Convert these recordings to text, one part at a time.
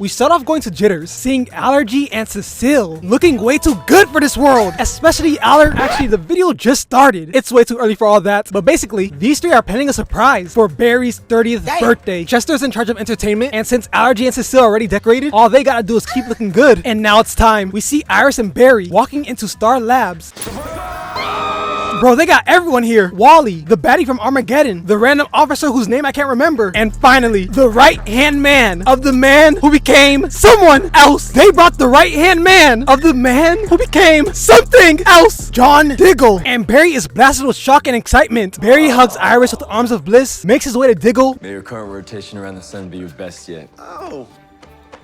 We start off going to Jitters, seeing Allergy and Cecile looking way too good for this world, especially Aller. Actually, the video just started. It's way too early for all that, but basically, these three are planning a surprise for Barry's 30th birthday. Chester's in charge of entertainment, and since Allergy and Cecile are already decorated, all they gotta do is keep looking good. And now it's time. We see Iris and Barry walking into Star Labs. Bro, they got everyone here. Wally, the baddie from Armageddon, the random officer whose name I can't remember, and finally, the right-hand man of the man who became someone else. They brought the right-hand man of the man who became something else, John Diggle. And Barry is blasted with shock and excitement. Barry hugs Iris with the arms of bliss, makes his way to Diggle. May your current rotation around the sun be your best yet. Oh.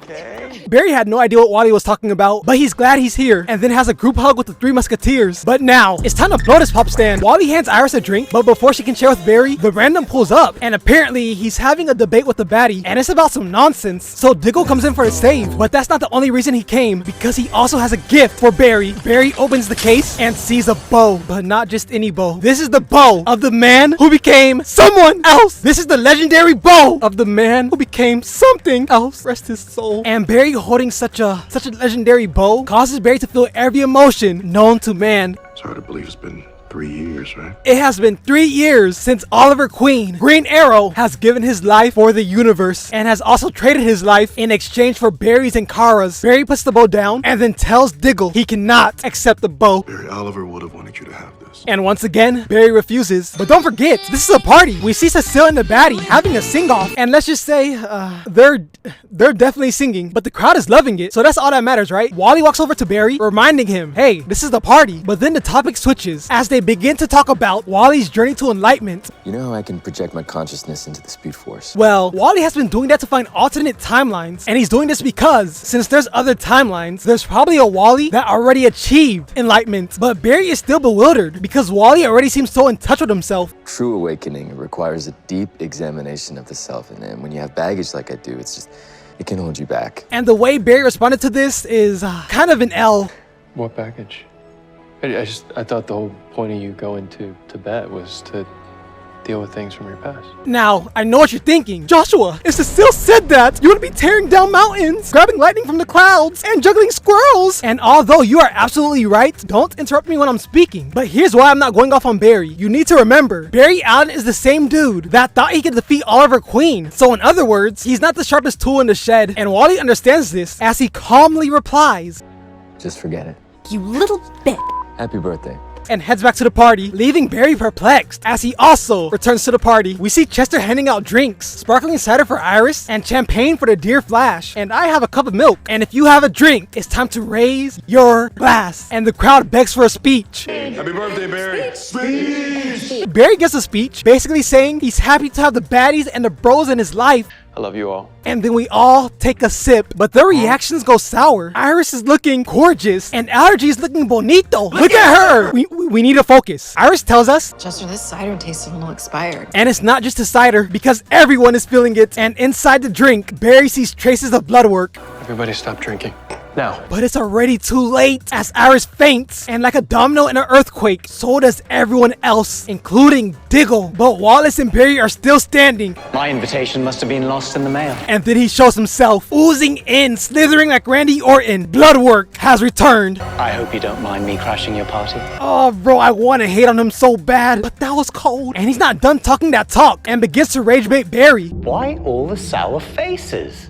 Okay. Barry had no idea what Wally was talking about, but he's glad he's here, and then has a group hug with the three musketeers. But now, it's time to blow this pop stand. Wally hands Iris a drink, but before she can share with Barry, the random pulls up, and apparently, he's having a debate with the baddie, and it's about some nonsense. So Diggle comes in for the save, but that's not the only reason he came, because he also has a gift for Barry. Barry opens the case and sees a bow, but not just any bow. This is the bow of the man who became someone else. This is the legendary bow of the man who became something else. Rest his soul. And Barry holding such a legendary bow causes Barry to feel every emotion known to man. It's hard to believe it's been 3 years, right? It has been 3 years since Oliver Queen, Green Arrow, has given his life for the universe and has also traded his life in exchange for Barry's and Kara's. Barry puts the bow down and then tells Diggle he cannot accept the bow. Barry, Oliver would have wanted you to have this. And once again, Barry refuses. But don't forget, this is a party. We see Cecile and the baddie having a sing-off. And let's just say, they're definitely singing, but the crowd is loving it. So that's all that matters, right? Wally walks over to Barry, reminding him, hey, this is the party. But then the topic switches as they begin to talk about Wally's journey to enlightenment. You know how I can project my consciousness into the Speed Force? Well, Wally has been doing that to find alternate timelines. And he's doing this because, since there's other timelines, there's probably a Wally that already achieved enlightenment. But Barry is still bewildered because Wally already seems so in touch with himself. True awakening requires a deep examination of the self, and when you have baggage like I do, it can hold you back. And the way Barry responded to this is kind of an L. What baggage? I thought the whole point of you going to Tibet was to deal with things from your past. Now, I know what you're thinking. Joshua, if Cecile said that, you would be tearing down mountains, grabbing lightning from the clouds, and juggling squirrels. And although you are absolutely right, don't interrupt me when I'm speaking. But here's why I'm not going off on Barry. You need to remember, Barry Allen is the same dude that thought he could defeat Oliver Queen. So in other words, he's not the sharpest tool in the shed. And Wally understands this as he calmly replies, Just forget it. You little bitch. Happy birthday. and heads back to the party, leaving Barry perplexed as he also returns to the party. We see Chester handing out drinks, sparkling cider for Iris and champagne for the dear Flash, and I have a cup of milk. And if you have a drink, it's time to raise your glass. And the crowd begs for a speech. Happy birthday, Barry. Speech. Barry gets a speech basically saying he's happy to have the baddies and the bros in his life. I love you all. And then we all take a sip, but their reactions go sour. Iris is looking gorgeous, and Allergy is looking bonito. Look at her. We need to focus. Iris tells us, Chester, this cider tastes a little expired. and it's not just the cider, because everyone is feeling it. And inside the drink, Barry sees traces of blood work. Everybody stop drinking. Now. But it's already too late as Iris faints, and like a domino in an earthquake, so does everyone else, including Diggle. But Wallace and Barry are still standing. My invitation must have been lost in the mail. And then he shows himself, oozing in, slithering like Randy Orton. Bloodwork has returned. I hope you don't mind me crashing your party. Oh, bro, I want to hate on him so bad, but that was cold. And he's not done talking that talk and begins to rage bait Barry. Why all the sour faces?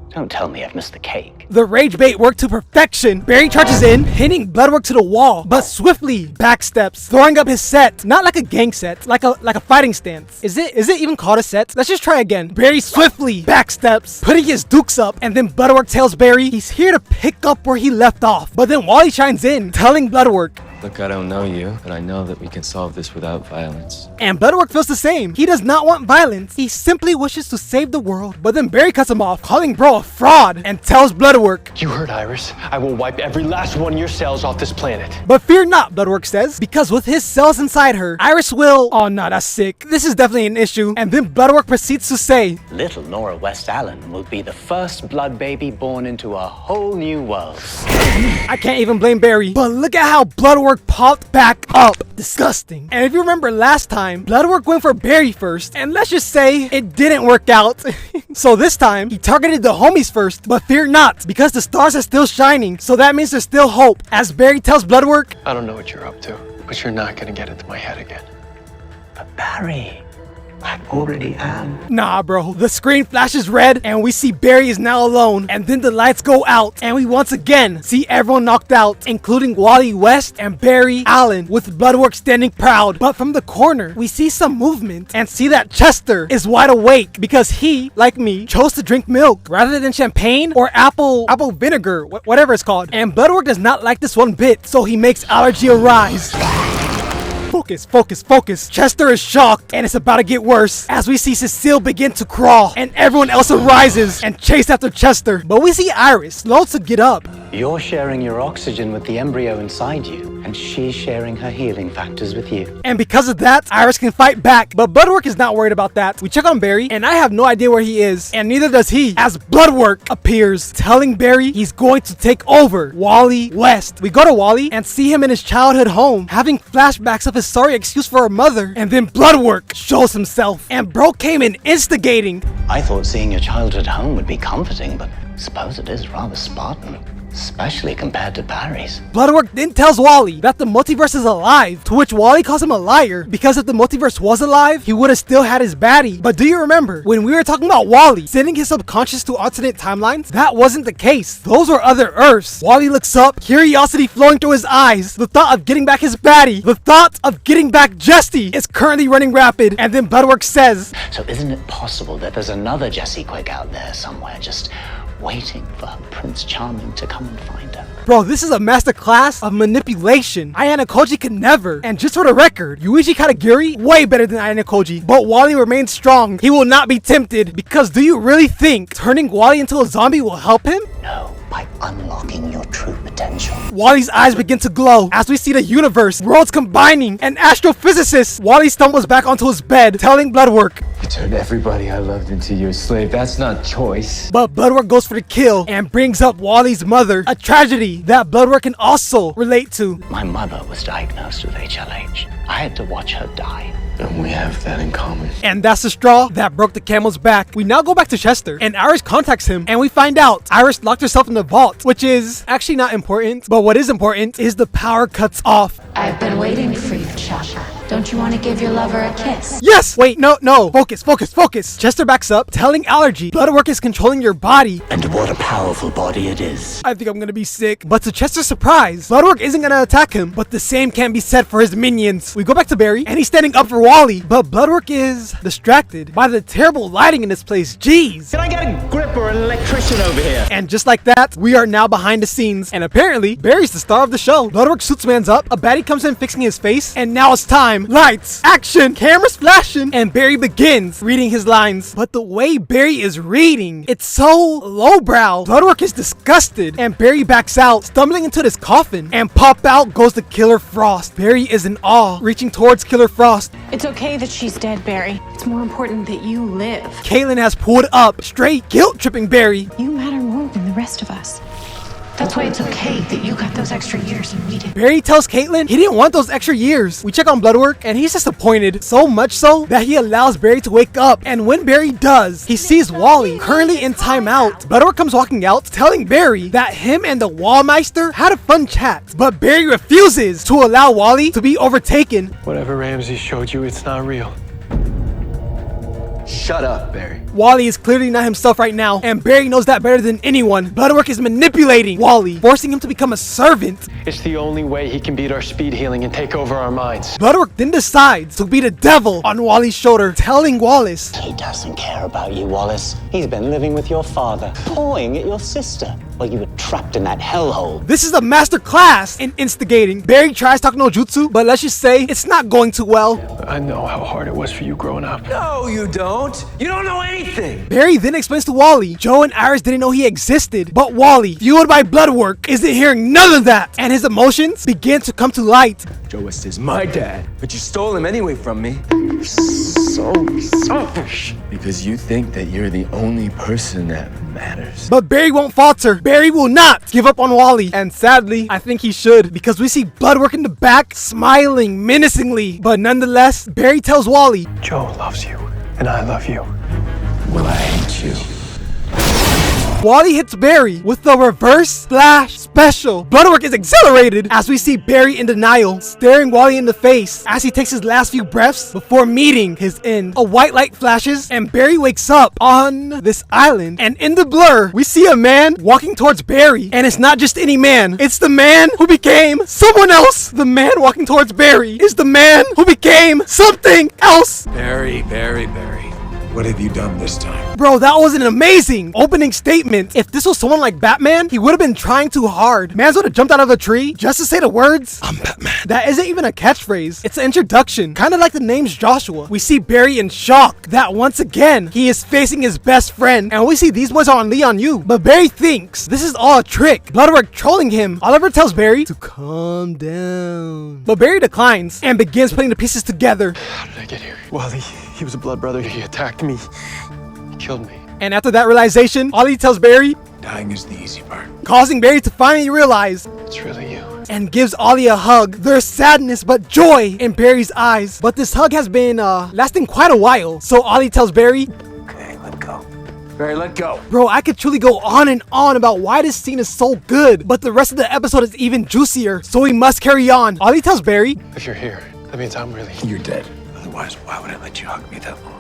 Don't tell me I've missed the cake. The rage bait worked to perfection. Barry charges in, hitting Bloodwork to the wall, but swiftly backsteps, throwing up his set. Not like a gang set, like a fighting stance. Is it even called a set? Let's just try again. Barry swiftly backsteps, putting his dukes up, and then Bloodwork tells Barry he's here to pick up where he left off. But then Wally chimes in, telling Bloodwork, Look, I don't know you, but I know that we can solve this without violence. and Bloodwork feels the same. He does not want violence. He simply wishes to save the world. But then Barry cuts him off, calling bro a fraud, and tells Bloodwork. You heard Iris. I will wipe every last one of your cells off this planet. But fear not, Bloodwork says, because with his cells inside her, Iris will... Oh no, that's sick. This is definitely an issue. And then Bloodwork proceeds to say, Little Nora West Allen will be the first blood baby born into a whole new world. I can't even blame Barry. But look at how Bloodwork Bloodwork popped back up. Disgusting. And if you remember last time, Bloodwork went for Barry first, and let's just say it didn't work out. So this time, he targeted the homies first, but fear not, because the stars are still shining, so that means there's still hope. As Barry tells Bloodwork, I don't know what you're up to, but you're not gonna get into my head again. But Barry, I already am. nah bro. The screen flashes red, and we see Barry is now alone, and then the lights go out, and we once again see everyone knocked out, including Wally West and Barry Allen, with Bloodwork standing proud. But from the corner, we see some movement, and see that Chester is wide awake, because he, like me, chose to drink milk, rather than champagne or apple vinegar, whatever it's called. And Bloodwork does not like this one bit, so he makes Allergy arise. Focus, focus, focus. Chester is shocked, and it's about to get worse as we see Cecile begin to crawl, and everyone else arises and chase after Chester. But we see Iris slow to get up. You're sharing your oxygen with the embryo inside you, and she's sharing her healing factors with you. And because of that, Iris can fight back. But Bloodwork is not worried about that. We check on Barry, and I have no idea where he is, and neither does he, as Bloodwork appears, telling Barry he's going to take over Wally West. We go to Wally and see him in his childhood home, having flashbacks of his sorry excuse for her mother, and then Bloodwork shows himself, and bro came in instigating. I thought seeing your childhood home would be comforting, but suppose it is rather Spartan, especially compared to Barry's. Bloodwork then tells Wally that the multiverse is alive, to which Wally calls him a liar, because if the multiverse was alive, he would have still had his baddie. But do you remember when we were talking about Wally sending his subconscious to alternate timelines? That wasn't the case. Those were other Earths. Wally looks up, curiosity flowing through his eyes. The thought of getting back his baddie, the thought of getting back Jesse is currently running rapid. And then Bloodwork says, So isn't it possible that there's another Jessie Quick out there somewhere, just waiting for her Prince Charming to come and find her? bro, this is a masterclass of manipulation. Ayano Koji could never. And just for the record, Yuichi Katagiri, way better than Ayano Koji. But Wally remains strong. He will not be tempted, because do you really think turning Wally into a zombie will help him? No, by unlocking your true potential. Wally's eyes begin to glow as we see the universe, worlds combining, and astrophysicists. Wally stumbles back onto his bed, telling Bloodwork, You turned everybody I loved into your slave. That's not choice. but Bloodwork goes for the kill and brings up Wally's mother, a tragedy that Bloodwork can also relate to. My mother was diagnosed with HLH. I had to watch her die. And we have that in common. And that's the straw that broke the camel's back. We now go back to Chester, and Iris contacts him, and we find out Iris locked herself in the vault, which is actually not important, but what is important is the power cuts off. I've been waiting for you, Chaka. Don't you want to give your lover a kiss? Yes! Wait, no. Focus, focus, focus. Chester backs up, telling Allergy, Bloodwork is controlling your body. And what a powerful body it is. I think I'm gonna be sick. But to Chester's surprise, Bloodwork isn't gonna attack him, but the same can't be said for his minions. We go back to Barry, and he's standing up for Wally, but Bloodwork is distracted by the terrible lighting in this place. Jeez. Can I get a grip or an electrician over here? And just like that, we are now behind the scenes, and apparently, Barry's the star of the show. Bloodwork suits man's up, a baddie comes in fixing his face, and now it's time. Lights, action, cameras flashing, and Barry begins reading his lines. But the way Barry is reading, it's so lowbrow. Bloodwork is disgusted, and Barry backs out, stumbling into this coffin, and pop out goes the Killer Frost. Barry is in awe, reaching towards Killer Frost. It's okay that she's dead, Barry. It's more important that you live. Caitlin has pulled up, straight guilt-tripping Barry. You matter more than the rest of us. That's why it's okay that you got those extra years and we didn't. Barry tells Caitlin he didn't want those extra years. We check on Bloodwork, and he's disappointed, so much so that he allows Barry to wake up. And when Barry does, he sees Wally currently in timeout. Bloodwork comes walking out, telling Barry that him and the Wallmeister had a fun chat, but Barry refuses to allow Wally to be overtaken. Whatever Ramsey showed you, it's not real. Shut up, Barry. Wally is clearly not himself right now, and Barry knows that better than anyone. Bloodwork is manipulating Wally, forcing him to become a servant. It's the only way he can beat our speed healing and take over our minds. Bloodwork then decides to be the devil on Wally's shoulder, telling Wallace, He doesn't care about you, Wallace. He's been living with your father, pawing at your sister, while you were trapped in that hellhole. this is a master class in instigating. Barry tries talking no jutsu, but let's just say it's not going too well. I know how hard it was for you growing up. No, you don't. You don't know anything. Barry then explains to Wally, Joe and Iris didn't know he existed, but Wally, fueled by Bloodwork, isn't hearing none of that, and his emotions begin to come to light. Joe West is my dad, but you stole him anyway from me. so selfish. Because you think that you're the only person that matters. But Barry won't falter. Barry will not give up on Wally. And sadly, I think he should, because we see Bloodwork in the back, smiling menacingly. But nonetheless, Barry tells Wally, Joe loves you, and I love you. Well, I hate you. Wally hits Barry with the reverse splash special. Bloodwork is accelerated as we see Barry in denial, staring Wally in the face as he takes his last few breaths before meeting his end. A white light flashes and Barry wakes up on this island. And in the blur, we see a man walking towards Barry. And it's not just any man. It's the man who became someone else. The man walking towards Barry is the man who became something else. Barry. What have you done this time? Bro, that was an amazing opening statement. If this was someone like Batman, he would have been trying too hard. Man's would have jumped out of a tree just to say the words, I'm Batman. That isn't even a catchphrase. It's an introduction. Kind of like the name's Joshua. We see Barry in shock that once again, he is facing his best friend. And we see these boys are on Leon U. But Barry thinks this is all a trick. Bloodwork trolling him. Oliver tells Barry to calm down. But Barry declines and begins putting the pieces together. How did I get here? Wally, he was a blood brother. He attacked me. He killed me. And after that realization, Ollie tells Barry, Dying is the easy part. causing Barry to finally realize, It's really you. and gives Ollie a hug. There's sadness but joy in Barry's eyes. But this hug has been lasting quite a while. So Ollie tells Barry, Okay, let go. Barry, let go. bro, I could truly go on and on about why this scene is so good, but the rest of the episode is even juicier, so we must carry on. Ollie tells Barry, If you're here, that means I'm really You're dead. Otherwise, why would I let you hug me that long?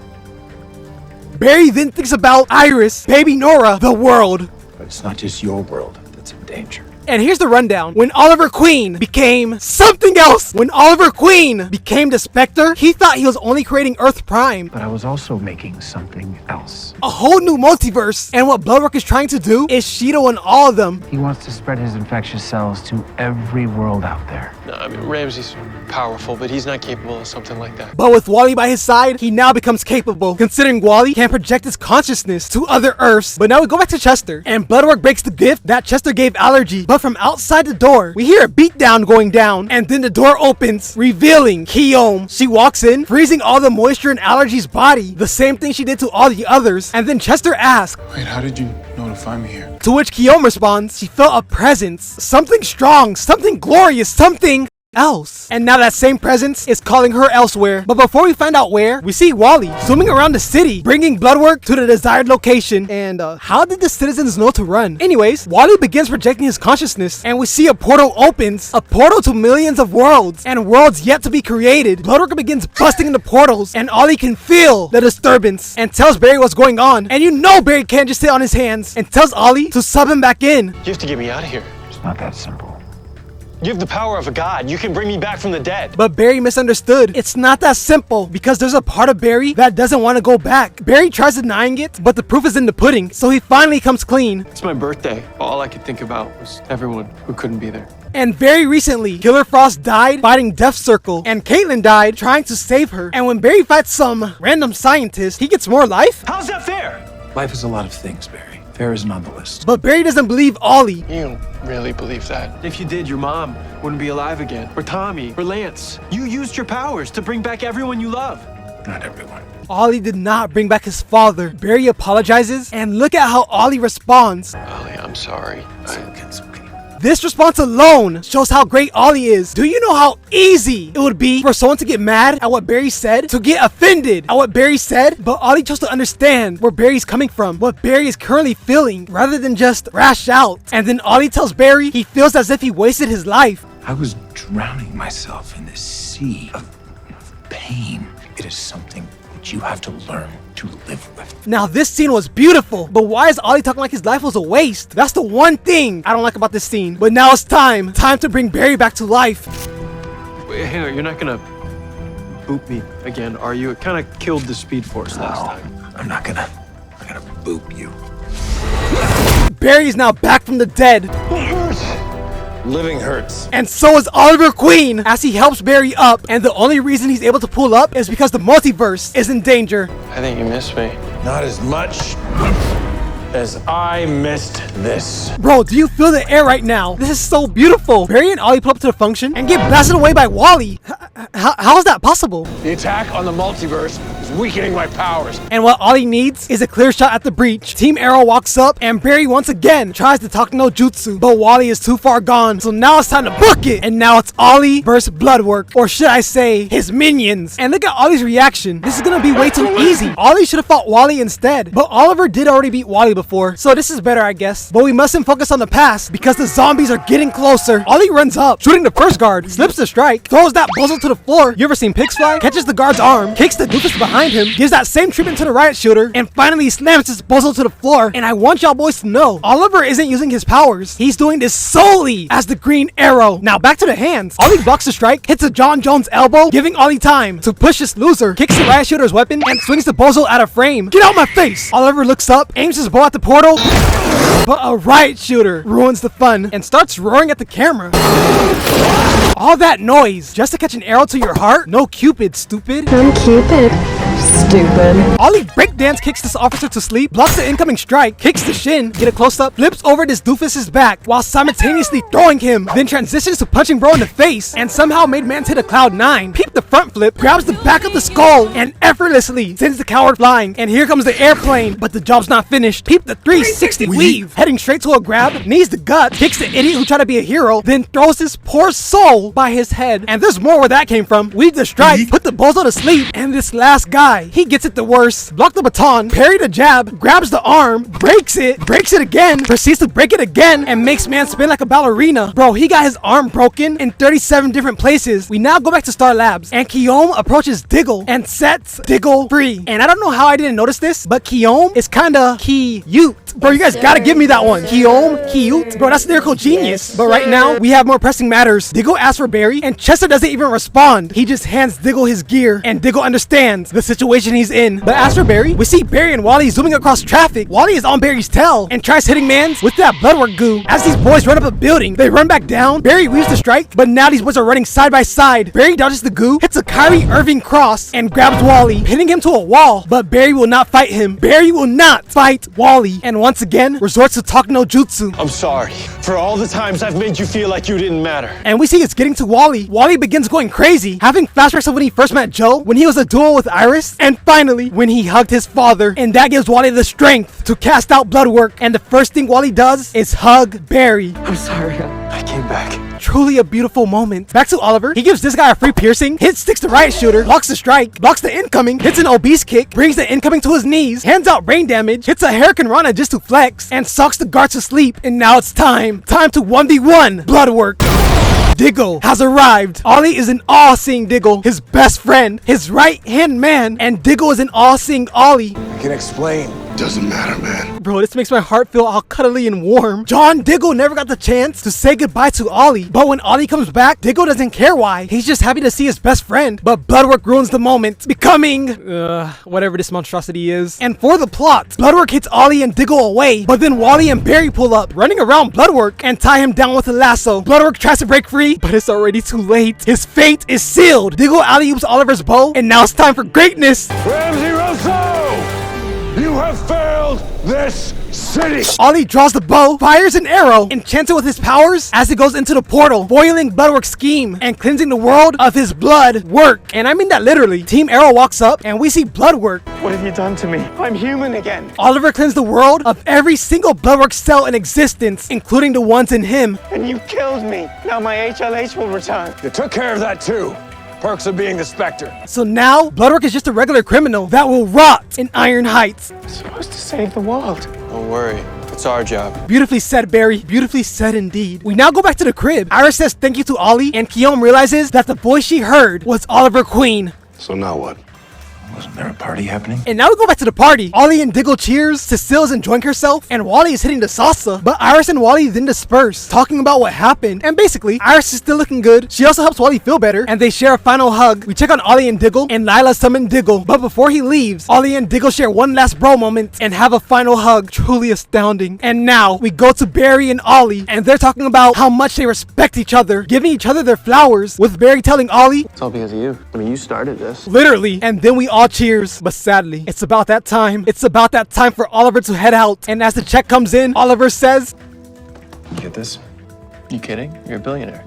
Barry then thinks about Iris, baby Nora, the world. But it's not just your world that's in danger. And here's the rundown. When Oliver Queen became something else, when Oliver Queen became the Spectre, he thought he was only creating Earth Prime, But I was also making something else. a whole new multiverse. And what Bloodwork is trying to do is Shido and all of them. He wants to spread his infectious cells to every world out there. No, I mean, Ramsey's powerful, but he's not capable of something like that. But with Wally by his side, he now becomes capable, considering Wally can project his consciousness to other Earths. But now we go back to Chester, and Bloodwork breaks the gift that Chester gave Allergy. But from outside the door, we hear a beatdown going down, and then the door opens, revealing Guillaume. She walks in, freezing all the moisture in Allergy's body, the same thing she did to all the others. And then Chester asks, Wait, how did you know to find me here? to which Guillaume responds, she felt a presence, something strong, something glorious, something else. And now that same presence is calling her elsewhere. But before we find out where, we see Wally zooming around the city, bringing Bloodwork to the desired location. And how did the citizens know to run? Anyways, Wally begins projecting his consciousness, and we see a portal opens, a portal to millions of worlds and worlds yet to be created. Bloodwork begins busting into portals, and Ollie can feel the disturbance and tells Barry what's going on. And you know Barry can't just sit on his hands, and tells Ollie to sub him back in. You have to get me out of here. It's not that simple. You have the power of a god. You can bring me back from the dead. But Barry misunderstood. It's not that simple, because there's a part of Barry that doesn't want to go back. Barry tries denying it, but the proof is in the pudding, so he finally comes clean. It's my birthday. All I could think about was everyone who couldn't be there. And very recently, Killer Frost died fighting Death Circle, and Caitlyn died trying to save her. And when Barry fights some random scientist, he gets more life. How's that fair? Life is a lot of things, Barry. Fair isn't on the list. But Barry doesn't believe Ollie. You don't really believe that. If you did, your mom wouldn't be alive again. Or Tommy. Or Lance. You used your powers to bring back everyone you love. Not everyone. Ollie did not bring back his father. Barry apologizes, and look at how Ollie responds. Ollie, I'm sorry. It's okay. This response alone shows how great Ollie is. Do you know how easy it would be for someone to get mad at what Barry said? To get offended at what Barry said? But Ollie chose to understand where Barry's coming from, what Barry is currently feeling, rather than just rash out. And then Ollie tells Barry he feels as if he wasted his life. I was drowning myself in this sea of pain. It is something that you have to learn to live with. Now this scene was beautiful, but why is Ollie talking like his life was a waste? That's the one thing I don't like about this scene. But now it's time to bring Barry back to life. Wait, hang on, you're not gonna boop me again, are you? It kind of killed the Speed Force last time. I'm not gonna boop you. Barry is now back from the dead. Living hurts. And so is Oliver Queen as he helps Barry up. And the only reason he's able to pull up is because the multiverse is in danger. I think you missed me. Not as much as I missed this. Bro, do you feel the air right now? This is so beautiful. Barry and Ollie pull up to the function and get blasted away by Wally. How is that possible? The attack on the multiverse is weakening my powers. And what Ollie needs is a clear shot at the breach. Team Arrow walks up and Barry once again tries to talk no jutsu, but Wally is too far gone. So now it's time to book it. And now it's Ollie versus Bloodwork, or should I say his minions. And look at Ollie's reaction. This is gonna be way too easy. Ollie should have fought Wally instead, but Oliver did already beat Wally before, so this is better, I guess. But we mustn't focus on the past because the zombies are getting closer. Ollie runs up, shooting the first guard, slips the strike, throws that bozo to the floor. You ever seen pigs fly? Catches the guard's arm, kicks the doofus behind him, gives that same treatment to the riot shooter, and finally slams his bozo to the floor. And I want y'all boys to know, Oliver isn't using his powers. He's doing this solely as the Green Arrow. Now back to the hands. Ollie blocks the strike, hits a John Jones elbow, giving Ollie time to push this loser, kicks the riot shooter's weapon, and swings the bozo out of frame. Get out my face! Oliver looks up, aims his bow at the portal, but a riot shooter ruins the fun and starts roaring at the camera. All that noise just to catch an arrow to your heart? No Cupid, stupid. I'm Cupid. Stupid. Ollie breakdance kicks this officer to sleep, blocks the incoming strike, kicks the shin, get a close-up, flips over this doofus's back while simultaneously throwing him, then transitions to punching bro in the face and somehow made man's hit a cloud 9. Peep the front flip, grabs the back of the skull and effortlessly sends the coward flying. And here comes the airplane, but the job's not finished. Peep the 360 weave, heading straight to a grab, knees the gut, kicks the idiot who tried to be a hero, then throws his poor soul by his head. And there's more where that came from. Weave the strike, put the bozo to sleep, and this last guy, he gets it the worst. Block the baton, parry the jab, grabs the arm, breaks it again, proceeds to break it again, and makes man spin like a ballerina. Bro, he got his arm broken in 37 different places. We now go back to Star Labs, and Kiyomi approaches Diggle and sets Diggle free. And I don't know how I didn't notice this, but Kiyomi is kinda cute. Bro, you guys gotta give me that one. Kiyomi, cute. Bro, that's lyrical genius. But right now, we have more pressing matters. Diggle asks for Barry, and Chester doesn't even respond. He just hands Diggle his gear, and Diggle understands the situation he's in. But as for Barry, we see Barry and Wally zooming across traffic. Wally is on Barry's tail and tries hitting mans with that bloodwork goo. As these boys run up a building, they run back down. Barry weaves the strike, but now these boys are running side by side. Barry dodges the goo, hits a Kyrie Irving cross, and grabs Wally, hitting him to a wall. But Barry will not fight him. Barry will not fight Wally. And once again, resorts to talk no jutsu. I'm sorry for all the times I've made you feel like you didn't matter. And we see it's getting to Wally. Wally begins going crazy, having flashbacks of when he first met Joe, when he was a duo with Iris, and finally, when he hugged his father. And that gives Wally the strength to cast out bloodwork. And the first thing Wally does is hug Barry. I'm sorry. I came back. Truly a beautiful moment. Back to Oliver. He gives this guy a free piercing, sticks the riot shooter, blocks the strike, blocks the incoming, hits an obese kick, brings the incoming to his knees, hands out brain damage, hits a Hurricane Rana just to flex, and sucks the guard to sleep. And now it's time to 1v1 bloodwork. Diggle has arrived. Ollie is an all-seeing Diggle, his best friend, his right-hand man, and Diggle is an all-seeing Ollie. I can explain. Doesn't matter, man. Bro, this makes my heart feel all cuddly and warm. John Diggle never got the chance to say goodbye to Ollie, but when Ollie comes back, Diggle doesn't care why. He's just happy to see his best friend. But bloodwork ruins the moment, becoming whatever this monstrosity is. And for the plot, bloodwork hits Ollie and Diggle away, but then Wally and Barry pull up, running around bloodwork and tie him down with a lasso. Bloodwork tries to break free, but it's already too late. His fate is sealed. Diggle alley-oops Oliver's bow, and now it's time for greatness. Ramsey Rosso! You have failed this city! Ollie draws the bow, fires an arrow, enchanted with his powers as it goes into the portal, foiling Bloodwork's scheme and cleansing the world of his blood work. And I mean that literally. Team Arrow walks up and we see Bloodwork. What have you done to me? I'm human again. Oliver cleansed the world of every single Bloodwork cell in existence, including the ones in him. And you killed me. Now my HLH will return. You took care of that too. Perks of being the Spectre. So now, Bloodwork is just a regular criminal that will rot in Iron Heights. I'm supposed to save the world. Don't worry. It's our job. Beautifully said, Barry. Beautifully said indeed. We now go back to the crib. Iris says thank you to Ollie, and Kiyomi realizes that the voice she heard was Oliver Queen. So now what? Wasn't there a party happening? And now we go back to the party. Ollie and Diggle cheers, Cecile is enjoying herself, and Wally is hitting the salsa. But Iris and Wally then disperse, talking about what happened. And basically, Iris is still looking good. She also helps Wally feel better, and they share a final hug. We check on Ollie and Diggle, and Lila summons Diggle. But before he leaves, Ollie and Diggle share one last bro moment and have a final hug. Truly astounding. And now we go to Barry and Ollie, and they're talking about how much they respect each other, giving each other their flowers, with Barry telling Ollie, It's all because of you. I mean, you started this. literally. And then we all cheers. But sadly, it's about that time. It's about that time for Oliver to head out. And as the check comes in, Oliver says, You get this? You kidding? You're a billionaire.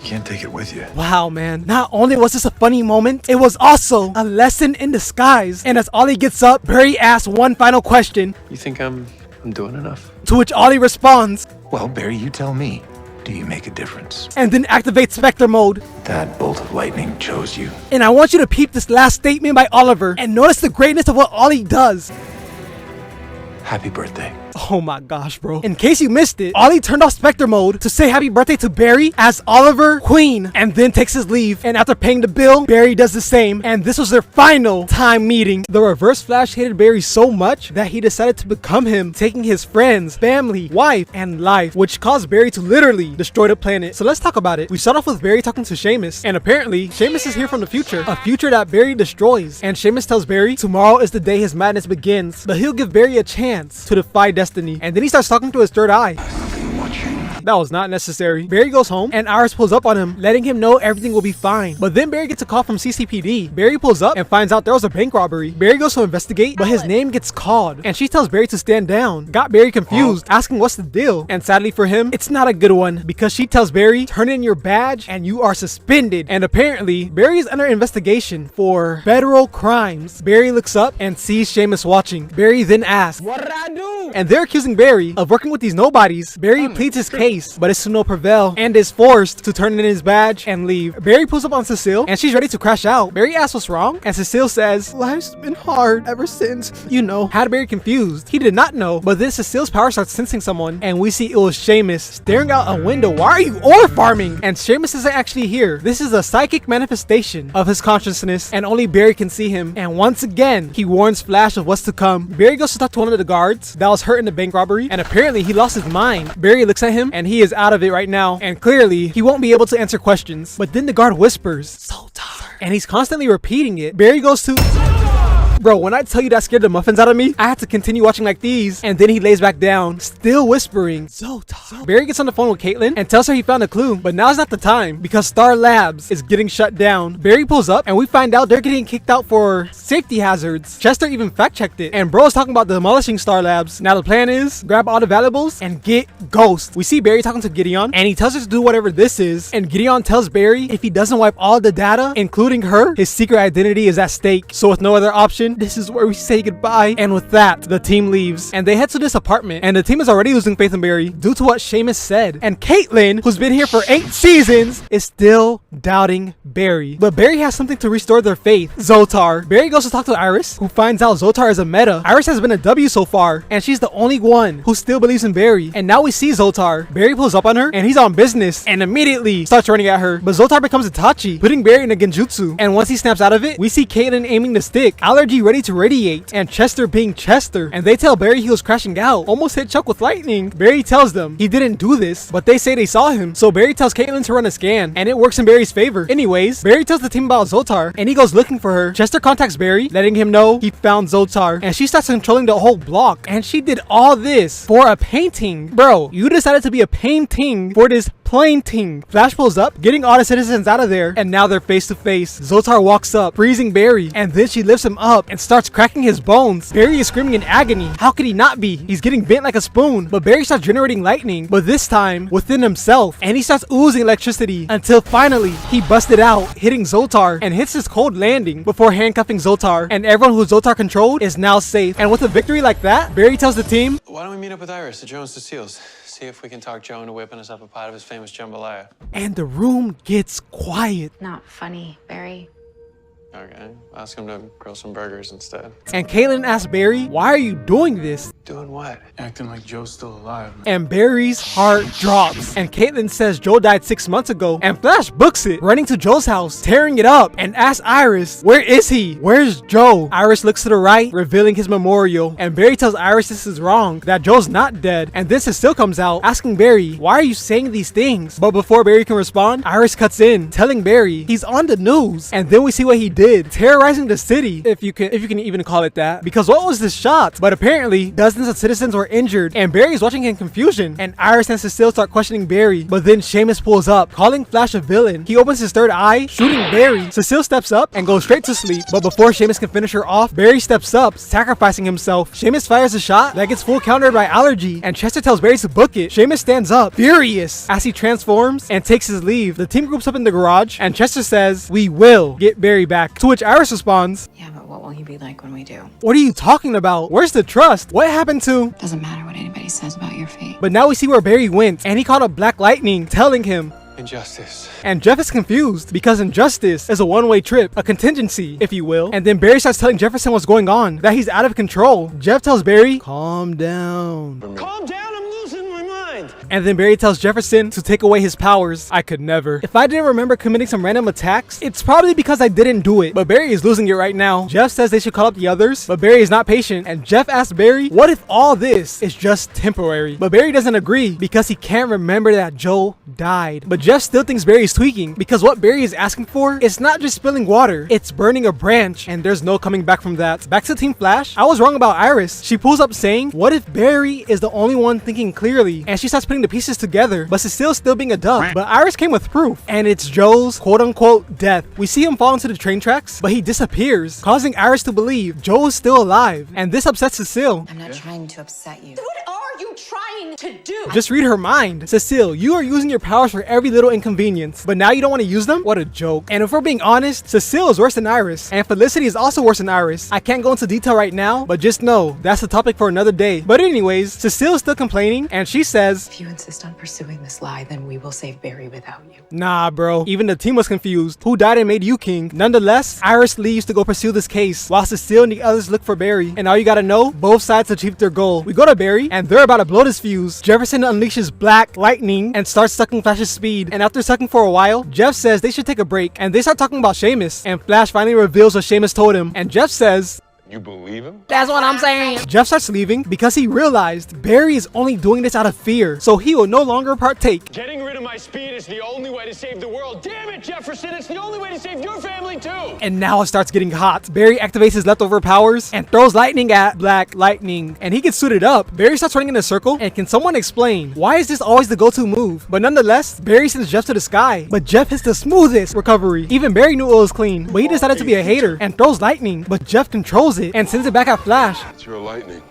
can't take it with you. Wow, man. Not only was this a funny moment, it was also a lesson in disguise. And as Ollie gets up, Barry asks one final question. You think I'm doing enough? To which Ollie responds, Well, Barry, you tell me. Do you make a difference? and then activates Spectre mode. That bolt of lightning chose you. And I want you to peep this last statement by Oliver and notice the greatness of what Ollie does. Happy birthday. Oh my gosh, bro. In case you missed it, Ollie turned off Spectre mode to say happy birthday to Barry as Oliver Queen, and then takes his leave. And after paying the bill, Barry does the same, and this was their final time meeting. The Reverse Flash hated Barry so much that he decided to become him, taking his friends, family, wife, and life, which caused Barry to literally destroy the planet. So let's talk about it. We start off with Barry talking to Seamus, and apparently Seamus is here from the future, a future that Barry destroys. And Seamus tells Barry tomorrow is the day his madness begins, but he'll give Barry a chance to defy destiny. And then he starts talking to his third eye. That was not necessary. Barry goes home and Iris pulls up on him, letting him know everything will be fine. But then Barry gets a call from CCPD. Barry pulls up and finds out there was a bank robbery. Barry goes to investigate, but his name gets called, and she tells Barry to stand down. Got Barry confused, asking what's the deal. And sadly for him, it's not a good one, because she tells Barry, turn in your badge and you are suspended. And apparently, Barry is under investigation for federal crimes. Barry looks up and sees Seamus watching. Barry then asks, what did I do? And they're accusing Barry of working with these nobodies. Barry pleads his case, but it's to no prevail and is forced to turn in his badge and leave. Barry pulls up on Cecile and she's ready to crash out. Barry asks what's wrong, and Cecile says, life's been hard ever since, you know. Had Barry confused. He did not know, but then Cecile's power starts sensing someone, and we see it was Seamus staring out a window. Why are you ore farming? And Seamus isn't actually here. This is a psychic manifestation of his consciousness, and only Barry can see him. And once again, he warns Flash of what's to come. Barry goes to talk to one of the guards that was hurt in the bank robbery, and apparently he lost his mind. Barry looks at him and he is out of it right now, and clearly he won't be able to answer questions. But then the guard whispers, Zoltar, and he's constantly repeating it. Barry goes to Bro, when I tell you that scared the muffins out of me, I had to continue watching like these. And then he lays back down, still whispering, Zoltar. Barry gets on the phone with Caitlin and tells her he found a clue, but now's not the time because Star Labs is getting shut down. Barry pulls up and we find out they're getting kicked out for safety hazards. Chester even fact-checked it, and bro is talking about demolishing Star Labs. Now the plan is grab all the valuables and get Ghost. We see Barry talking to Gideon, and he tells her to do whatever this is, and Gideon tells Barry if he doesn't wipe all the data, including her, his secret identity is at stake. So with no other option, this is where we say goodbye. And with that, the team leaves and they head to this apartment, and the team is already losing faith in Barry due to what Seamus said. And Caitlin, who's been here for 8 seasons, is still doubting Barry. But Barry has something to restore their faith. Zoltar. Barry goes to talk to Iris, who finds out Zoltar is a meta. Iris has been a W so far, and she's the only one who still believes in Barry. And now we see Zoltar. Barry pulls up on her and he's on business and immediately starts running at her. But Zoltar becomes Itachi, putting Barry in a genjutsu. And once he snaps out of it, we see Caitlin aiming the stick, Allergy ready to radiate, and Chester being Chester. And they tell Barry he was crashing out, almost hit Chuck with lightning. Barry tells them he didn't do this, but they say they saw him. So Barry tells Caitlin to run a scan, and it works in Barry's favor. Anyways, Barry tells the team about Zoltar, and he goes looking for her. Chester contacts Barry, letting him know he found Zoltar, and she starts controlling the whole block. And she did all this for a painting. Bro, you decided to be a painting for this painting. Flash pulls up, getting all the citizens out of there, and now they're face to face. Zoltar walks up, freezing Barry, and then she lifts him up and starts cracking his bones. Barry is screaming in agony. How could he not be? He's getting bent like a spoon. But Barry starts generating lightning, but this time within himself, and he starts oozing electricity until finally he busted out, hitting Zoltar and hits his cold landing before handcuffing Zoltar. And everyone who Zoltar controlled is now safe. And with a victory like that, Barry tells the team, why don't we meet up with Iris at Joe and Cecile's? See if we can talk Joe into whipping us up a pot of his famous jambalaya. And the room gets quiet. Not funny, Barry. Okay, ask him to grill some burgers instead. And Caitlin asks Barry, why are you doing this? Doing what? Acting like Joe's still alive, man. And Barry's heart drops. And Caitlin says Joe died 6 months ago. And Flash books it, running to Joe's house, tearing it up, and asks Iris, where is he? Where's Joe? Iris looks to the right, revealing his memorial. And Barry tells Iris this is wrong, that Joe's not dead. And then Cecile comes out, asking Barry, why are you saying these things? But before Barry can respond, Iris cuts in, telling Barry he's on the news. And then we see what he did did, terrorizing the city, if you can even call it that. Because what was this shot? But apparently, dozens of citizens were injured, and Barry's watching in confusion. And Iris and Cecile start questioning Barry, but then Seamus pulls up, calling Flash a villain. He opens his third eye, shooting Barry. Cecile steps up and goes straight to sleep, but before Seamus can finish her off, Barry steps up, sacrificing himself. Seamus fires a shot that gets full countered by Allergy, and Chester tells Barry to book it. Seamus stands up, furious, as he transforms and takes his leave. The team groups up in the garage, and Chester says, "We will get Barry back." To which Iris responds, Yeah, but what will he be like when we do? "What are you talking about? Where's the trust? What happened to?" Doesn't matter what anybody says about your fate. But now we see where Barry went, and he called up Black Lightning, telling him, Injustice. and Jeff is confused because Injustice is a one-way trip, a contingency, if you will. And then Barry starts telling Jefferson what's going on, that he's out of control. Jeff tells Barry, "Calm down." Calm down, I'm losing my mind. And then Barry tells Jefferson to take away his powers. I could never. If I didn't remember committing some random attacks, it's probably because I didn't do it. But Barry is losing it right now. Jeff says they should call up the others, but Barry is not patient. And Jeff asks Barry, what if all this is just temporary? But Barry doesn't agree because he can't remember that Joe died. But Jeff still thinks Barry is tweaking because what Barry is asking for is not just spilling water, it's burning a branch, and there's no coming back from that. Back to Team Flash, I was wrong about Iris. She pulls up saying, what if Barry is the only one thinking clearly? And she starts putting the pieces together, but Cecile's still being a duck. But Iris came with proof, and it's Joe's quote-unquote death. We see him fall into the train tracks, but he disappears, causing Iris to believe Joe is still alive, and this upsets Cecile. I'm not trying to upset you. What are you trying to do? Just read her mind. Cecile, you are using your powers for every little inconvenience, but now you don't want to use them? What a joke. And if we're being honest, Cecile is worse than Iris, and Felicity is also worse than Iris. I can't go into detail right now, but just know that's a topic for another day. But anyways, Cecile is still complaining, and she says, If you insist on pursuing this lie, then we will save Barry without you. nah bro, even the team was confused. Who died and made you king? Nonetheless, Iris leaves to go pursue this case, while Cecile and the others look for Barry. And all you gotta know, both sides achieved their goal. We go to Barry, and they're about to blow this fuse. Jefferson unleashes Black Lightning and starts sucking Flash's speed. And after sucking for a while, Jeff says they should take a break, and they start talking about Seamus. And Flash finally reveals what Seamus told him, and Jeff says, You believe him? that's what I'm saying. Jeff starts leaving because he realized Barry is only doing this out of fear, so he will no longer partake. Getting rid of my speed is the only way to save the world. Damn it, Jefferson, it's the only way to save your family too. And now it starts getting hot. Barry activates his leftover powers and throws lightning at Black Lightning, and he gets suited up. Barry starts running in a circle, and can someone explain why is this always the go-to move? But nonetheless, Barry sends Jeff to the sky, but Jeff hits the smoothest recovery. Even Barry knew it was clean, but he decided to be a hater and throws lightning, but Jeff controls it and sends it back at Flash. It's your lightning.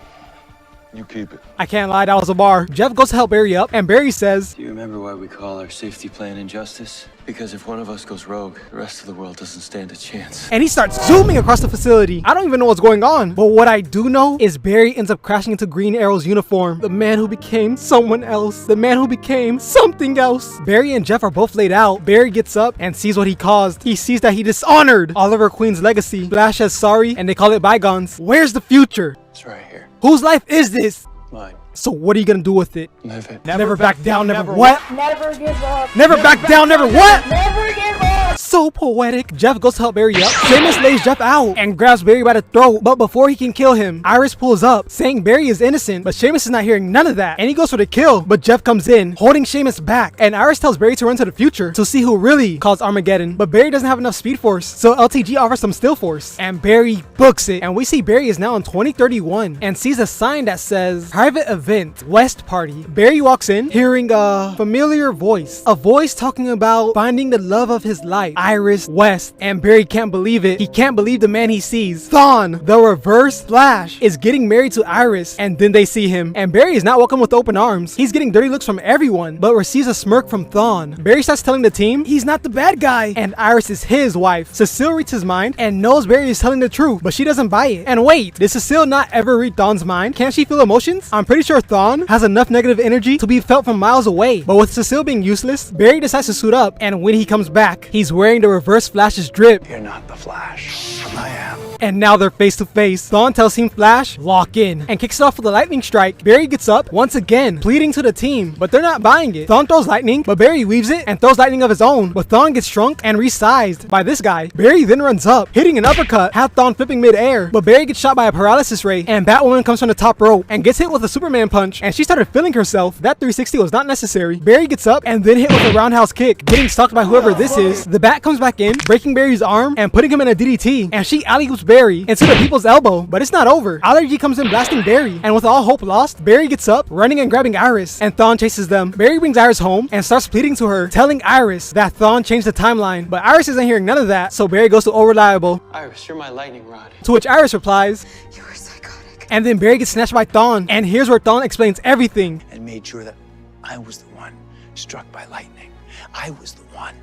You keep it. I can't lie, that was a bar. Jeff goes to help Barry up, and Barry says, Do you remember why we call our safety plan Injustice? Because if one of us goes rogue, the rest of the world doesn't stand a chance. and he starts zooming across the facility. I don't even know what's going on, but what I do know is Barry ends up crashing into Green Arrow's uniform. The man who became someone else. The man who became something else. Barry and Jeff are both laid out. Barry gets up and sees what he caused. He sees that he dishonored Oliver Queen's legacy. Flash says sorry, and they call it bygones. Where's the future? It's right here. Whose life is this? Mine. So what are you gonna do with it? Live it. Never back down, never what? Never give up. Never back down, never what? Never give up. So poetic. Jeff goes to help Barry up. Seamus lays Jeff out and grabs Barry by the throat, but before he can kill him, Iris pulls up, saying Barry is innocent, but Seamus is not hearing none of that, and he goes for the kill, but Jeff comes in, holding Seamus back, and Iris tells Barry to run to the future to see who really caused Armageddon, but Barry doesn't have enough speed force, so LTG offers some still force, and Barry books it, and we see Barry is now in 2031, and sees a sign that says, Private Event, West Party. Barry walks in, hearing a familiar voice, a voice talking about finding the love of his life, Iris West, and Barry can't believe it. He can't believe the man he sees. Thawne, the reverse Flash, is getting married to Iris, and then they see him, and Barry is not welcome with open arms. He's getting dirty looks from everyone, but receives a smirk from Thawne. Barry starts telling the team he's not the bad guy, and Iris is his wife. Cecile reads his mind and knows Barry is telling the truth, but she doesn't buy it. And wait, did Cecile not ever read Thawne's mind? Can't she feel emotions? I'm pretty sure Thawne has enough negative energy to be felt from miles away, but with Cecile being useless, Barry decides to suit up, and when he comes back, he's wearing the reverse Flash's drip. You're not the Flash. I am. And now they're face to face. Thawne tells Team Flash, lock in, and kicks it off with a lightning strike. Barry gets up once again, pleading to the team, but they're not buying it. Thawne throws lightning, but Barry weaves it and throws lightning of his own, but Thawne gets shrunk and resized by this guy. Barry then runs up, hitting an uppercut, half Thawne flipping mid-air, but Barry gets shot by a paralysis ray, and Batwoman comes from the top rope and gets hit with a Superman punch, and she started feeling herself. That 360 was not necessary. Barry gets up and then hit with a roundhouse kick, getting stalked by whoever this is. The Bat comes back in, breaking Barry's arm and putting him in a DDT, and she alley-oops Barry into the people's elbow, but it's not over. Allergy comes in blasting Barry, and with all hope lost, Barry gets up, running and grabbing Iris, and Thawne chases them. Barry brings Iris home and starts pleading to her, telling Iris that Thawne changed the timeline, but Iris isn't hearing none of that, so Barry goes to Unreliable. Iris, you're my lightning rod. To which Iris replies, "You are psychotic." And then Barry gets snatched by Thawne, and here's where Thawne explains everything. And made sure that I was the one struck by lightning. I was the one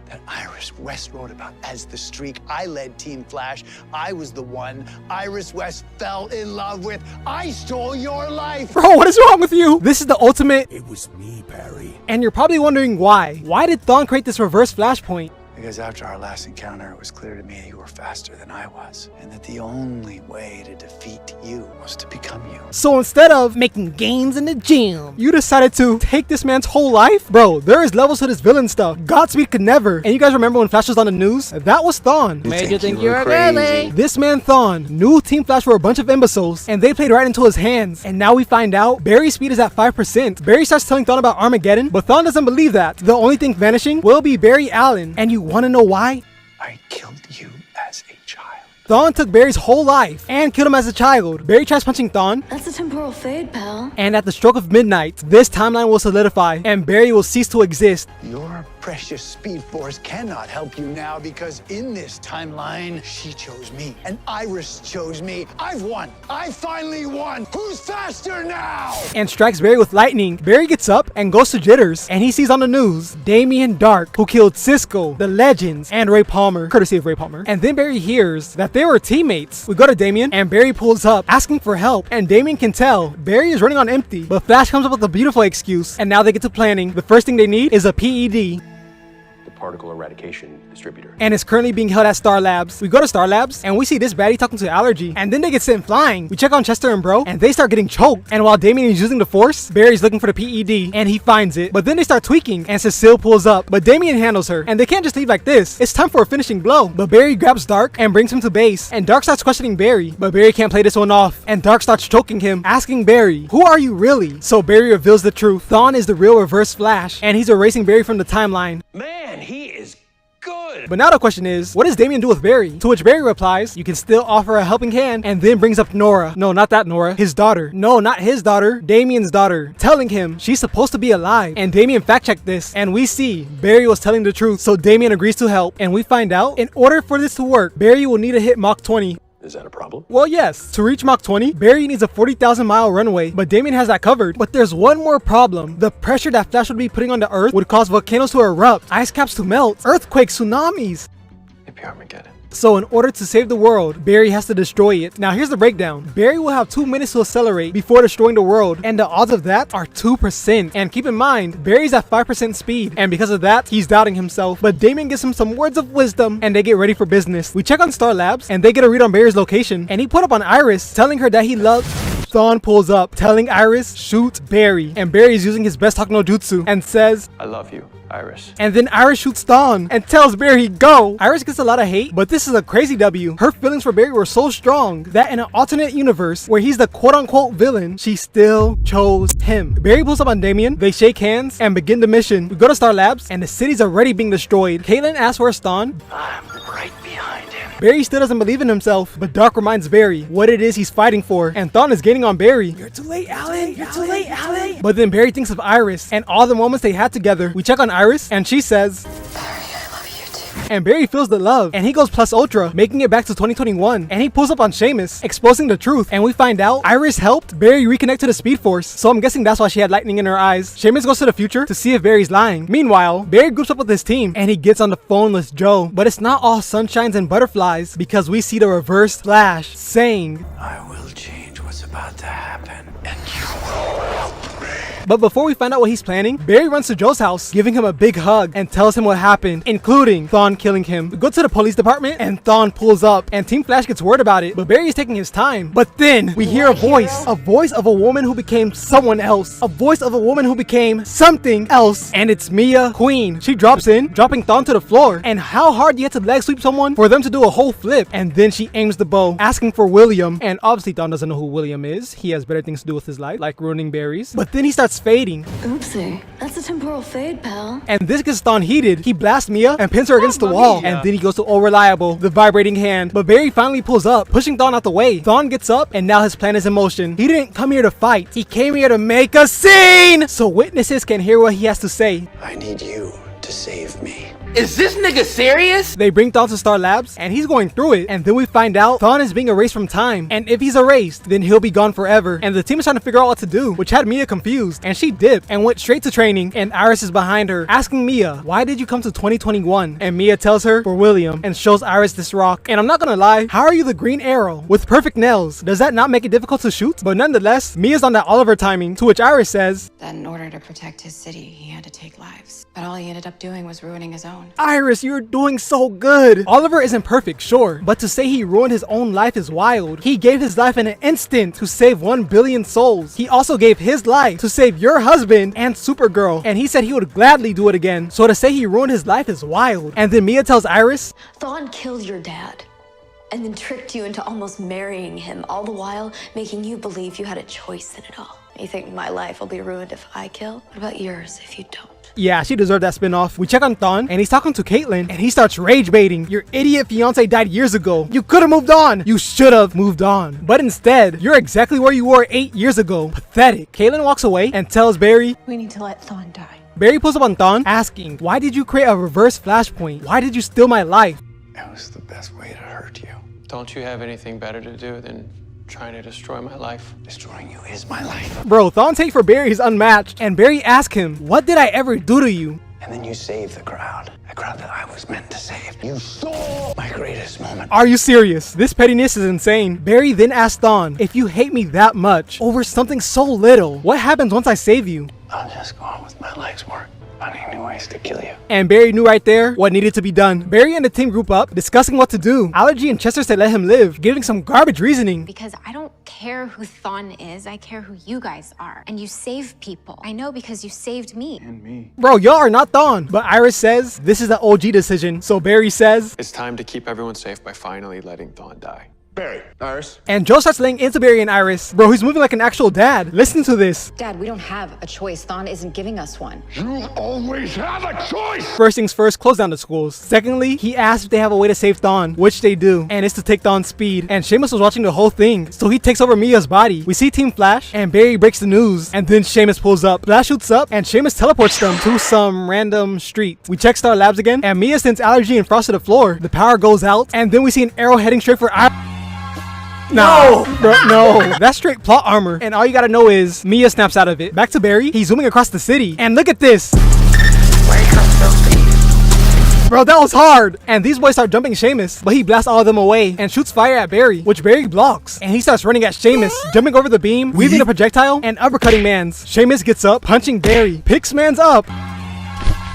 that Iris West wrote about as the streak. I led Team Flash. I was the one Iris West fell in love with. I stole your life. Bro, what is wrong with you? This is the ultimate. It was me, Barry. And you're probably wondering why. Why did Thawne create this reverse flashpoint? Because after our last encounter, it was clear to me you were faster than I was, and that the only way to defeat you was to become you. So instead of making gains in the gym, you decided to take this man's whole life? Bro, there is levels to this villain stuff. Godspeed could never. And you guys remember when Flash was on the news? That was Thawne. Made you think you were crazy. This man Thawne knew Team Flash were a bunch of imbeciles, and they played right into his hands. And now we find out Barry's speed is at 5%. Barry starts telling Thawne about Armageddon, but Thawne doesn't believe that. The only thing vanishing will be Barry Allen. And you want to know why? I killed you as a child. Thawne took Barry's whole life and killed him as a child. Barry tries punching Thawne. That's a temporal fade, pal. And at the stroke of midnight, this timeline will solidify and Barry will cease to exist. Your precious Speed Force cannot help you now because in this timeline, she chose me and Iris chose me. I've won. I finally won. Who's faster now? And strikes Barry with lightning. Barry gets up and goes to Jitters, and he sees on the news Damien Dark, who killed Cisco, the Legends, and Ray Palmer, courtesy of Ray Palmer. And then Barry hears that they were teammates. We go to Damien, and Barry pulls up, asking for help, and Damien can tell Barry is running on empty, but Flash comes up with a beautiful excuse, and now they get to planning. The first thing they need is a PED. Particle eradication distributor. And it's currently being held at Star Labs. We go to Star Labs and we see this baddie talking to Allergy, and then they get sent flying. We check on Chester and Bro, and they start getting choked. And while Damien is using the Force, Barry's looking for the PED and he finds it. But then they start tweaking and Cecile pulls up, but Damien handles her, and they can't just leave like this. It's time for a finishing blow. But Barry grabs Dark and brings him to base, and Dark starts questioning Barry, but Barry can't play this one off, and Dark starts choking him, asking Barry, who are you really? So Barry reveals the truth. Thawne is the real Reverse Flash, and he's erasing Barry from the timeline. Man, he is good. But now the question is, what does Damien do with Barry? To which Barry replies, you can still offer a helping hand, and then brings up Nora. No, not that Nora. His daughter. No, not his daughter. Damien's daughter. Telling him she's supposed to be alive. And Damien fact-checked this, and we see Barry was telling the truth. So Damien agrees to help, and we find out in order for this to work, Barry will need to hit Mach 20. Is that a problem? Well, yes. To reach Mach 20, Barry needs a 40,000 mile runway, but Damien has that covered. But there's one more problem. The pressure that Flash would be putting on the Earth would cause volcanoes to erupt, ice caps to melt, earthquakes, tsunamis. Maybe Armageddon. So in order to save the world, Barry has to destroy it. Now here's the breakdown. Barry will have 2 minutes to accelerate before destroying the world, and the odds of that are 2%. And keep in mind, Barry's at 5% speed, and because of that, he's doubting himself. But Damien gives him some words of wisdom, and they get ready for business. We check on Star Labs, and they get a read on Barry's location, and he put up on Iris, telling her that he loves... Thawne pulls up, telling Iris, shoot Barry. And Barry is using his best talk no jutsu, and says, I love you, Iris. And then Iris shoots Thawne and tells Barry, go. Iris gets a lot of hate, but this is a crazy W. Her feelings for Barry were so strong that in an alternate universe where he's the quote-unquote villain, she still chose him. Barry pulls up on Damien, they shake hands, and begin the mission. We go to Star Labs, and the city's already being destroyed. Caitlin asks where's Thawne. I'm right behind him. Barry still doesn't believe in himself, but Dark reminds Barry what it is he's fighting for, and Thawne is gaining on Barry. You're too late, Alan. You're too late, Alan. But then Barry thinks of Iris and all the moments they had together. We check on Iris, and she says, and Barry feels the love, and he goes plus ultra, making it back to 2021, and he pulls up on Seamus, exposing the truth, and we find out Iris helped Barry reconnect to the Speed Force, so I'm guessing that's why she had lightning in her eyes. Seamus goes to the future to see if Barry's lying. Meanwhile, Barry groups up with his team, and he gets on the phone with Joe, but it's not all sunshines and butterflies, because we see the Reverse Flash saying, I will change what's about to happen, and you will help me. But before we find out what he's planning, Barry runs to Joe's house, giving him a big hug and tells him what happened, including Thawne killing him. We go to the police department and Thawne pulls up and Team Flash gets word about it, but Barry is taking his time. But then we hear a voice of a woman who became someone else, a voice of a woman who became something else, and it's Mia Queen. She drops in, dropping Thawne to the floor, and how hard you have to leg sweep someone for them to do a whole flip, and then she aims the bow, asking for William, and obviously Thawne doesn't know who William is. He has better things to do with his life, like ruining berries. But then he starts fading. Oopsie. That's a temporal fade, pal. And this gets Thawne heated. He blasts Mia and pins her against the wall, and then he goes to Oh Reliable, the vibrating hand. But Barry finally pulls up, pushing Thawne out the way. Thawne gets up, and now his plan is in motion. He didn't come here to fight. He came here to make a scene, so witnesses can hear what he has to say. I need you to save me. Is this nigga serious? They bring Thawne to Star Labs, and he's going through it. And then we find out Thawne is being erased from time. And if he's erased, then he'll be gone forever. And the team is trying to figure out what to do, which had Mia confused. And she dipped and went straight to training. And Iris is behind her, asking Mia, why did you come to 2021? And Mia tells her, for William, and shows Iris this rock. And I'm not gonna lie, how are you the Green Arrow with perfect nails? Does that not make it difficult to shoot? But nonetheless, Mia's on that Oliver timing, to which Iris says, that in order to protect his city, he had to take lives. But all he ended up doing was ruining his own. Iris, you're doing so good. Oliver isn't perfect, sure, but to say he ruined his own life is wild. He gave his life in an instant to save 1 billion souls. He also gave his life to save your husband and Supergirl, and he said he would gladly do it again. So to say he ruined his life is wild. And then Mia tells Iris, Thawne killed your dad and then tricked you into almost marrying him, all the while making you believe you had a choice in it all. You think my life will be ruined if I kill? What about yours if you don't? yeah, she deserved that spinoff. We check on Thawne, and he's talking to Caitlin, and he starts rage baiting. Your idiot fiance died years ago. You could have moved on. You should have moved on. But instead, you're exactly where you were 8 years ago. Pathetic. Caitlin walks away and tells Barry, we need to let Thawne die. Barry pulls up on Thawne, asking, why did you create a reverse flashpoint? Why did you steal my life? It was the best way to hurt you. Don't you have anything better to do than trying to destroy my life? Destroying you is my life. Bro, Thawne's hate for Barry is unmatched, and Barry asks him, what did I ever do to you? And then you saved the crowd. A crowd that I was meant to save. You stole my greatest moment. Are you serious? This pettiness is insane. Barry then asks Thawne, if you hate me that much over something so little, what happens once I save you? I'll just go on with my life's work, finding new ways to kill you. And Barry knew right there what needed to be done. Barry and the team group up, discussing what to do. Allergy and Chester said let him live, giving some garbage reasoning. Because I don't care who Thawne is, I care who you guys are. And you save people. I know because you saved me. And me. Bro, y'all are not Thawne. But Iris says this is the OG decision. So Barry says, it's time to keep everyone safe by finally letting Thawne die. Barry, Iris. And Joe starts laying into Barry and Iris. Bro, he's moving like an actual dad. Listen to this. Dad, we don't have a choice. Thawne isn't giving us one. You always have a choice! First things first, close down the schools. Secondly, he asks if they have a way to save Thawne, which they do. And it's to take Thawne's speed. And Seamus was watching the whole thing, so he takes over Mia's body. We see Team Flash, and Barry breaks the news. And then Seamus pulls up. Flash shoots up, and Seamus teleports them to some random street. We check Star Labs again, and Mia sends Allergy and Frost to the floor. The power goes out, and then we see an arrow heading straight for No, bro, no. That's straight plot armor. And all you gotta know is Mia snaps out of it. Back to Barry. He's zooming across the city. And look at this. Bro, that was hard. And these boys start jumping Seamus, but he blasts all of them away and shoots fire at Barry, which Barry blocks. And he starts running at Seamus, jumping over the beam, weaving a projectile, and uppercutting Mans. Seamus gets up, punching Barry, picks Mans up.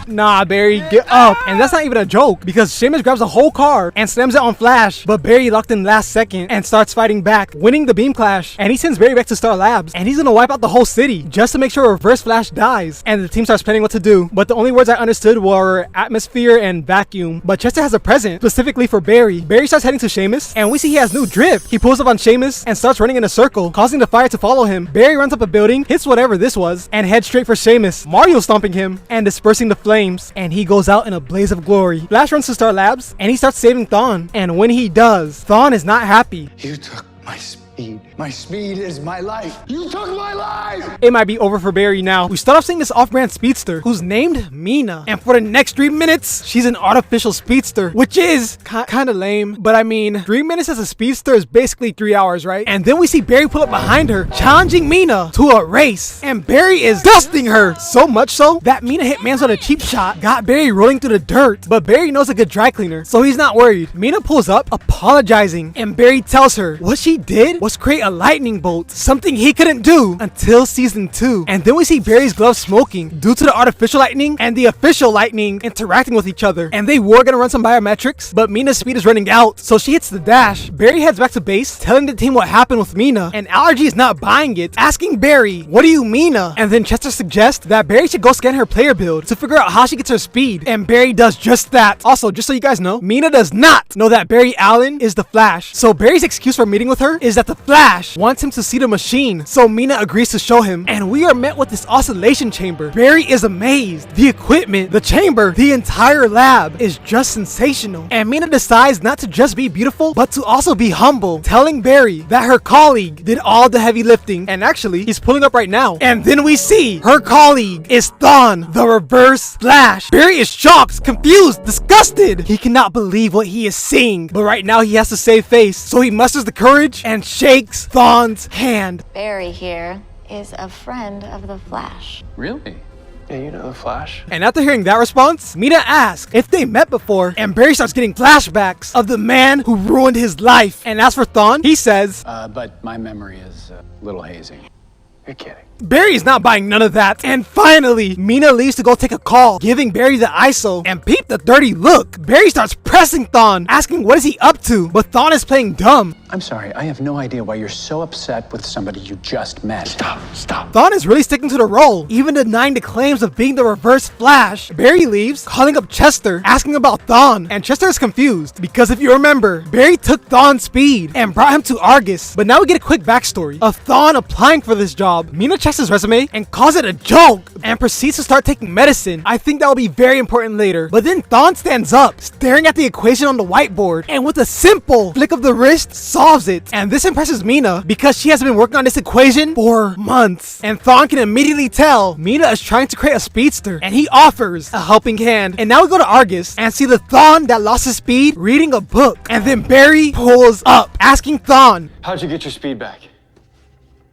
Nah, Barry, get up. And that's not even a joke, because Seamus grabs a whole car and slams it on Flash, but Barry locked in last second and starts fighting back, winning the beam clash. And he sends Barry back to Star Labs, and he's gonna wipe out the whole city just to make sure Reverse Flash dies. And the team starts planning what to do, but the only words I understood were atmosphere and vacuum. But Chester has a present specifically for Barry. Barry starts heading to Seamus, and we see he has new drip. He pulls up on Seamus and starts running in a circle, causing the fire to follow him. Barry runs up a building, hits whatever this was, and heads straight for Seamus, Mario stomping him and dispersing the flames. And he goes out in a blaze of glory. Flash runs to Star Labs, and he starts saving Thawne. And when he does, Thawne is not happy. You took my speed. My speed is my life. You took my life! It might be over for Barry now. We start off seeing this off-brand speedster who's named Mina. And for the next 3 minutes, she's an artificial speedster, which is kind of lame. But I mean, 3 minutes as a speedster is basically 3 hours, right? And then we see Barry pull up behind her, challenging Mina to a race. And Barry is dusting her. So much so that Mina hit Mans with a cheap shot, got Barry rolling through the dirt. But Barry knows a good dry cleaner, so he's not worried. Mina pulls up, apologizing. And Barry tells her what she did was create a lightning bolt, something he couldn't do until season 2. And then we see Barry's glove smoking due to the artificial lightning and the official lightning interacting with each other. And they were gonna run some biometrics, but Mina's speed is running out, so she hits the dash. Barry heads back to base, telling the team what happened with Mina, and Allergy is not buying it, asking Barry, what do you Mina? And then Chester suggests that Barry should go scan her player build to figure out how she gets her speed, and Barry does just that. Also, just so you guys know, Mina does not know that Barry Allen is the Flash, so Barry's excuse for meeting with her is that the Flash wants him to see the machine, so Mina agrees to show him, and we are met with this oscillation chamber. Barry is amazed. The equipment, the chamber, the entire lab is just sensational, and Mina decides not to just be beautiful, but to also be humble, telling Barry that her colleague did all the heavy lifting, and actually, he's pulling up right now. And then we see her colleague is Thawne, the Reverse Flash. Barry is shocked, confused, disgusted. He cannot believe what he is seeing, but right now he has to save face, so he musters the courage and shakes Thawne's hand. Barry here is a friend of the Flash. Really? Yeah, you know the Flash. And after hearing that response, Mina asks if they met before, and Barry starts getting flashbacks of the man who ruined his life. And as for Thawne, he says, but my memory is a little hazy. You're kidding. Barry is not buying none of that. And finally, Mina leaves to go take a call, giving Barry the ISO, and peep the dirty look. Barry starts pressing Thawne, asking what is he up to, but Thawne is playing dumb. I'm sorry, I have no idea why you're so upset with somebody you just met. Stop. Thawne is really sticking to the role, even denying the claims of being the Reverse Flash. Barry leaves, calling up Chester, asking about Thawne, and Chester is confused, because if you remember, Barry took Thawne's speed and brought him to Argus. But now we get a quick backstory of Thawne applying for this job. Mina checks his resume and calls it a joke, and proceeds to start taking medicine. I think that will be very important later. But then Thawne stands up, staring at the equation on the whiteboard, and with a simple flick of the wrist, solves it. And this impresses Mina, because she has been working on this equation for months. And Thawne can immediately tell Mina is trying to create a speedster, and he offers a helping hand. And now we go to Argus and see the Thawne that lost his speed reading a book. And then Barry pulls up, asking Thawne, how'd you get your speed back?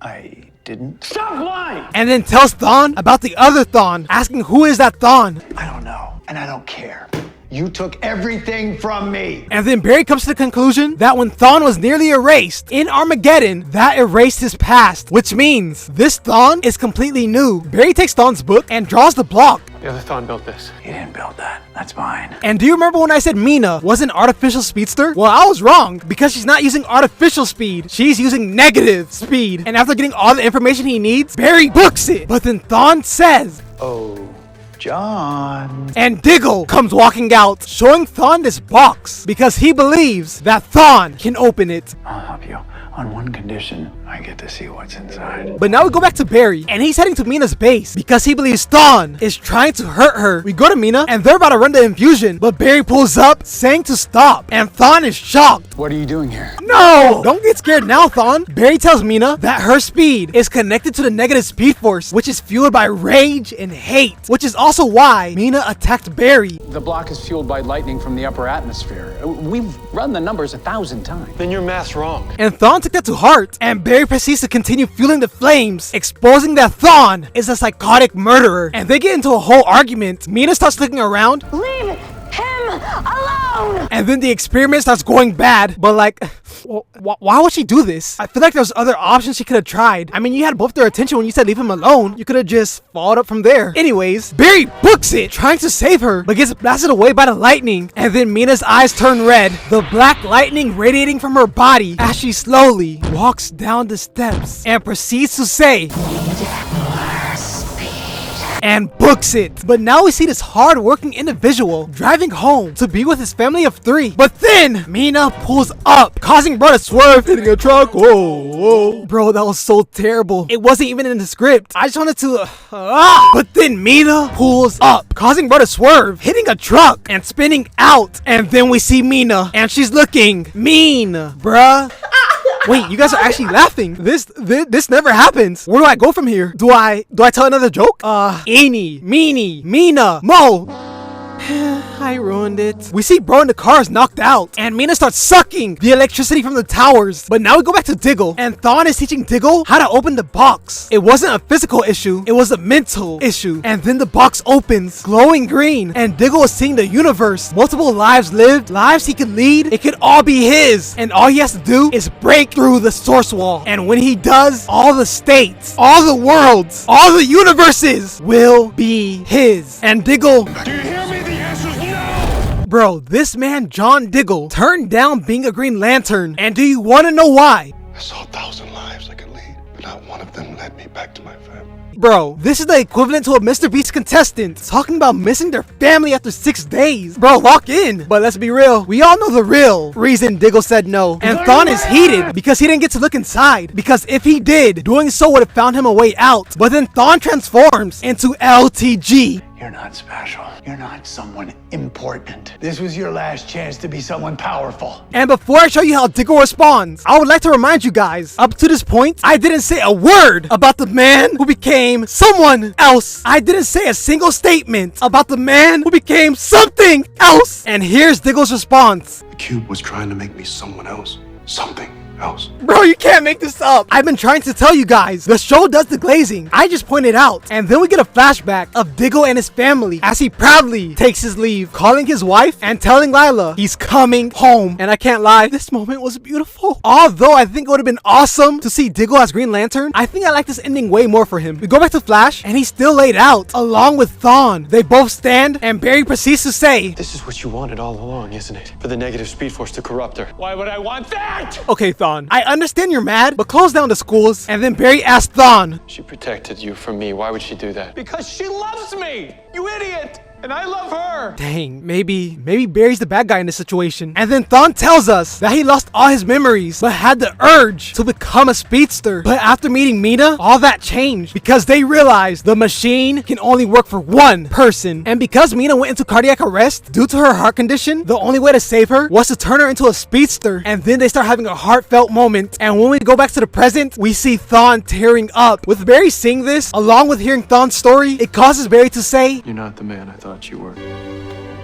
I didn't. Stop lying! and then tells Thawne about the other Thawne, asking who is that Thawne. I don't know, and I don't care. You took everything from me. And then Barry comes to the conclusion that when Thawne was nearly erased in Armageddon, that erased his past, which means this Thawne is completely new. Barry takes Thawne's book and draws the block. The other Thawne built this. You didn't build that. That's mine. And do you remember when I said Mina was an artificial speedster? Well, I was wrong, because she's not using artificial speed. She's using negative speed. And after getting all the information he needs, Barry books it. But then Thawne says, Oh, John. and Diggle comes walking out, showing Thawne this box, because he believes that Thawne can open it. I'll help you on one condition. I get to see what's inside. But now we go back to Barry, and he's heading to Mina's base because he believes Thawne is trying to hurt her. We go to Mina, and they're about to run the infusion, but Barry pulls up, saying to stop, and Thawne is shocked. What are you doing here? No! Don't get scared now, Thawne. Barry tells Mina that her speed is connected to the negative speed force, which is fueled by rage and hate, which is also why Mina attacked Barry. The block is fueled by lightning from the upper atmosphere. We've run the numbers 1,000 times. Then your math's wrong. And Thawne took that to heart, and Barry proceeds to continue fueling the flames, exposing that Thawne is a psychotic murderer. And they get into a whole argument. Mina starts looking around. Leave him alone! And then the experiment starts going bad, but like, why would she do this? I feel like there's other options she could have tried. I mean, you had both their attention when you said leave him alone. You could have just followed up from there. Anyways, Barry books it, trying to save her, but gets blasted away by the lightning. And then Mina's eyes turn red, the black lightning radiating from her body as she slowly walks down the steps and proceeds to say, and books it. But now we see this hard-working individual driving home to be with his family of 3. But then Mina pulls up, causing bro to swerve, hitting a truck. Whoa. Bro, that was so terrible. It wasn't even in the script. I just wanted to But then Mina pulls up, causing bro to swerve, hitting a truck and spinning out. And then we see Mina, and she's looking mean, bruh. Wait, you guys are actually laughing. This never happens. Where do I go from here? Do I tell another joke? Eeny, meeny, Mina, Mo. I ruined it. We see bro in the car is knocked out, and Mina starts sucking the electricity from the towers. But now we go back to Diggle, and Thawne is teaching Diggle how to open the box. It wasn't a physical issue, it was a mental issue. And then the box opens, glowing green, and Diggle is seeing the universe. Multiple lives lived, lives he could lead. It could all be his, and all he has to do is break through the source wall. And when he does, all the states, all the worlds, all the universes will be his. And Diggle... Do you hear me? The answer's no! Bro, this man, John Diggle, turned down being a Green Lantern. And do you want to know why? I saw 1,000 lives I could lead, but not one of them led me back to my family. Bro, this is the equivalent to a Mr. Beast contestant talking about missing their family after 6 days. Bro, lock in. But let's be real. We all know the real reason Diggle said no. And Thawne is heated because he didn't get to look inside. Because if he did, doing so would have found him a way out. But then Thawne transforms into LTG. You're not special. You're not someone important. This was your last chance to be someone powerful. And before I show you how Diggle responds, I would like to remind you guys, up to this point, I didn't say a word about the man who became someone else. I didn't say a single statement about the man who became something else. And here's Diggle's response. The cube was trying to make me someone else. Something else. Bro, you can't make this up. I've been trying to tell you guys, the show does the glazing. I just pointed out. And then we get a flashback of Diggle and his family as he proudly takes his leave, calling his wife and telling Lila he's coming home. And I can't lie, this moment was beautiful. Although I think it would have been awesome to see Diggle as Green Lantern, I think I like this ending way more for him. We go back to Flash and he's still laid out along with Thawne. They both stand and Barry proceeds to say, "This is what you wanted all along, isn't it? For the negative speed force to corrupt her." Why would I want that? Okay, Thawne, I understand you're mad, but close down the schools. And then Barry asked Thawne, "She protected you from me. Why would she do that?" Because she loves me, you idiot! And I love her! Dang, maybe Barry's the bad guy in this situation. And then Thawne tells us that he lost all his memories, but had the urge to become a speedster. But after meeting Mina, all that changed because they realized the machine can only work for one person. And because Mina went into cardiac arrest due to her heart condition, the only way to save her was to turn her into a speedster. And then they start having a heartfelt moment. And when we go back to the present, we see Thawne tearing up. With Barry seeing this, along with hearing Thawne's story, it causes Barry to say, "You're not the man I thought you were."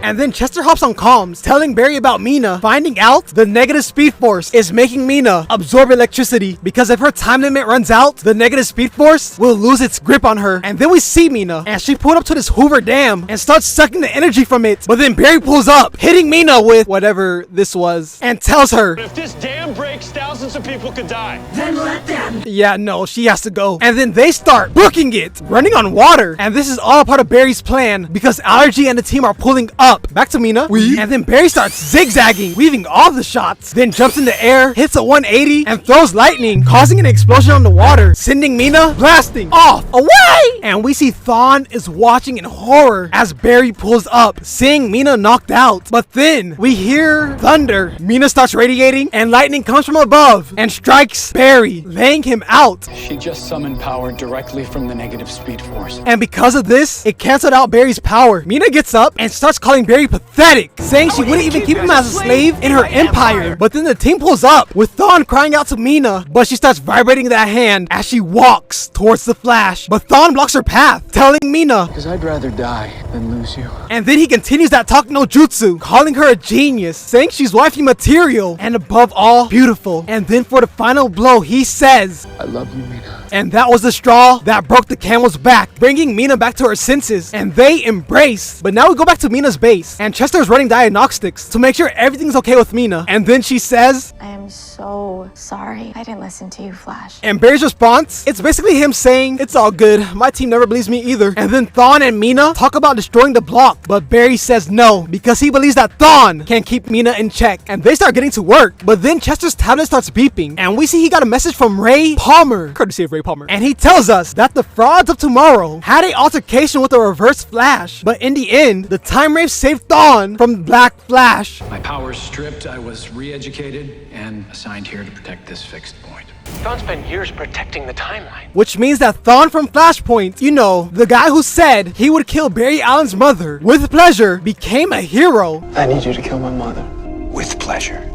And then Chester hops on comms, telling Barry about Mina, finding out the negative speed force is making Mina absorb electricity because if her time limit runs out, the negative speed force will lose its grip on her. And then we see Mina, and she pulled up to this Hoover Dam and starts sucking the energy from it. But then Barry pulls up, hitting Mina with whatever this was, and tells her, If this dam breaks, thousands of people could die. Then let them. Yeah, no, she has to go. And then they start booking it, running on water. And this is all part of Barry's plan because Allergy and the team are pulling up. Back to Mina. And then Barry starts zigzagging, weaving all the shots. Then jumps in the air, hits a 180, and throws lightning, causing an explosion on the water, sending Mina blasting off away. And we see Thawne is watching in horror as Barry pulls up, seeing Mina knocked out. But then we hear thunder. Mina starts radiating, and lightning comes from above and strikes Barry, laying him out. She just summoned power directly from the negative speed force. And because of this, it canceled out Barry's power. Mina gets up and starts calling Barry pathetic, saying she wouldn't even keep him as a slave in her empire. But then the team pulls up with Thawne crying out to Mina, but she starts vibrating that hand as she walks towards the Flash. But Thawne blocks her path, telling Mina, "Because I'd rather die than lose you." And then he continues that talk no jutsu, calling her a genius, saying she's wifey material, and above all, beautiful. And then for the final blow, he says, "I love you, Mina." And that was the straw that broke the camel's back, bringing Mina back to her senses, and they embrace. But now we go back to Mina's base, and Chester's running diagnostics to make sure everything's okay with Mina. And then she says, I am so sorry. I didn't listen to you, Flash. And Barry's response, it's basically him saying, it's all good, my team never believes me either. And then Thawne and Mina talk about destroying the block, but Barry says no, because he believes that Thawne can keep Mina in check. And they start getting to work, but then Chester's tablet starts beeping, and we see he got a message from Ray Palmer, courtesy of Ray Palmer. And he tells us that the frauds of tomorrow had an altercation with a reverse Flash, but in the end, the time wraith saved Thawne from Black Flash. My powers stripped, I was re-educated and assigned here to protect this fixed point. Thawne spent years protecting the timeline. Which means that Thawne from Flashpoint, you know, the guy who said he would kill Barry Allen's mother with pleasure, became a hero. I need you to kill my mother. With pleasure.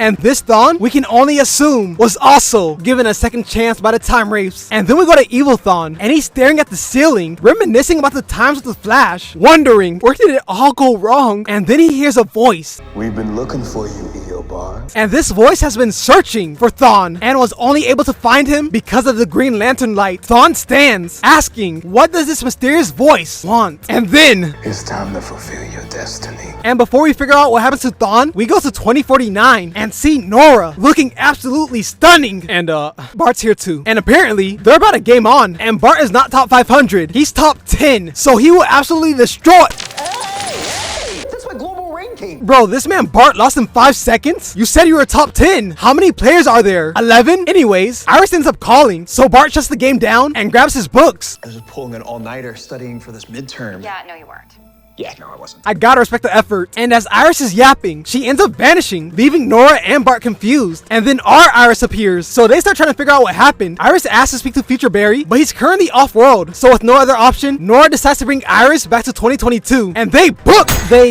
And this Thawne, we can only assume, was also given a second chance by the time wraiths. And then we go to Evil Thawne, and he's staring at the ceiling, reminiscing about the times with the Flash, wondering where did it all go wrong. And then he hears a voice. We've been looking for you, Eobard. And this voice has been searching for Thawne and was only able to find him because of the Green Lantern light. Thawne stands, asking, what does this mysterious voice want? And then It's time to fulfill your destiny. And before we figure out what happens to Thawne, we go to 2049 and see Nora looking absolutely stunning. And Bart's here too. And apparently, they're about to game on. And Bart is not top 500. He's top 10. So he will absolutely destroy. That's my global ranking. Bro, this man Bart lost in 5 seconds? You said you were top 10. How many players are there? 11? Anyways, Iris ends up calling. So Bart shuts the game down and grabs his books. I was just pulling an all-nighter studying for this midterm. Yeah, no, you weren't. Yeah, no, I wasn't. I gotta respect the effort. And as Iris is yapping, she ends up vanishing, leaving Nora and Bart confused. And then our Iris appears, so they start trying to figure out what happened. Iris asks to speak to Future Barry, but he's currently off-world. So with no other option, Nora decides to bring Iris back to 2022. And they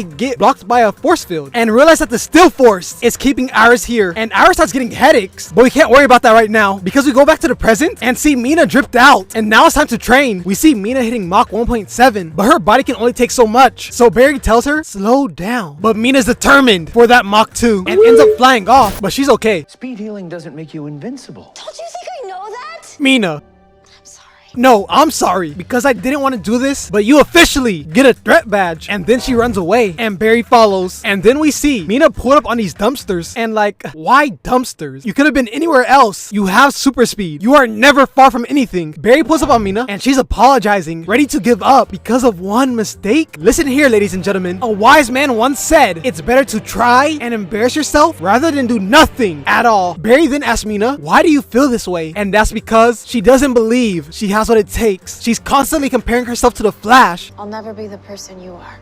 get blocked by a force field and realize that the still force is keeping Iris here. And Iris starts getting headaches, but we can't worry about that right now because we go back to the present and see Mina dripped out. And now it's time to train. We see Mina hitting Mach 1.7, but her body can only take so much. So Barry tells her, slow down. But Mina's determined for that Mach 2 and ends up flying off, but she's okay. Speed healing doesn't make you invincible. Don't you think I know that? Mina. No, I'm sorry because I didn't want to do this, but you officially get a threat badge. And then she runs away and Barry follows. And then we see Mina pull up on these dumpsters and like, why dumpsters? You could have been anywhere else. You have super speed. You are never far from anything. Barry pulls up on Mina and she's apologizing, ready to give up because of one mistake. Listen here, ladies and gentlemen. A wise man once said, it's better to try and embarrass yourself rather than do nothing at all. Barry then asks Mina, why do you feel this way? And that's because she doesn't believe she has what it takes. She's constantly comparing herself to the Flash. I'll never be the person you are.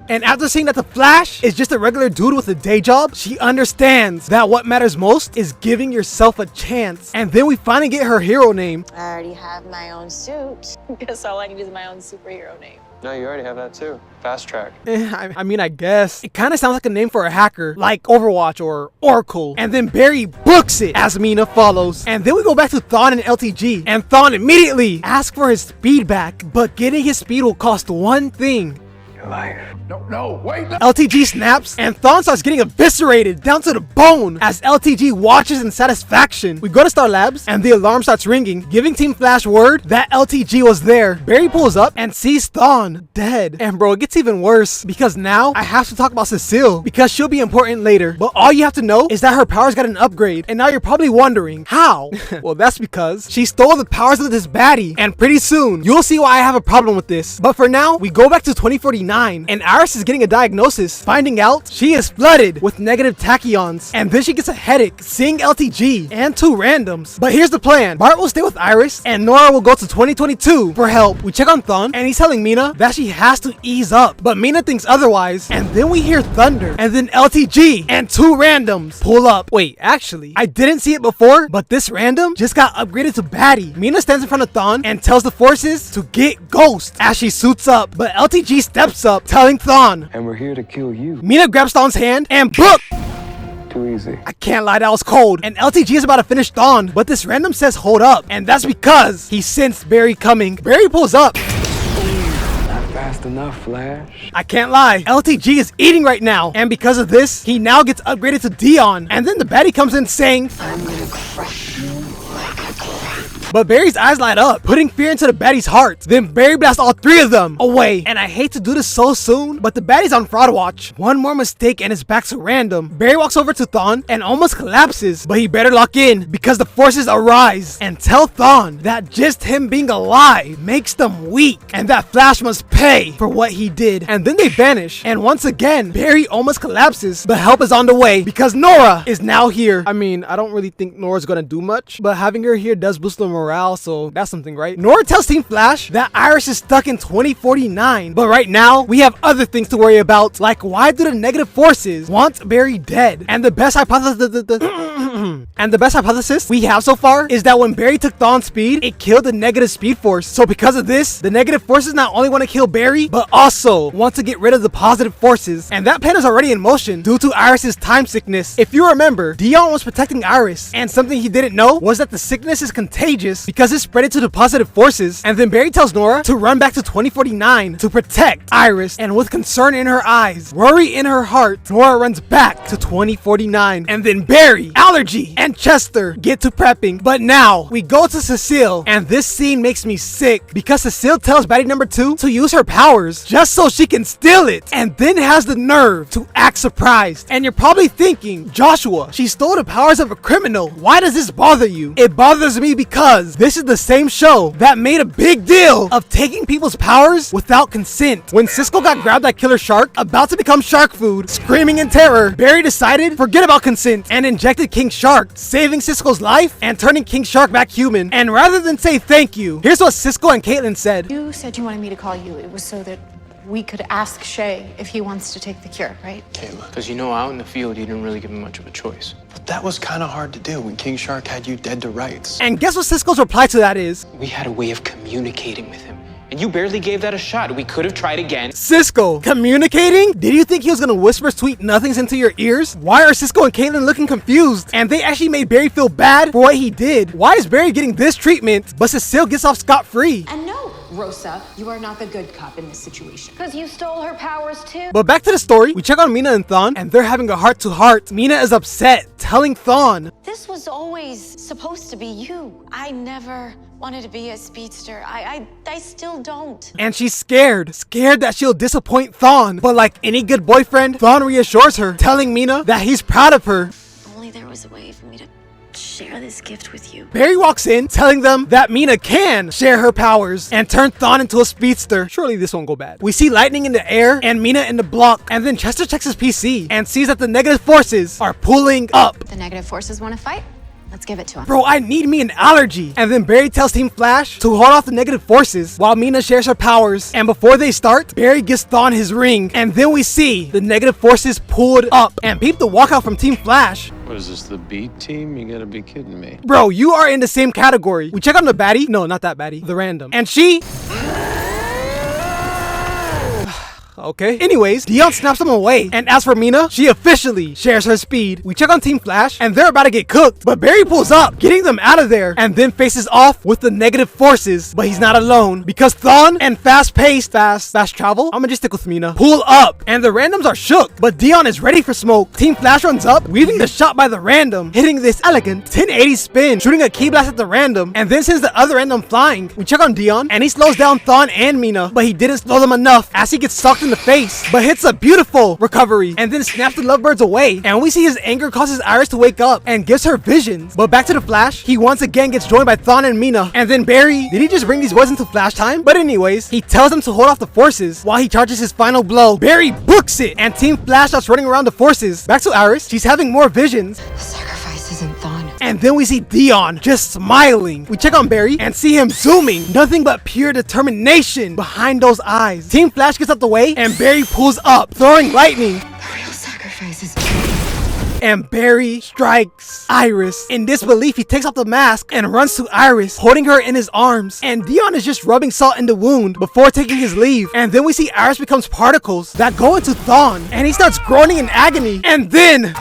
And after seeing that the Flash is just a regular dude with a day job, she understands that what matters most is giving yourself a chance. And then we finally get her hero name. I already have my own suit. Guess all I need is my own superhero name. No, you already have that too. Fast Track. I mean, I guess. It kind of sounds like a name for a hacker, like Overwatch or Oracle. And then Barry books it as Mina follows. And then we go back to Thawne and LTG. And Thawne immediately asks for his speed back. But getting his speed will cost one thing. Life. No, wait. No. LTG snaps and Thawne starts getting eviscerated down to the bone as LTG watches in satisfaction. We go to Star Labs and the alarm starts ringing, giving Team Flash word that LTG was there. Barry pulls up and sees Thawne dead. And bro, it gets even worse because now I have to talk about Cecile because she'll be important later. But all you have to know is that her powers got an upgrade. And now you're probably wondering, how? Well, that's because she stole the powers of this baddie. And pretty soon, you'll see why I have a problem with this. But for now, we go back to 2049 and Iris is getting a diagnosis, finding out she is flooded with negative tachyons. And then she gets a headache seeing LTG and 2 randoms. But here's the plan. Bart will stay with Iris and Nora will go to 2022 for help. We check on Thawne and he's telling Mina that she has to ease up. But Mina thinks otherwise. And then we hear thunder. And then LTG and 2 randoms pull up. Wait, actually, I didn't see it before, but this random just got upgraded to baddie. Mina stands in front of Thawne and tells the forces to get Ghost as she suits up. But LTG steps up, telling Thawne, and we're here to kill you. Mina grabs Thawne's hand and book. Too easy. I can't lie, that was cold. And LTG is about to finish Thawne, but this random says hold up. And that's because he sensed Barry coming. Barry pulls up. Not fast enough, Flash. I can't lie, LTG is eating right now. And because of this, he now gets upgraded to Dion. And then the baddie comes in saying, I'm gonna crush you like a grape. But Barry's eyes light up, putting fear into the baddie's heart. Then Barry blasts all 3 of them away. And I hate to do this so soon, but the baddie's on fraud watch. One more mistake and his back's to random. Barry walks over to Thawne and almost collapses, but he better lock in because the forces arise and tell Thawne that just him being alive makes them weak and that Flash must pay for what he did. And then they vanish. And once again, Barry almost collapses, but help is on the way because Nora is now here. I mean, I don't really think Nora's gonna do much, but having her here does boost the morale, so that's something, right? Nora tells Team Flash that Iris is stuck in 2049, but right now we have other things to worry about, like why do the negative forces want Barry dead? And the best hypothesis And the best hypothesis we have so far is that when Barry took Thawne's speed, it killed the negative speed force. So because of this, the negative forces not only want to kill Barry, but also want to get rid of the positive forces. And that plan is already in motion due to Iris's time sickness. If you remember, Dion was protecting Iris, and something he didn't know was that the sickness is contagious because it spread into the positive forces. And then Barry tells Nora to run back to 2049 to protect Iris, and with concern in her eyes, worry in her heart, Nora runs back to 2049. And then Barry, Allergy, and Chester get to prepping. But now we go to Cecile, and this scene makes me sick because Cecile tells baddie number 2 to use her powers just so she can steal it, and then has the nerve to act surprised. And you're probably thinking, Joshua, she stole the powers of a criminal. Why does this bother you? It bothers me because this is the same show that made a big deal of taking people's powers without consent. When Cisco got grabbed by Killer Shark, about to become shark food, screaming in terror, Barry decided forget about consent and injected King Shark, saving Cisco's life and turning King Shark back human. And rather than say thank you, here's what Cisco and Caitlin said. You said you wanted me to call you. It was so that we could ask Shay if he wants to take the cure, right? Kayla, because you know out in the field you didn't really give him much of a choice. But that was kind of hard to do when King Shark had you dead to rights. And guess what Cisco's reply to that is? We had a way of communicating with him, and you barely gave that a shot. We could have tried again. Cisco, communicating? Did you think he was gonna whisper sweet nothings into your ears? Why are Cisco and Caitlin looking confused? And they actually made Barry feel bad for what he did. Why is Barry getting this treatment, but Cecile gets off scot-free? And no, Rosa, you are not the good cop in this situation. Because you stole her powers too. But back to the story, we check on Mina and Thawne, and they're having a heart-to-heart. Mina is upset, telling Thawne, This was always supposed to be you. I never wanted to be a speedster. I still don't. and she's scared that she'll disappoint Thawne. But like any good boyfriend, Thawne reassures her, telling Mina that he's proud of her. Only there was a way for me to share this gift with you. Barry walks in, telling them that Mina can share her powers and turn Thawne into a speedster. Surely this won't go bad. We see lightning in the air and Mina in the block, and then Chester checks his PC and sees that the negative forces are pulling up. The negative forces want to fight? Let's give it to him. Bro, I need me an allergy. And then Barry tells Team Flash to hold off the negative forces while Mina shares her powers. And before they start, Barry gives Thawne his ring. And then we see the negative forces pulled up. And peep the walkout from Team Flash. What is this, the B team? You gotta be kidding me. Bro, you are in the same category. We check on the baddie. No, not that baddie. The random. And she... Okay. Anyways, Dion snaps them away. And as for Mina, she officially shares her speed. We check on Team Flash, and they're about to get cooked. But Barry pulls up, getting them out of there, and then faces off with the negative forces. But he's not alone, because Thawne and fast travel, I'ma just stick with Mina, pull up. And the randoms are shook, but Dion is ready for smoke. Team Flash runs up, weaving the shot by the random, hitting this elegant 1080 spin, shooting a key blast at the random, and then sends the other random flying. We check on Dion, and he slows down Thawne and Mina, but he didn't slow them enough as he gets sucked in the face, but hits a beautiful recovery and then snaps the lovebirds away. And we see his anger causes Iris to wake up and gives her visions. But back to the Flash, he once again gets joined by Thawne and Mina. And then Barry, did he just bring these boys into Flash time? But anyways, he tells them to hold off the forces while he charges his final blow. Barry books it, and Team Flash starts running around the forces. Back to Iris, she's having more visions. The sacrifice isn't Thawne. And then we see Dion just smiling. We check on Barry and see him zooming. Nothing but pure determination behind those eyes. Team Flash gets out the way and Barry pulls up, throwing lightning. The real sacrifice is... And Barry strikes Iris. In disbelief, he takes off the mask and runs to Iris, holding her in his arms. And Dion is just rubbing salt in the wound before taking his leave. And then we see Iris becomes particles that go into Thawne. And he starts groaning in agony. And then...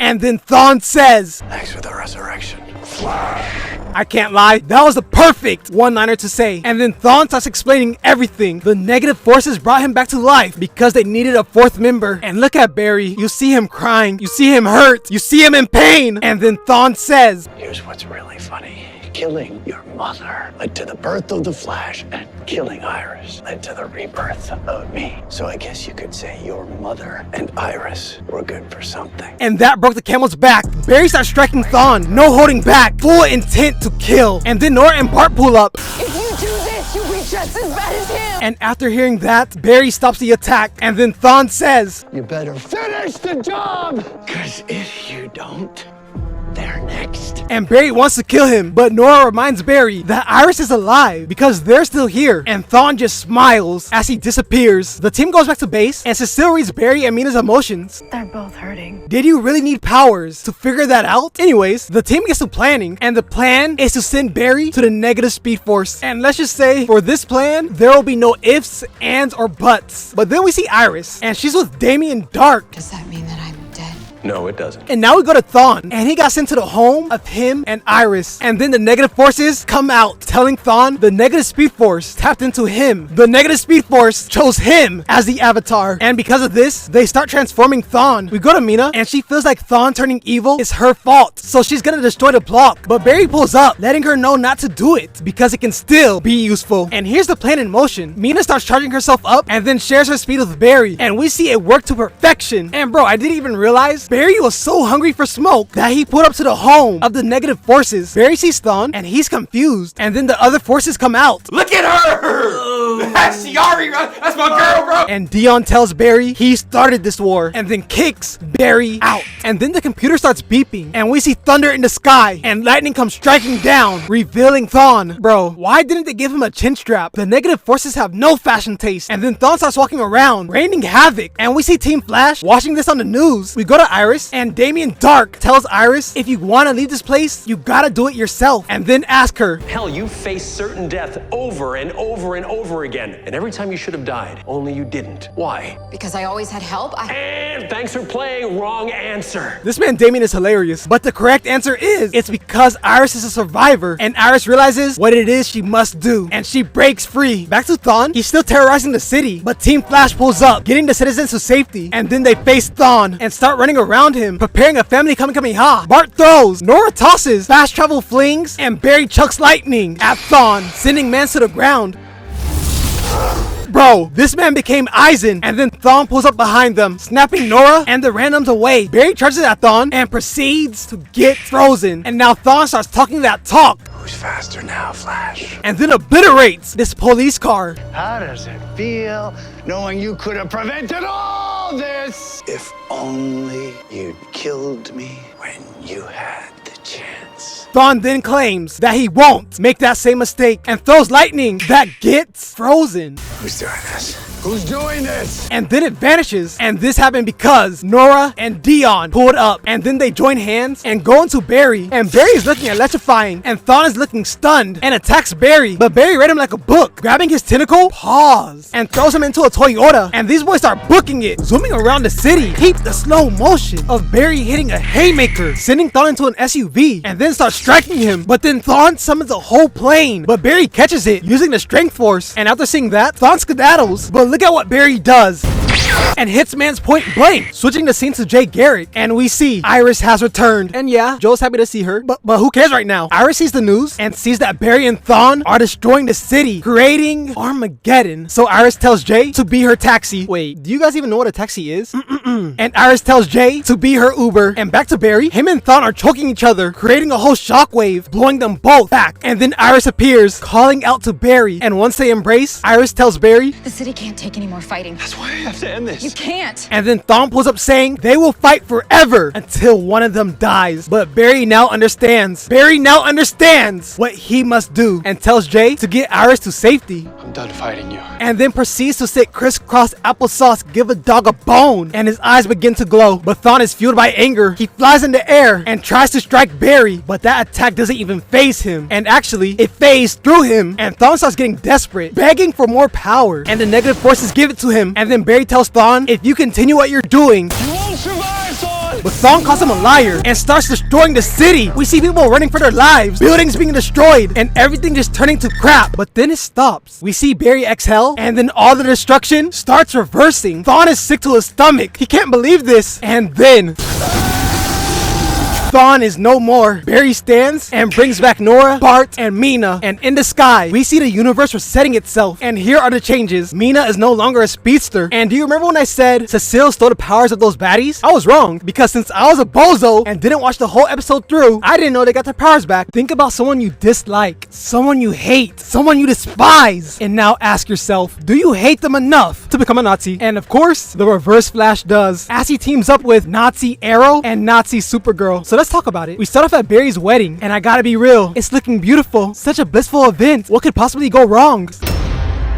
Thawne says, Thanks for the resurrection, Flash. I can't lie, that was the perfect one-liner to say. And then Thawne starts explaining everything. The negative forces brought him back to life because they needed a fourth member. And look at Barry. You see him crying. You see him hurt. You see him in pain. And then Thawne says, Here's what's really funny. Killing your mother led to the birth of the Flash, and killing Iris led to the rebirth of me. So I guess you could say your mother and Iris were good for something. And that broke the camel's back. Barry starts striking Thawne, no holding back, full intent to kill. And then Nora and Bart pull up. If you do this, you'll be just as bad as him. And after hearing that, Barry stops the attack. And then Thawne says, You better finish the job! Because if you don't, they're next. and Barry wants to kill him, but Nora reminds Barry that Iris is alive because they're still here, and Thawne just smiles as he disappears. The team goes back to base, and Cecile reads Barry and Mina's emotions. They're both hurting. Did you really need powers to figure that out? Anyways, the team gets to planning, and the plan is to send Barry to the negative speed force. And let's just say, for this plan, there will be no ifs, ands, or buts. But then we see Iris, and she's with Damien Dark. Does that mean that I'm dead? No, it doesn't. And now we go to Thawne, and he got sent to the home of him and Iris. And then the negative forces come out, telling Thawne the negative speed force tapped into him. The negative speed force chose him as the avatar. And because of this, they start transforming Thawne. We go to Mina, and she feels like Thawne turning evil is her fault, so she's gonna destroy the block. But Barry pulls up, letting her know not to do it, because it can still be useful. And here's the plan in motion. Mina starts charging herself up, and then shares her speed with Barry. And we see it work to perfection. And bro, I didn't even realize Barry was so hungry for smoke that he put up to the home of the negative forces. Barry sees Thawne, and he's confused. And then the other forces come out. Look at her! That's Yari, that's my girl, bro! And Dion tells Barry he started this war, and then kicks Barry out. And then the computer starts beeping, and we see thunder in the sky, and lightning comes striking down, revealing Thawne. Bro, why didn't they give him a chin strap? The negative forces have no fashion taste. And then Thawne starts walking around, raining havoc. And we see Team Flash watching this on the news. We go to Iris, and Damien Dark tells Iris, if you want to leave this place, you gotta do it yourself. And then ask her, Hell, you face certain death over and over and over again. And every time you should have died, only you didn't. Why? Because I always had help. And thanks for playing wrong answer. this man Damien is hilarious, but the correct answer is, it's because Iris is a survivor, and Iris realizes what it is she must do, and she breaks free. Back to Thawne, he's still terrorizing the city, but Team Flash pulls up, getting the citizens to safety, and then they face Thawne and start running around him, preparing a family Kamehameha. Bart throws, Nora tosses, fast travel flings, and Barry chucks lightning at Thawne, sending man to the ground. Bro, this man became Aizen, and then Thawne pulls up behind them, snapping Nora and the randoms away. Barry charges at Thawne and proceeds to get frozen. And now Thawne starts talking that talk. Who's faster now, Flash? And then obliterates this police car. How does it feel knowing you could have prevented all this? If only you'd killed me when you had the chance. Thawne then claims that he won't make that same mistake and throws lightning that gets frozen. Who's doing this? Who's doing this? And then it vanishes. And this happened because Nora and Dion pulled up, and then they join hands and go into Barry. And Barry is looking electrifying, and Thawne is looking stunned and attacks Barry. But Barry read him like a book, grabbing his tentacle, pause, and throws him into a Toyota. And these boys start booking it, zooming around the city. Keep the slow motion of Barry hitting a haymaker, sending Thawne into an SUV, and then starts striking him. But then Thawne summons a whole plane, but Barry catches it using the strength force. And after seeing that, Thawne skedaddles. But look at what Barry does, and hits man's point blank. Switching the scene to Jay Garrick, and we see Iris has returned. And yeah, Joe's happy to see her, but who cares right now? Iris sees the news and sees that Barry and Thawne are destroying the city, creating Armageddon. So Iris tells Jay to be her taxi. Wait, do you guys even know what a taxi is? And Iris tells Jay to be her Uber. And back to Barry, him and Thawne are choking each other, creating a whole shockwave, blowing them both back. And then Iris appears, calling out to Barry. And once they embrace, Iris tells Barry, The city can't take any more fighting. That's why I have to end this. You can't. and then Thawne pulls up saying they will fight forever until one of them dies. But Barry now understands. Barry now understands what he must do, and tells Jay to get Iris to safety. I'm done fighting you. And then proceeds to sit crisscross applesauce, give a dog a bone, and his eyes begin to glow. But Thawne is fueled by anger. He flies in the air and tries to strike Barry, but that attack doesn't even faze him. And actually, it phased through him, and Thawne starts getting desperate, begging for more power. And the negative forces give it to him. And then Barry tells Thawne, if you continue what you're doing, You won't survive, Thawne! but Thawne calls him a liar and starts destroying the city. We see people running for their lives, buildings being destroyed, and everything just turning to crap. But then it stops. We see Barry exhale, and then all the destruction starts reversing. Thawne is sick to his stomach. He can't believe this. And then Thawne is no more. Barry stands and brings back Nora, Bart, and Mina. And in the sky, we see the universe resetting itself. And here are the changes. Mina is no longer a speedster. And do you remember when I said Cecile stole the powers of those baddies? I was wrong, because since I was a bozo and didn't watch the whole episode through, I didn't know they got their powers back. Think about someone you dislike, someone you hate, someone you despise, and now ask yourself, do you hate them enough to become a Nazi? And of course, the Reverse Flash does, as he teams up with Nazi Arrow and Nazi Supergirl. So let's talk about it. We start off at Barry's wedding, and I gotta be real, it's looking beautiful. Such a blissful event. What could possibly go wrong?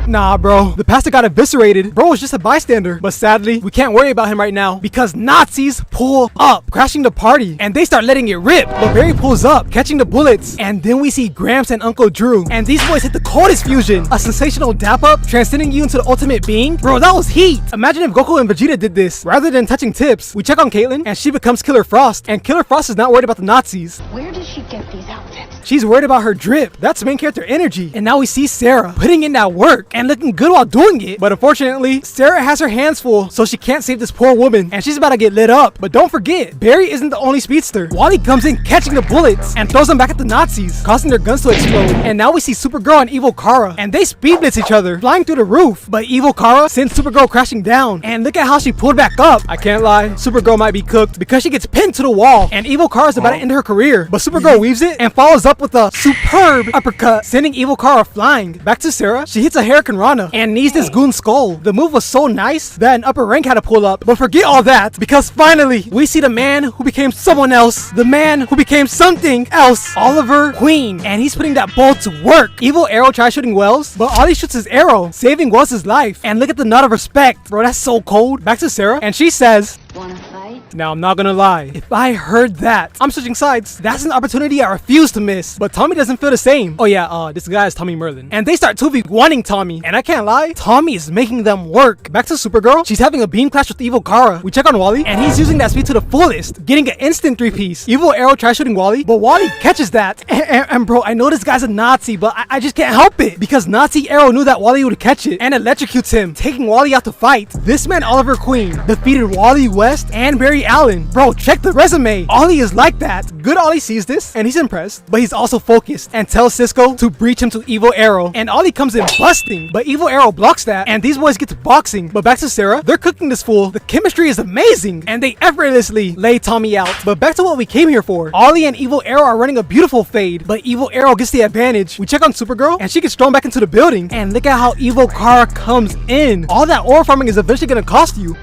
Nah, bro. The pastor got eviscerated. Bro was just a bystander. But sadly, we can't worry about him right now because Nazis pull up, crashing the party, and they start letting it rip. But Barry pulls up, catching the bullets. And then we see Gramps and Uncle Drew. And these boys hit the coldest fusion. A sensational dap up, transcending you into the ultimate being. Bro, that was heat. Imagine if Goku and Vegeta did this. Rather than touching tips, we check on Caitlyn, and she becomes Killer Frost. And Killer Frost is not worried about the Nazis. Where did she get these outfits? She's worried about her drip. That's main character energy. And now we see Sarah putting in that work and looking good while doing it. But unfortunately, Sarah has her hands full, so she can't save this poor woman, and she's about to get lit up. But don't forget, Barry isn't the only speedster. Wally comes in catching the bullets and throws them back at the Nazis, causing their guns to explode. And now we see Supergirl and Evil Kara, and they speed blitz each other, flying through the roof. But Evil Kara sends Supergirl crashing down, and look at how she pulled back up. I can't lie, Supergirl might be cooked because she gets pinned to the wall, and Evil Kara's about to end her career. But Supergirl weaves it and follows up with a superb uppercut, sending Evil Kara flying. Back to Sarah, she hits a Hurricane Rana and knees this goon's skull. The move was so nice that an upper rank had to pull up. But forget all that, because finally, we see the man who became someone else. The man who became something else. Oliver Queen. And he's putting that ball to work. Evil Arrow tries shooting Wells, but all he shoots is Arrow, saving Wells' life. And look at the nod of respect. Bro, that's so cold. Back to Sarah, and she says, "Wanna fight?" Now, I'm not gonna lie. If I heard that, I'm switching sides. That's an opportunity I refuse to miss. But Tommy doesn't feel the same. Oh yeah, this guy is Tommy Merlin. And they start 2v1ing Tommy. And I can't lie, Tommy is making them work. Back to Supergirl. She's having a beam clash with Evil Kara. We check on Wally, and he's using that speed to the fullest, getting an instant 3-piece. Evil Arrow tries shooting Wally, but Wally catches that. And bro, I know this guy's a Nazi, but I just can't help it. Because Nazi Arrow knew that Wally would catch it and electrocutes him, taking Wally out to fight. This man, Oliver Queen, defeated Wally West and Barry Allen. Bro, check the resume. Ollie is like that. Good Ollie sees this, and he's impressed, but he's also focused and tells Cisco to breach him to Evil Arrow. And Ollie comes in busting, but Evil Arrow blocks that, and these boys get to boxing. But back to Sarah, they're cooking this fool. The chemistry is amazing, and they effortlessly lay Tommy out. But back to what we came here for. Ollie and Evil Arrow are running a beautiful fade, but Evil Arrow gets the advantage. We check on Supergirl, and she gets thrown back into the building. And look at how Evil Kara comes in. All that ore farming is eventually gonna cost you.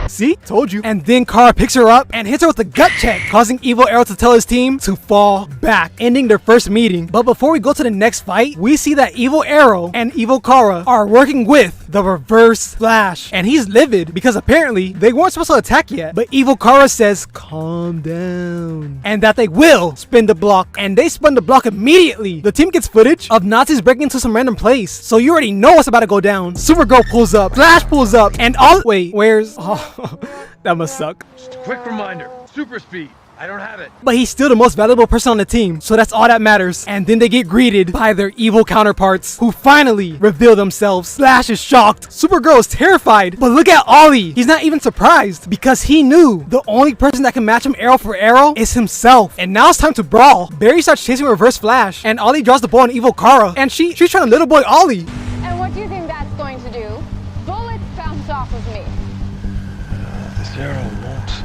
See? Told you. And then Kara picks her up and hits her with a gut check, causing Evil Arrow to tell his team to fall back, ending their first meeting. But before we go to the next fight, we see that Evil Arrow and Evil Kara are working with the Reverse Flash. And he's livid because apparently they weren't supposed to attack yet. But Evil Kara says, calm down. And that they will spin the block. And they spun the block immediately. The team gets footage of Nazis breaking into some random place. So you already know what's about to go down. Supergirl pulls up, Flash pulls up, and all— wait, where's— oh. That must suck. Just a quick reminder, super speed. I don't have it. But he's still the most valuable person on the team, so that's all that matters. And then they get greeted by their evil counterparts, who finally reveal themselves. Flash is shocked. Supergirl is terrified. But look at Ollie. He's not even surprised, because he knew the only person that can match him arrow for arrow is himself. And now it's time to brawl. Barry starts chasing Reverse Flash, and Ollie draws the ball on Evil Kara, and she's trying to little boy Ollie. And what do you think that's going to do? Bullets bounce off of me.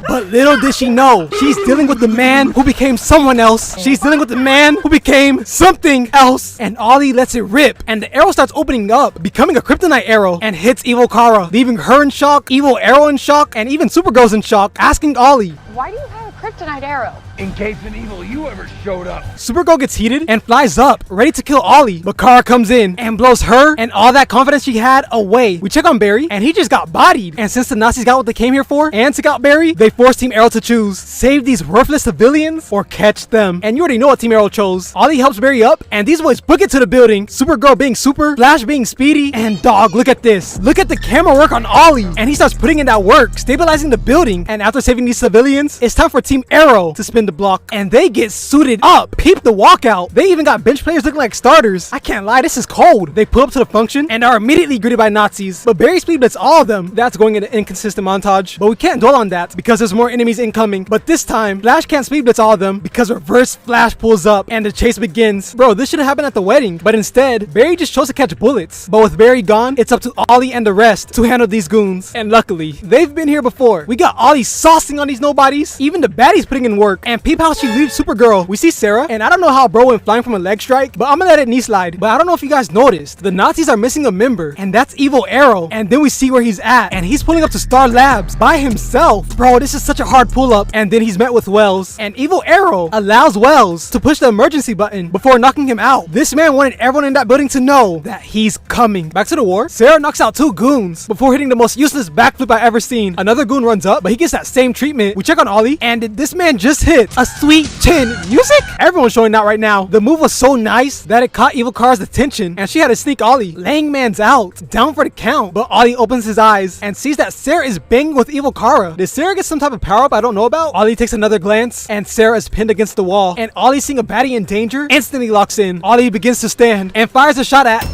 But little did she know, she's dealing with the man who became someone else. She's dealing with the man who became something else. And Ollie lets it rip, and the arrow starts opening up, becoming a kryptonite arrow, and hits Evil Kara, leaving her in shock, Evil Arrow in shock, and even Supergirl's in shock, asking Ollie, why do you have a kryptonite arrow? In case an evil you ever showed up. Supergirl gets heated and flies up, ready to kill Ollie. But Kara comes in and blows her and all that confidence she had away. We check on Barry, and he just got bodied. And since the Nazis got what they came here for and took out Barry, they forced Team Arrow to choose: save these worthless civilians or catch them. And you already know what Team Arrow chose. Ollie helps Barry up, and these boys book it to the building. Supergirl being super, Flash being speedy, and dog, look at this. Look at the camera work on Ollie. And he starts putting in that work, stabilizing the building. And after saving these civilians, it's time for Team Arrow to spin the block. And they get suited up. Peep the walkout. They even got bench players looking like starters. I can't lie, this is cold. They pull up to the function and are immediately greeted by Nazis. But Barry speed blitz all of them. That's going in an inconsistent montage. But we can't dwell on that because there's more enemies incoming. But this time, Flash can't speed blitz all of them because Reverse Flash pulls up and the chase begins. Bro, this should have happened at the wedding. But instead, Barry just chose to catch bullets. But with Barry gone, it's up to Ollie and the rest to handle these goons. And luckily, they've been here before. We got Ollie saucing on these nobodies. Even the bad baddie's putting in work. And peep how she leaves Supergirl. We see Sarah, and I don't know how bro went flying from a leg strike, but I'm gonna let it knee slide. But I don't know if you guys noticed, the Nazis are missing a member, and that's Evil Arrow. And then we see where he's at, and he's pulling up to Star Labs by himself. Bro, this is such a hard pull up. And then he's met with Wells, and Evil Arrow allows Wells to push the emergency button before knocking him out. This man wanted everyone in that building to know that he's coming. Back to the war, Sarah knocks out 2 goons before hitting the most useless backflip I ever seen. Another goon runs up, but he gets that same treatment. We check on Ollie, and this man just hit a sweet chin music. Everyone's showing out right now. The move was so nice that it caught Evil Kara's attention, and she had to sneak Ollie. Laying man's out, down for the count, but Ollie opens his eyes and sees that Sarah is banging with Evil Kara. Did Sarah get some type of power up I don't know about? Ollie takes another glance, and Sarah is pinned against the wall, and Ollie, seeing a baddie in danger, instantly locks in. Ollie begins to stand and fires a shot at...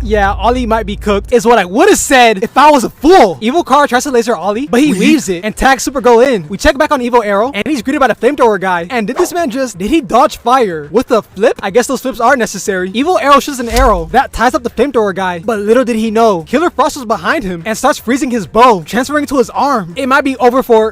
Yeah, Ollie might be cooked, is what I would have said if I was a fool. Evil Kara tries to laser Ollie, but he leaves it and tags Supergirl in. We check back on Evil Arrow, and he's greeted by the flamethrower guy. And did this man did he dodge fire with a flip? I guess those flips are necessary. Evil Arrow shoots an arrow that ties up the flamethrower guy, but little did he know, Killer Frost was behind him and starts freezing his bow, transferring to his arm. It might be over for...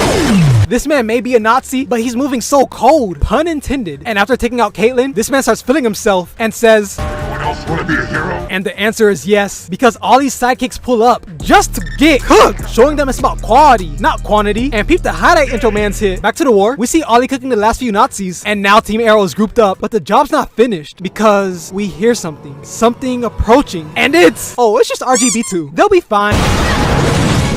This man may be a Nazi, but he's moving so cold. Pun intended. And after taking out Caitlyn, this man starts feeling himself and says... Anyone else want to be a hero? And the answer is yes, because all these sidekicks pull up just to get cooked, showing them it's about quality, not quantity. And peep the highlight intro man's hit. Back to the war, we see Ollie cooking the last few Nazis, and now Team Arrow is grouped up, but the job's not finished because we hear something approaching, and it's just RGB2. They'll be fine.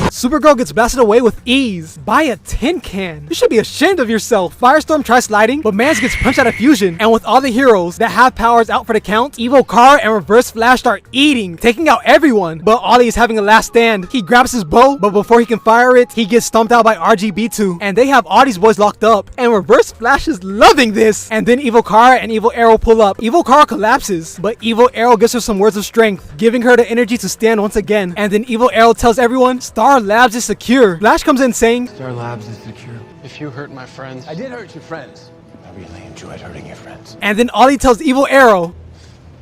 Supergirl gets blasted away with ease by a tin can. You should be ashamed of yourself. Firestorm tries sliding, but Mans gets punched out of fusion. And with all the heroes that have powers out for the count, Evil Kara and Reverse Flash start eating, taking out everyone. But Ollie is having a last stand. He grabs his bow, but before he can fire it, he gets stomped out by RGB2. And they have all these boys locked up. And Reverse Flash is loving this. And then Evil Kara and Evil Arrow pull up. Evil Kara collapses, but Evil Arrow gives her some words of strength, giving her the energy to stand once again. And then Evil Arrow tells everyone, Star Labs is secure. Flash comes in saying, Star Labs is secure. If you hurt my friends... I did hurt your friends. I really enjoyed hurting your friends. And then Ollie tells Evil Arrow,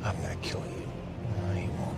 I'm gonna kill you. I won't.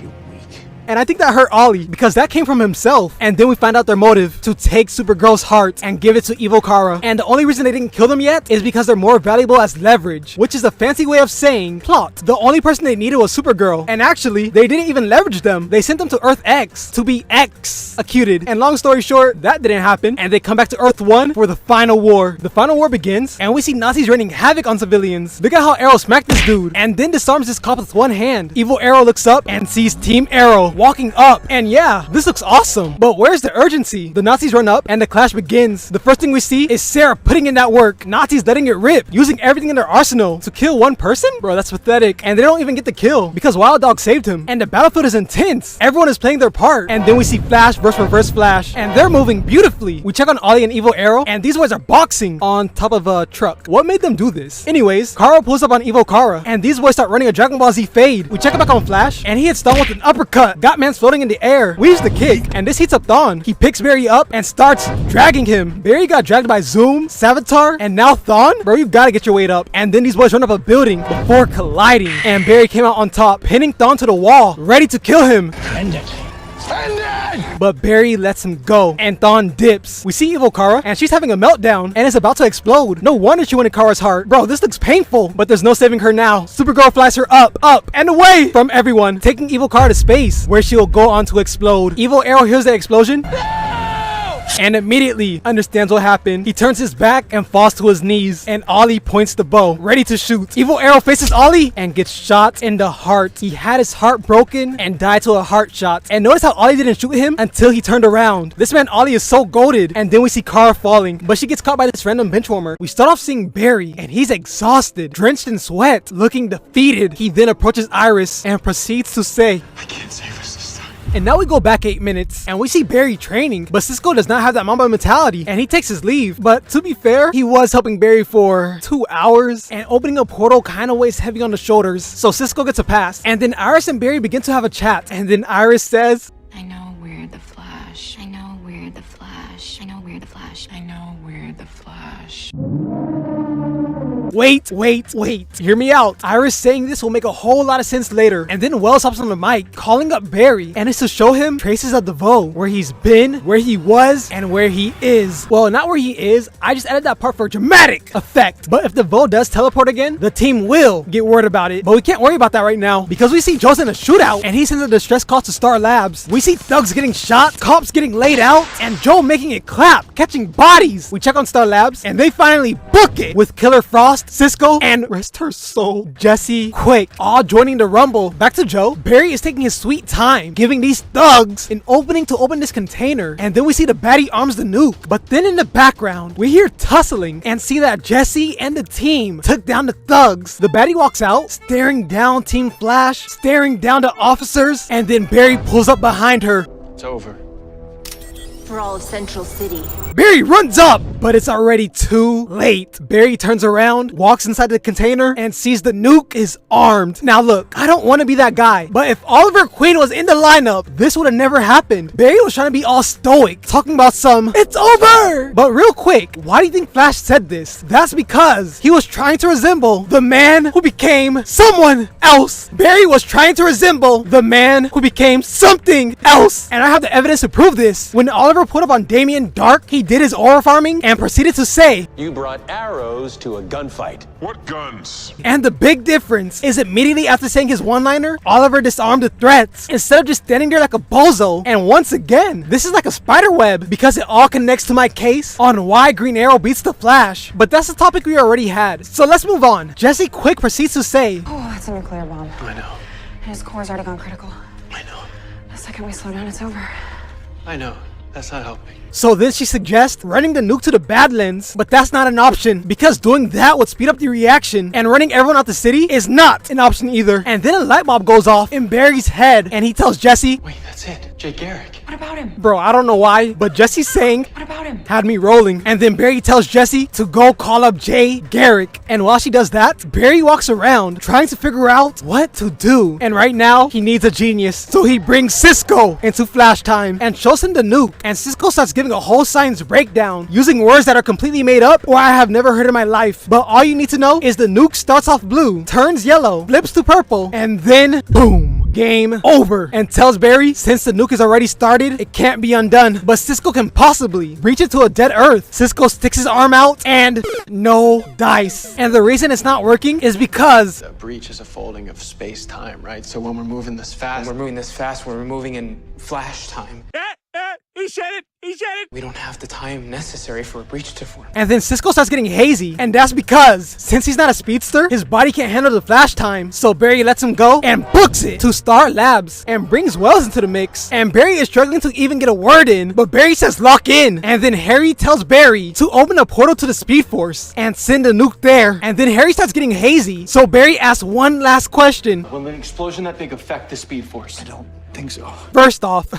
You weak. And I think that hurt Ollie because that came from himself. And then we find out their motive, to take Supergirl's heart and give it to Evil Kara. And the only reason they didn't kill them yet is because they're more valuable as leverage, which is a fancy way of saying plot. The only person they needed was Supergirl. And actually, they didn't even leverage them. They sent them to Earth X to be executed. And long story short, that didn't happen. And they come back to Earth 1 for the final war. The final war begins, and we see Nazis raining havoc on civilians. Look at how Arrow smacked this dude, and then disarms this cop with one hand. Evil Arrow looks up and sees Team Arrow walking up. And yeah, this looks awesome. But where's the urgency? The Nazis run up and the clash begins. The first thing we see is Sarah putting in that work. Nazis letting it rip, using everything in their arsenal to kill one person? Bro, that's pathetic. And they don't even get the kill because Wild Dog saved him. And the battlefield is intense. Everyone is playing their part. And then we see Flash versus Reverse Flash, and they're moving beautifully. We check on Ollie and Evil Arrow, and these boys are boxing on top of a truck. What made them do this? Anyways, Kara pulls up on Evil Kara, and these boys start running a Dragon Ball Z fade. We check back on Flash, and he hits Thawne with an uppercut. Got Man's floating in the air, weaves the kick, and this heats up Thawne. He picks Barry up and starts dragging him. Barry got dragged by Zoom, Savitar, and now Thawne. Bro, you gotta get your weight up. And then these boys run up a building before colliding, and Barry came out on top, pinning Thawne to the wall, ready to kill him. End it. End it! But Barry lets him go, and Thawne dips. We see Evil Kara, and she's having a meltdown, and is about to explode. No wonder she wanted Kara's heart. Bro, this looks painful, but there's no saving her now. Supergirl flies her up, and away from everyone, taking Evil Kara to space, where she will go on to explode. Evil Arrow hears the explosion, and immediately understands what happened. He turns his back and falls to his knees, and Ollie points the bow, ready to shoot. Evil Arrow faces Ollie and gets shot in the heart. He had his heart broken and died to a heart shot. And notice how Ollie didn't shoot him until he turned around. This man Ollie is so goated. And then we see Kara falling, but she gets caught by this random benchwarmer. We start off seeing Barry, and he's exhausted, drenched in sweat, looking defeated. He then approaches Iris and proceeds to say, I can't save us this time. And now we go back 8 minutes, and we see Barry training, but Cisco does not have that Mamba mentality, and he takes his leave. But to be fair, he was helping Barry for 2 hours, and opening a portal kind of weighs heavy on the shoulders, so Cisco gets a pass. And then Iris and Barry begin to have a chat, and then Iris says, I know we're the Flash. I know we're the Flash. I know we're the Flash. I know we're the Flash. Wait. Hear me out. Iris saying this will make a whole lot of sense later. And then Wells hops on the mic, calling up Barry, and it's to show him traces of DeVoe, where he's been, where he was, and where he is. Well, not where he is. I just added that part for dramatic effect. But if DeVoe does teleport again, the team will get word about it. But we can't worry about that right now because we see Joe's in a shootout and he sends a distress call to Star Labs. We see thugs getting shot, cops getting laid out, and Joe making it clap, catching bodies. We check on Star Labs and they finally book it with Killer Frost, Cisco, and rest her soul, Jesse Quick, all joining the rumble. Back to Joe. Barry is taking his sweet time, giving these thugs an opening to open this container, and then we see the baddie arms the nuke. But then in the background, we hear tussling and see that Jesse and the team took down the thugs. The baddie walks out, staring down Team Flash, staring down the officers, and then Barry pulls up behind her. It's over. For all of Central City. Barry runs up, but it's already too late. Barry turns around, walks inside the container, and sees the nuke is armed. Now look, I don't want to be that guy, but if Oliver Queen was in the lineup, this would have never happened. Barry was trying to be all stoic, talking about it's over! But real quick, why do you think Flash said this? That's because he was trying to resemble the man who became someone else. Barry was trying to resemble the man who became something else. And I have the evidence to prove this. When Oliver put up on Damien Dark, he did his aura farming and proceeded to say, You brought arrows to a gunfight. What guns? And the big difference is immediately after saying his one-liner, Oliver disarmed the threats instead of just standing there like a bozo. And once again, this is like a spider web because it all connects to my case on why Green Arrow beats the Flash. But that's a topic we already had. So let's move on. Jesse Quick proceeds to say, Oh, that's a nuclear bomb. I know. And his core's already gone critical. I know. The second we slow down, it's over. I know. That's not helping. So then she suggests running the nuke to the Badlands, but that's not an option because doing that would speed up the reaction, and running everyone out the city is not an option either. And then a light bulb goes off in Barry's head and he tells Jesse, Wait, that's it. Jay Garrick. What about him? Bro, I don't know why, but Jesse's saying, What about him? Had me rolling. And then Barry tells Jesse to go call up Jay Garrick. And while she does that, Barry walks around trying to figure out what to do. And right now, he needs a genius. So he brings Cisco into Flash time and shows him the nuke. And Cisco starts giving a whole science breakdown using words that are completely made up or I have never heard in my life. But all you need to know is the nuke starts off blue, turns yellow, flips to purple, and then boom. Game over, and tells Barry since the nuke is already started, it can't be undone, but Cisco can possibly reach it to a dead Earth. Cisco sticks his arm out and no dice. And the reason it's not working is because A breach is a folding of space-time, right? So when we're moving this fast, we're moving in flash time. He said it! He said it! We don't have the time necessary for a breach to form. And then Cisco starts getting hazy, and that's because since he's not a speedster, his body can't handle the flash time. So Barry lets him go and books it to Star Labs and brings Wells into the mix. And Barry is struggling to even get a word in, but Barry says lock in. And then Harry tells Barry to open a portal to the Speed Force and send a nuke there. And then Harry starts getting hazy, so Barry asks one last question. Will an explosion that big affect the Speed Force? I don't think so. First off,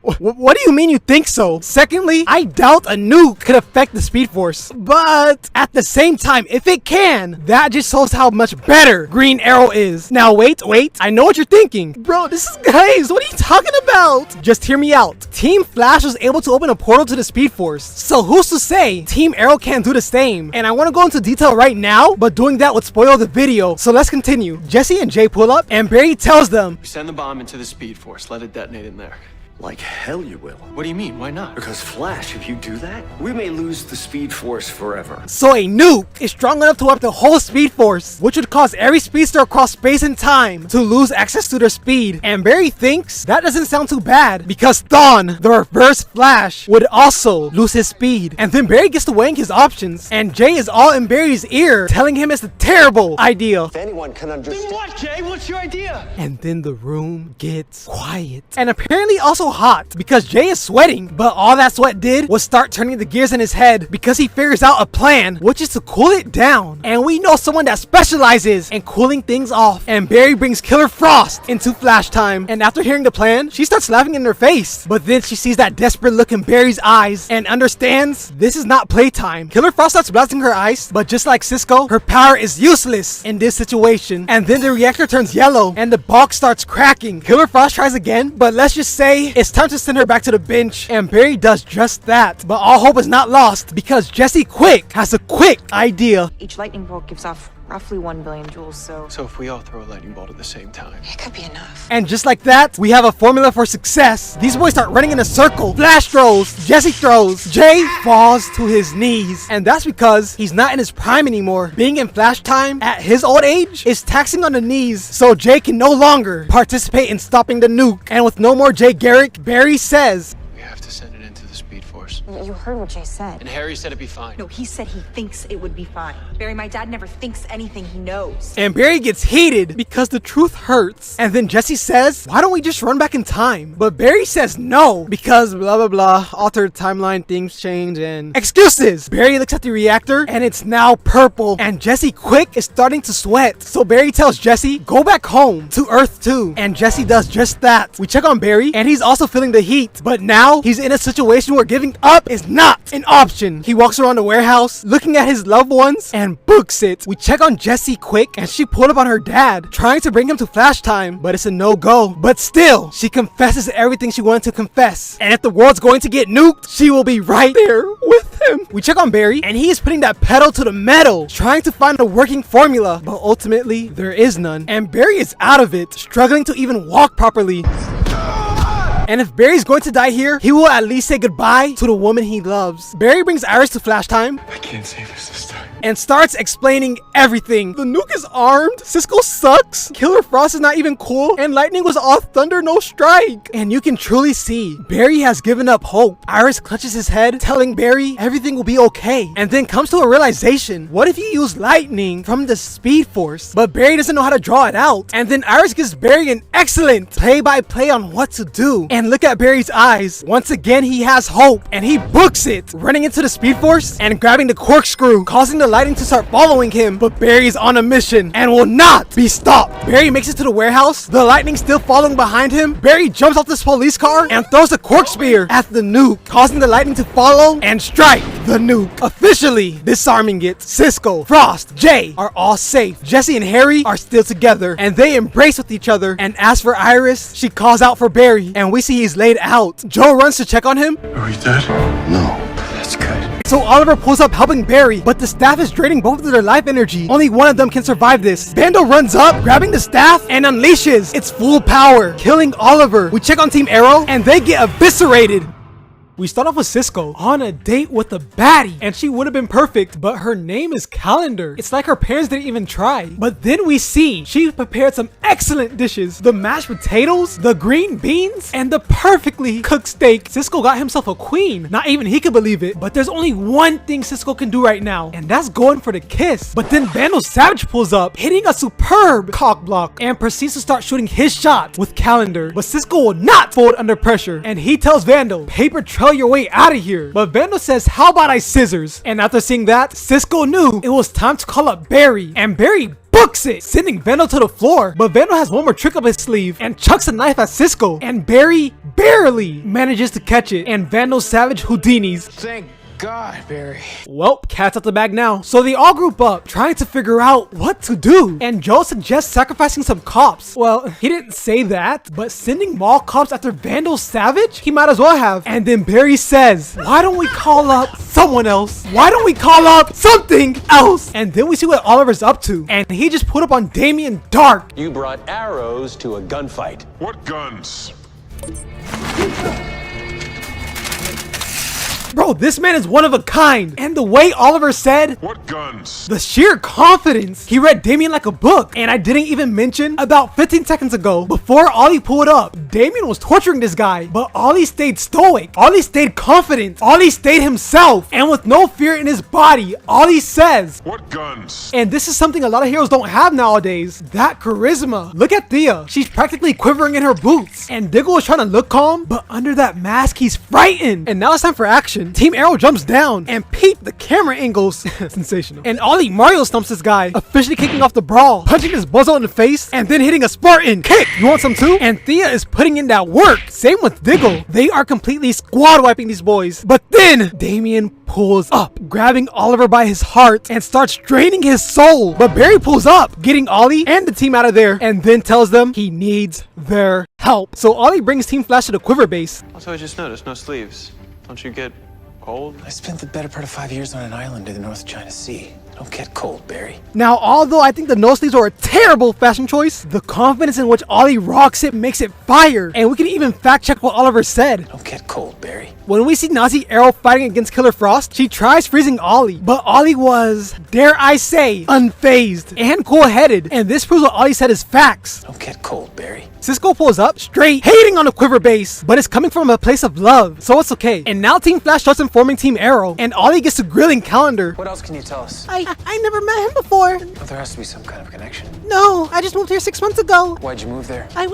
what do you mean you think so? Secondly, I doubt a nuke could affect the Speed Force. But at the same time, if it can, that just shows how much better Green Arrow is. Now wait, I know what you're thinking. Bro, this is guys, what are you talking about? Just hear me out. Team Flash was able to open a portal to the Speed Force. So who's to say Team Arrow can't do the same? And I want to go into detail right now, but doing that would spoil the video. So let's continue. Jesse and Jay pull up and Barry tells them, We send the bomb into the Speed Force. Let it detonate in there. Like hell you will. What do you mean? Why not? Because Flash, if you do that, we may lose the Speed Force forever. So a nuke is strong enough to wipe the whole Speed Force, which would cause every speedster across space and time to lose access to their speed. And Barry thinks that doesn't sound too bad because Thawne, the reverse Flash, would also lose his speed. And then Barry gets to weighing his options, and Jay is all in Barry's ear, telling him it's a terrible idea. If anyone can understand. Then what, Jay? What's your idea? And then the room gets quiet. And apparently also hot because Jay is sweating, but all that sweat did was start turning the gears in his head because he figures out a plan, which is to cool it down. And we know someone that specializes in cooling things off. And Barry brings Killer Frost into Flash time. And after hearing the plan, she starts laughing in her face. But then she sees that desperate look in Barry's eyes and understands this is not playtime. Killer Frost starts blasting her ice, but just like Cisco, her power is useless in this situation. And then the reactor turns yellow and the box starts cracking. Killer Frost tries again, but let's just say it's time to send her back to the bench, and Barry does just that. But all hope is not lost, because Jesse Quick has a quick idea. Each lightning bolt gives off roughly 1 billion joules, so if we all throw a lightning bolt at the same time, it could be enough. And just like that, we have a formula for success. These boys start running in a circle. Flash throws, Jesse throws, Jay falls to his knees. And that's because he's not in his prime anymore. Being in Flash time at his old age is taxing on the knees, so Jay can no longer participate in stopping the nuke. And with no more Jay Garrick, Barry says, we have to send it into the Speed Force. You heard what Jay said. And Harry said it'd be fine. No, he said he thinks it would be fine. Barry, my dad never thinks anything, he knows. and Barry gets heated because the truth hurts. And then Jesse says, why don't we just run back in time? But Barry says no, because blah blah blah, altered timeline, things change, and excuses. Barry looks at the reactor and it's now purple, and Jesse Quick is starting to sweat. So Barry tells Jesse, go back home to Earth 2, and Jesse does just that. We check on Barry and he's also feeling the heat, but now he's in a situation where giving up is not an option. He walks around the warehouse looking at his loved ones and books it. We check on Jesse Quick and she pulled up on her dad, trying to bring him to Flash time, but it's a no-go. But still, she confesses everything she wanted to confess, and if the world's going to get nuked, she will be right there with him. We check on Barry and he is putting that pedal to the metal, trying to find a working formula, but ultimately there is none, and Barry is out of it, struggling to even walk properly. And if Barry's going to die here, he will at least say goodbye to the woman he loves. Barry brings Iris to Flash time. I can't save us this time. And starts explaining everything. The nuke is armed, Cisco sucks, Killer Frost is not even cool, and Lightning was all thunder, no strike. And you can truly see Barry has given up hope. Iris clutches his head, telling Barry everything will be okay, and then comes to a realization. What if you use lightning from the Speed Force? But Barry doesn't know how to draw it out. And then Iris gives Barry an excellent play-by-play on what to do. And look at Barry's eyes. Once again, he has hope, and he books it, running into the Speed Force and grabbing the corkscrew, causing the lightning to start following him. But Barry is on a mission and will not be stopped. Barry makes it to the warehouse, the lightning still following behind him. Barry jumps off this police car and throws the cork spear at the nuke, causing the lightning to follow and strike the nuke, officially disarming it. Cisco, Frost, Jay are all safe. Jesse and Harry are still together, and they embrace with each other. And as for Iris, she calls out for Barry, and we see he's laid out. Joe runs to check on him. Are we dead? No. That's good. So Oliver pulls up helping Barry, but the staff is draining both of their life energy. Only one of them can survive this. Bando runs up, grabbing the staff, and unleashes its full power, killing Oliver. We check on Team Arrow, and they get eviscerated. We start off with Cisco on a date with a baddie, and she would have been perfect, but her name is Calendar. It's like her parents didn't even try. But then we see she prepared some excellent dishes: the mashed potatoes, the green beans, and the perfectly cooked steak. Cisco got himself a queen. Not even he could believe it. But there's only one thing Cisco can do right now, and that's going for the kiss. But then Vandal Savage pulls up, hitting a superb cock block, and proceeds to start shooting his shot with Calendar. But Cisco will not fold under pressure, and he tells Vandal, paper trail your way out of here. But Vandal says, how about I scissors? And after seeing that, Cisco knew it was time to call up Barry, and Barry books it, sending Vandal to the floor. But Vandal has one more trick up his sleeve and chucks a knife at Cisco, and Barry barely manages to catch it, and Vandal Savage Houdini's. Thank God, Barry. Well, cat's out the bag now. So they all group up, trying to figure out what to do. And Joe suggests sacrificing some cops. Well, he didn't say that, but sending mall cops after Vandal Savage? He might as well have. And then Barry says, why don't we call up someone else? Why don't we call up something else? And then we see what Oliver's up to. And he just put up on Damien Dark. You brought arrows to a gunfight. What guns? Bro, this man is one of a kind. And the way Oliver said, what guns? The sheer confidence. He read Damien like a book. And I didn't even mention about 15 seconds ago, before Ollie pulled up, Damien was torturing this guy, but Ollie stayed stoic. Ollie stayed confident. Ollie stayed himself. And with no fear in his body, Ollie says, what guns? And this is something a lot of heroes don't have nowadays, that charisma. Look at Thea. She's practically quivering in her boots. And Diggle is trying to look calm, but under that mask, he's frightened. And now it's time for action. explosion, Team Arrow jumps down and peep the camera angles. Sensational. And Ollie Mario stumps this guy, officially kicking off the brawl, punching his bozo in the face, and then hitting a Spartan kick. You want some too? And Thea is putting in that work. Same with Diggle. They are completely squad wiping these boys. But then Damien pulls up, grabbing Oliver by his heart and starts draining his soul. But Barry pulls up, getting Ollie and the team out of there, and then tells them he needs their help. So Ollie brings Team Flash to the Quiver base. Also, I just noticed no sleeves. Don't you get cold? I spent the better part of 5 years on an island in the North China Sea. I don't get cold, Barry. Now, although I think the no sleeves are a terrible fashion choice, the confidence in which Ollie rocks it makes it fire. And we can even fact check what Oliver said. I don't get cold, Barry. When we see Nazi Arrow fighting against Killer Frost, she tries freezing Ollie, but Ollie was, dare I say, unfazed and cool-headed. And this proves what Ollie said is facts. I don't get cold, Barry. Cisco pulls up, straight hating on the Quiver base, but it's coming from a place of love, so it's okay. And now Team Flash starts informing Team Arrow, and Ollie gets to grilling Calendar. What else can you tell us? I never met him before. Well, there has to be some kind of connection. No, I just moved here 6 months ago. Why'd you move there? I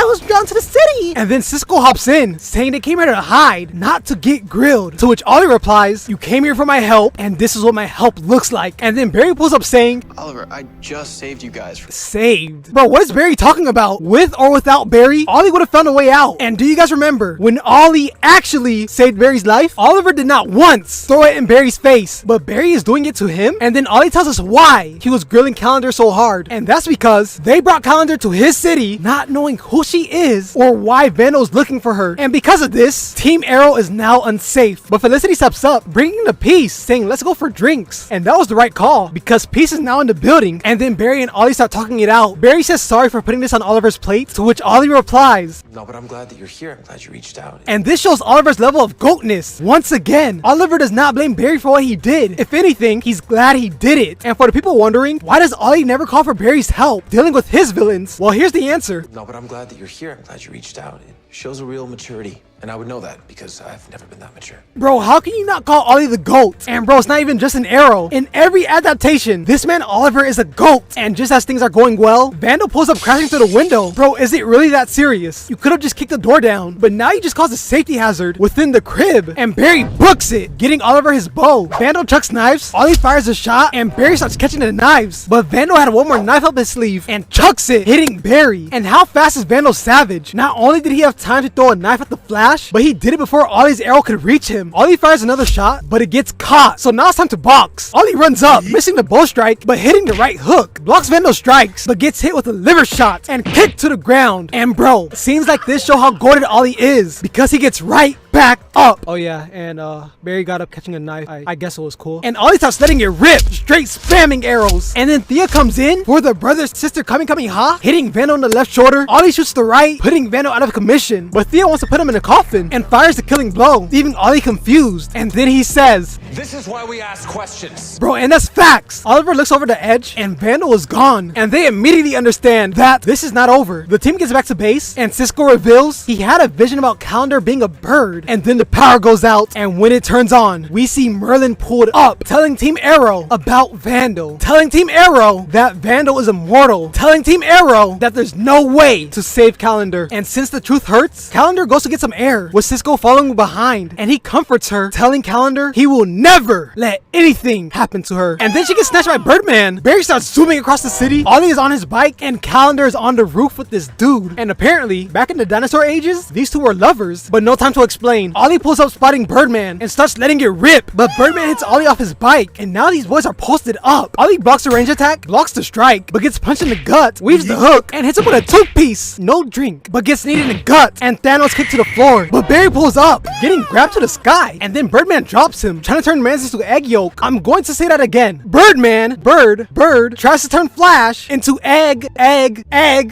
was drawn to the city. And then Cisco hops in, saying they came here to hide, not to get grilled. To which Ollie replies, you came here for my help, and this is what my help looks like. And then Barry pulls up saying, Oliver, I just saved you guys. Saved? Bro, what is Barry talking about? With or without Barry, Ollie would have found a way out. And do you guys remember when Ollie actually saved Barry's life? Oliver did not once throw it in Barry's face, but Barry is doing it to him. And then Ollie tells us why he was grilling Calendar so hard. And that's because they brought Calendar to his city, not knowing who she is or why Vandal's looking for her. And because of this, Team Arrow is now unsafe. But Felicity steps up, bringing the peace, saying let's go for drinks. And that was the right call, because peace is now in the building. And then Barry and Ollie start talking it out. Barry says sorry for putting this on Oliver's plate, to which Ollie replies, No, but I'm glad that you're here. I'm glad you reached out. and this shows Oliver's level of goatness. Once again, Oliver does not blame Barry for what he did. If anything, he's glad he did it. And for the people wondering, why does Ollie never call for Barry's help dealing with his villains? Well, here's the answer. No, but I'm glad that you're here. I'm glad you reached out. It shows a real maturity. And I would know that because I've never been that mature. Bro, how can you not call Ollie the GOAT? And bro, it's not even just an Arrow. In every adaptation, this man Oliver is a GOAT. And just as things are going well, Vandal pulls up crashing through the window. Bro, is it really that serious? You could have just kicked the door down, but now you just caused a safety hazard within the crib. And Barry books it, getting Oliver his bow. Vandal chucks knives, Ollie fires a shot, and Barry starts catching the knives. But Vandal had one more knife up his sleeve and chucks it, hitting Barry. And how fast is Vandal savage? Not only did he have time to throw a knife at the Flash, but he did it before Ollie's arrow could reach him. Ollie fires another shot, but it gets caught. So now it's time to box. Ollie runs up, missing the bow strike, but hitting the right hook. Blocks Vandal's strikes, but gets hit with a liver shot and kicked to the ground. And bro, scenes like this show how goated Ollie is, because he gets right back up. Oh yeah, and Barry got up catching a knife. I guess it was cool. And Ollie starts letting it rip, straight spamming arrows. And then Thea comes in for the brother-sister Kamehameha, hitting Vandal on the left shoulder. Ollie shoots the right, putting Vandal out of commission. But Thea wants to put him in a coffin and fires the killing blow, leaving Ollie confused. And then he says, This is why we ask questions. bro, and that's facts. Oliver looks over the edge and Vandal is gone. And they immediately understand that this is not over. The team gets back to base and Cisco reveals he had a vision about Calendar being a bird. And then the power goes out, and when it turns on, we see Merlin pulled up, telling Team Arrow about Vandal, telling Team Arrow that Vandal is immortal, telling Team Arrow that there's no way to save Calendar. And since the truth hurts, Calendar goes to get some air, with Cisco following behind, and he comforts her, telling Calendar he will never let anything happen to her. And then she gets snatched by Birdman. Barry starts zooming across the city. Ollie is on his bike, and Calendar is on the roof with this dude. And apparently, back in the dinosaur ages, these two were lovers, but no time to explain. Ollie pulls up spotting Birdman and starts letting it rip, but Birdman hits Ollie off his bike, and now these boys are posted up. Ollie blocks the range attack, blocks the strike, but gets punched in the gut, weaves the hook, and hits him with a toothpiece. No drink, but gets kneed in the gut, and Thanos kicked to the floor. But Barry pulls up, getting grabbed to the sky, and then Birdman drops him, trying to turn Mantis to egg yolk. I'm going to say that again. Birdman, bird, tries to turn Flash into egg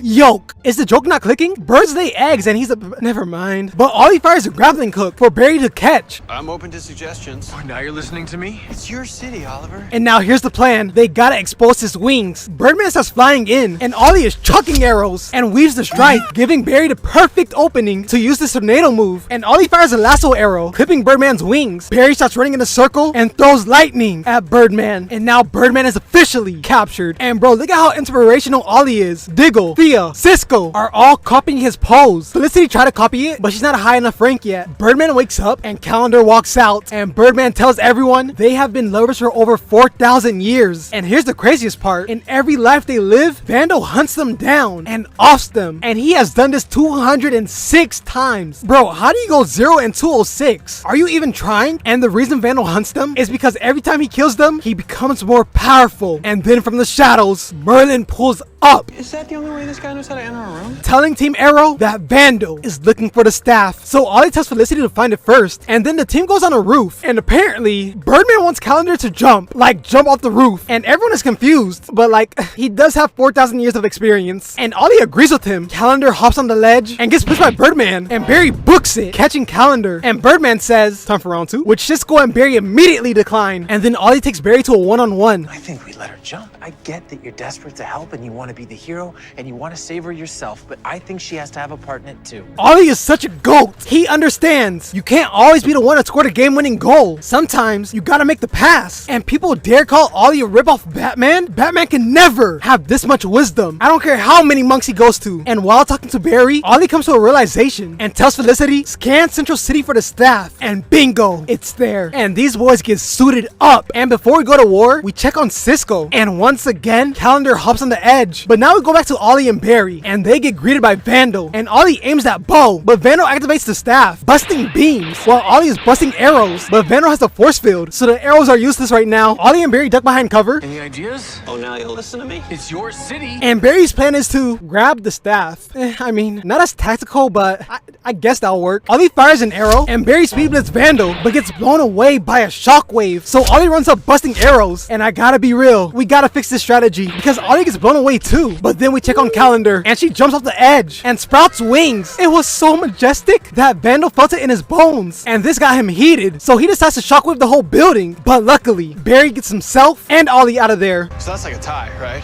yolk. Is the joke not clicking? Birds lay eggs, and he's a... never mind. But Ollie fires a grappling hook for Barry to catch. I'm open to suggestions. Oh, now you're listening to me? It's your city, Oliver. And now here's the plan. They gotta expose his wings. Birdman starts flying in, and Ollie is chucking arrows and weaves the strike, giving Barry the perfect opening to use this tornado move. And Ollie fires a lasso arrow, clipping Birdman's wings. Barry starts running in a circle and throws lightning at Birdman. And now Birdman is officially captured. And bro, look at how inspirational Ollie is. Diggle, Thea, Cisco are all copying his pose. Felicity tried to copy it, but she's not a high enough rank yet. Birdman wakes up and Calendar walks out, and Birdman tells everyone they have been lovers for over 4,000 years. And here's the craziest part. In every life they live, Vandal hunts them down and offs them. And he has done this 206 times. Bro, how do you go 0 and 206? Are you even trying? And the reason Vandal hunts them is because every time he kills them, he becomes more powerful. And then from the shadows, Merlin pulls up. Is that the only way this guy knows how to enter a room? Telling Team Arrow that Vandal is looking for the staff. So Ollie tells Felicity to find it first, and then the team goes on a roof. And apparently, Birdman wants Calendar to jump off the roof. And everyone is confused, but like, he does have 4,000 years of experience. And Ollie agrees with him. Calendar hops on the ledge and gets pushed by Birdman, and Barry books it, catching Calendar. And Birdman says, time for round 2, which Cisco and Barry immediately decline. And then Ollie takes Barry to a one-on-one. I think we let her jump. I get that you're desperate to help and you want to be the hero and you want to save her yourself, but I think she has to have a part in it too. Ollie is such a goat. He understands you can't always be the one to score the game-winning goal. Sometimes you gotta make the pass. And people dare call Ollie a ripoff of Batman? Batman can never have this much wisdom. I don't care how many monks he goes to. And while talking to Barry, Ollie comes to a realization and tells Felicity, scan Central City for the staff. And bingo, it's there. And these boys get suited up. And before we go to war, we check on Cisco. And once again, Calendar hops on the edge. But now we go back to Ollie and Barry, and they get greeted by Vandal. And Ollie aims that bow, but Vandal activates the staff, busting beams, while Ollie is busting arrows. But Vandal has the force field, so the arrows are useless right now. Ollie and Barry duck behind cover. Any ideas? Oh, now you'll listen to me? It's your city. And Barry's plan is to grab the staff. I mean, not as tactical, but I guess that'll work. Ollie fires an arrow, and Barry speed blitz Vandal, but gets blown away by a shockwave. So Ollie runs up busting arrows, and I gotta be real, we gotta fix this strategy, because Ollie gets blown away too. But then we check on Calendar, and she jumps off the edge and sprouts wings. It was so majestic that Vandal felt it in his bones, and this got him heated, so he decides to shockwave the whole building. But luckily, Barry gets himself and Ollie out of there. So that's like a tie, right?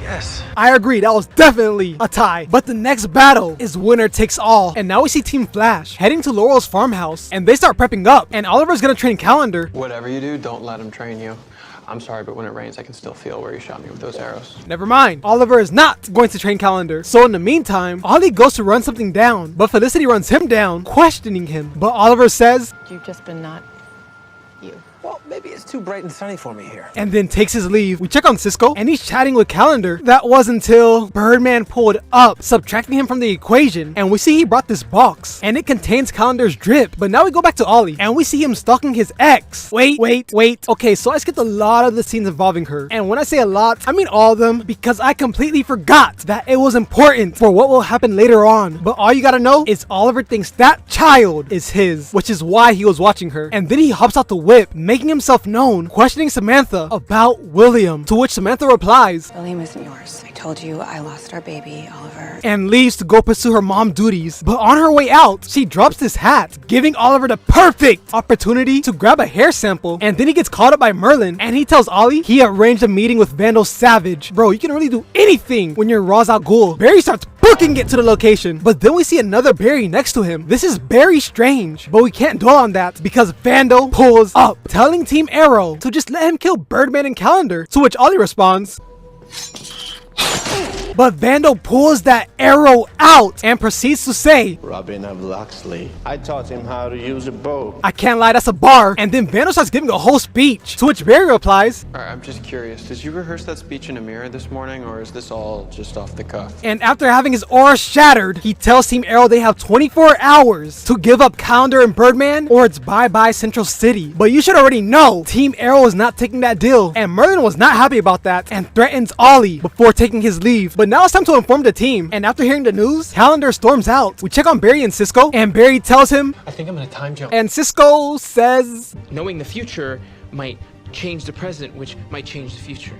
Yes. I agree, that was definitely a tie. But the next battle is winner takes all. And now we see Team Flash heading to Laurel's farmhouse, and they start prepping up, and Oliver's gonna train Calendar. Whatever you do, don't let him train you. I'm sorry, but when it rains, I can still feel where you shot me with those arrows. Never mind. Oliver is not going to train Calendar. So in the meantime, Ollie goes to run something down, but Felicity runs him down, questioning him. But Oliver says, you've just been not you. Well, maybe it's too bright and sunny for me here. And then takes his leave. We check on Cisco, and he's chatting with Calendar. That was until Birdman pulled up, subtracting him from the equation. And we see he brought this box, and it contains Calendar's drip. But now we go back to Ollie, and we see him stalking his ex. Wait. Okay, so I skipped a lot of the scenes involving her. And when I say a lot, I mean all of them, because I completely forgot that it was important for what will happen later on. But all you gotta know is Oliver thinks that child is his, which is why he was watching her. And then he hops out the whip, making himself known, questioning Samantha about William, to which Samantha replies, William isn't yours. I told you I lost our baby, Oliver. And leaves to go pursue her mom duties. But on her way out, she drops this hat, giving Oliver the perfect opportunity to grab a hair sample. And then he gets caught up by Merlin, and he tells Ollie he arranged a meeting with Vandal Savage. Bro, you can really do anything when you're Ra's al Ghul. Barry starts booking it to the location, but then we see another Barry next to him. This is very strange, but we can't dwell on that because Vandal pulls up, telling Team Arrow to just let him kill Birdman and Calendar, to which Ollie responds, but Vandal pulls that arrow out and proceeds to say, Robin of Locksley. I taught him how to use a bow. I can't lie, that's a bar. And then Vandal starts giving a whole speech, to which Barry replies, Alright, I'm just curious, did you rehearse that speech in a mirror this morning, or is this all just off the cuff? And after having his aura shattered, he tells Team Arrow they have 24 hours to give up Calendar and Birdman, or it's bye-bye Central City. But you should already know, Team Arrow is not taking that deal, and Merlin was not happy about that, and threatens Ollie before taking his leave. But now it's time to inform the team, and after hearing the news, Calendar storms out. We check on Barry and Cisco, and Barry tells him, I think I'm gonna time jump. And Cisco says, knowing the future might change the present, which might change the future.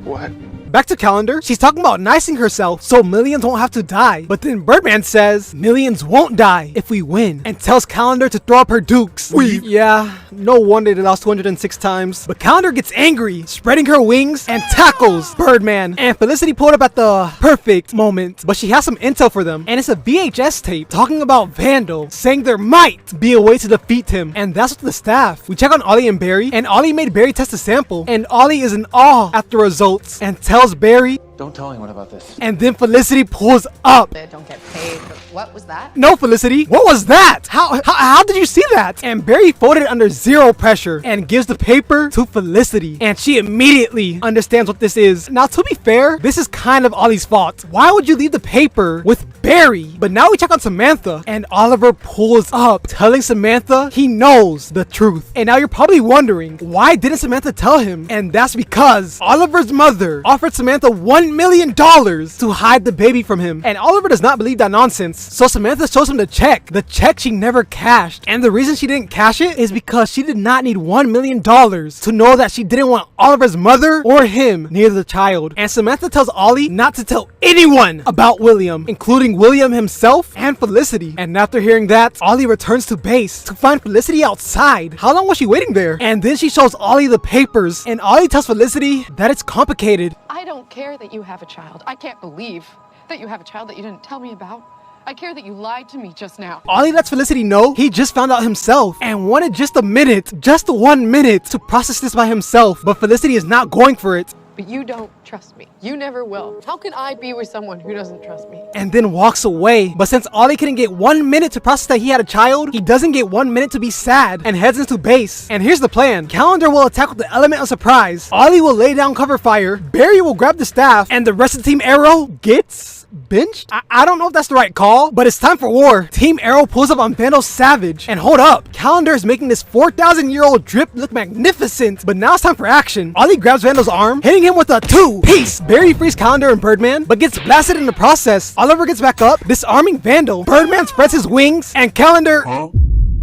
What? Back to Calendar, she's talking about nicing herself so millions won't have to die. But then Birdman says millions won't die if we win, and tells Calendar to throw up her dukes. Yeah, no wonder they lost 206 times. But Calendar gets angry, spreading her wings, and tackles Birdman. And Felicity pulled up at the perfect moment, but she has some intel for them, and it's a VHS tape talking about Vandal, saying there might be a way to defeat him. And that's with the staff. We check on Ollie and Barry, and Ollie made Barry test a sample, and Ollie is in awe at the results and tells Barry, don't tell anyone about this. And then Felicity pulls up. Don't get paid, but What was that? No, Felicity. What was that? How did you see that? And Barry folded it under zero pressure and gives the paper to Felicity. And she immediately understands what this is. Now, to be fair, this is kind of Ollie's fault. Why would you leave the paper with Barry? But now we check on Samantha, and Oliver pulls up, telling Samantha he knows the truth. And now you're probably wondering, why didn't Samantha tell him? And that's because Oliver's mother offered Samantha $1 million to hide the baby from him. And Oliver does not believe that nonsense. So Samantha shows him the check she never cashed. And the reason she didn't cash it is because she did not need $1 million to know that she didn't want Oliver's mother or him near the child. And Samantha tells Ollie not to tell anyone about William, including William himself and Felicity. And after hearing that, Ollie returns to base to find Felicity outside. How long was she waiting there? And then she shows Ollie the papers, and Ollie tells Felicity that it's complicated. I don't care that you have a child. I can't believe that you have a child that you didn't tell me about. I care that you lied to me just now. Ollie lets Felicity know he just found out himself and wanted just a minute, just 1 minute to process this by himself, but Felicity is not going for it. But you don't trust me. You never will. How can I be with someone who doesn't trust me? And then walks away. But since Ollie couldn't get 1 minute to process that he had a child, he doesn't get 1 minute to be sad and heads into base. And here's the plan. Calendar will attack with the element of surprise. Ollie will lay down cover fire. Barry will grab the staff, and the rest of Team Arrow gets benched? I don't know if that's the right call, but it's time for war. Team Arrow pulls up on Vandal Savage. And hold up, Calendar is making this 4,000-year-old drip look magnificent. But now it's time for action. Ollie grabs Vandal's arm, hitting him with a 2-piece. Barry frees Calendar and Birdman, but gets blasted in the process. Oliver gets back up, disarming Vandal. Birdman spreads his wings, and Calendar...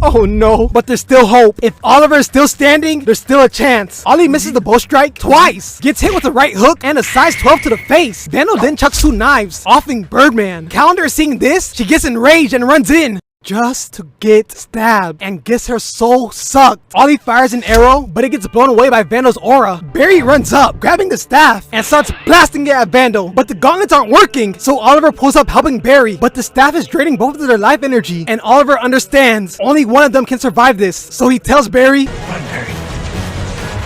Oh no, but there's still hope. If Oliver is still standing, there's still a chance. Ollie misses the bow strike twice, gets hit with a right hook and a size 12 to the face. Vandal then chucks 2 knives, offing Birdman. Calendar is seeing this, she gets enraged and runs in, just to get stabbed, and gets her soul sucked. Ollie fires an arrow, but it gets blown away by Vandal's aura. Barry runs up, grabbing the staff, and starts blasting it at Vandal, but the gauntlets aren't working, so Oliver pulls up helping Barry, but the staff is draining both of their life energy, and Oliver understands only one of them can survive this, so he tells Barry, "Run, Barry.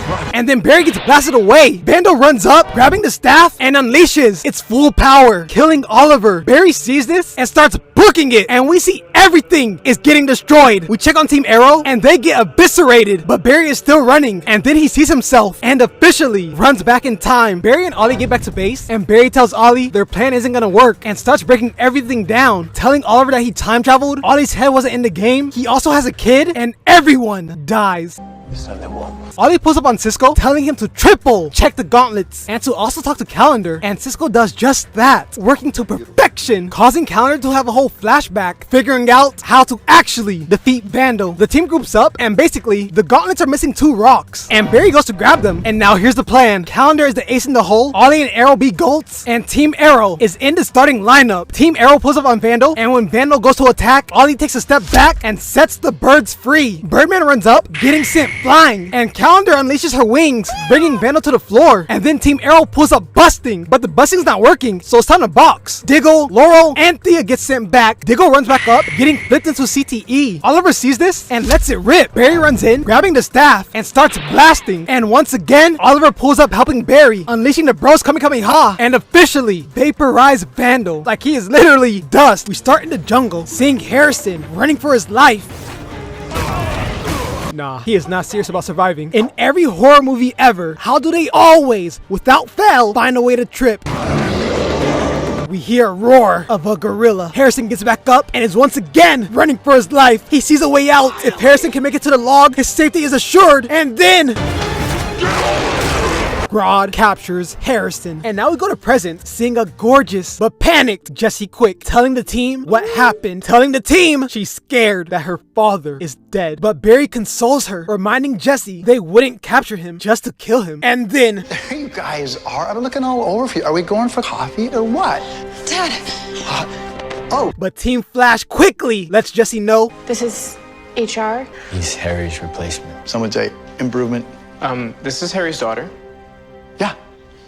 Run." And then Barry gets blasted away. Vandal runs up, grabbing the staff, and unleashes its full power, killing Oliver. Barry sees this and starts booking it, and we see everything is getting destroyed. We check on Team Arrow, and they get eviscerated, but Barry is still running, and then he sees himself and officially runs back in time. Barry and Ollie get back to base, and Barry tells Ollie their plan isn't gonna work and starts breaking everything down, telling Oliver that he time traveled, Ollie's head wasn't in the game, he also has a kid, and everyone dies. Ollie pulls up on Cisco, telling him to triple check the gauntlets and to also talk to Calendar, and Cisco does just that, working to perfection, causing Calendar to have a whole flashback, figuring out how to actually defeat Vandal. The team groups up, and basically, the gauntlets are missing 2 rocks, and Barry goes to grab them, and now here's the plan. Calendar is the ace in the hole, Ollie and Arrow be GOATs, and Team Arrow is in the starting lineup. Team Arrow pulls up on Vandal, and when Vandal goes to attack, Ollie takes a step back and sets the birds free. Birdman runs up, getting sent flying, and Calendar unleashes her wings, bringing Vandal to the floor, and then Team Arrow pulls up busting, but the busting's not working, so it's time to box. Diggle, Laurel, and Thea get sent back. Diggle runs back up, getting flipped into CTE. Oliver sees this and lets it rip. Barry runs in, grabbing the staff, and starts blasting, and once again, Oliver pulls up helping Barry, unleashing the bros Kamehameha, and officially vaporize Vandal, like he is literally dust. We start in the jungle, seeing Harrison running for his life. Nah, he is not serious about surviving. In every horror movie ever, how do they always, without fail, find a way to trip? We hear a roar of a gorilla. Harrison gets back up and is once again running for his life. He sees a way out. If Harrison can make it to the log, his safety is assured. And then... Grodd captures Harrison. And now we go to present, seeing a gorgeous but panicked Jessie Quick, telling the team what happened, telling the team she's scared that her father is dead. But Barry consoles her, reminding Jessie they wouldn't capture him just to kill him. And then... There you guys are. I'm looking all over for you. Are we going for coffee or what? Dad! Oh! But Team Flash quickly lets Jessie know... This is HR? He's Harry's replacement. Some would say improvement. This is Harry's daughter.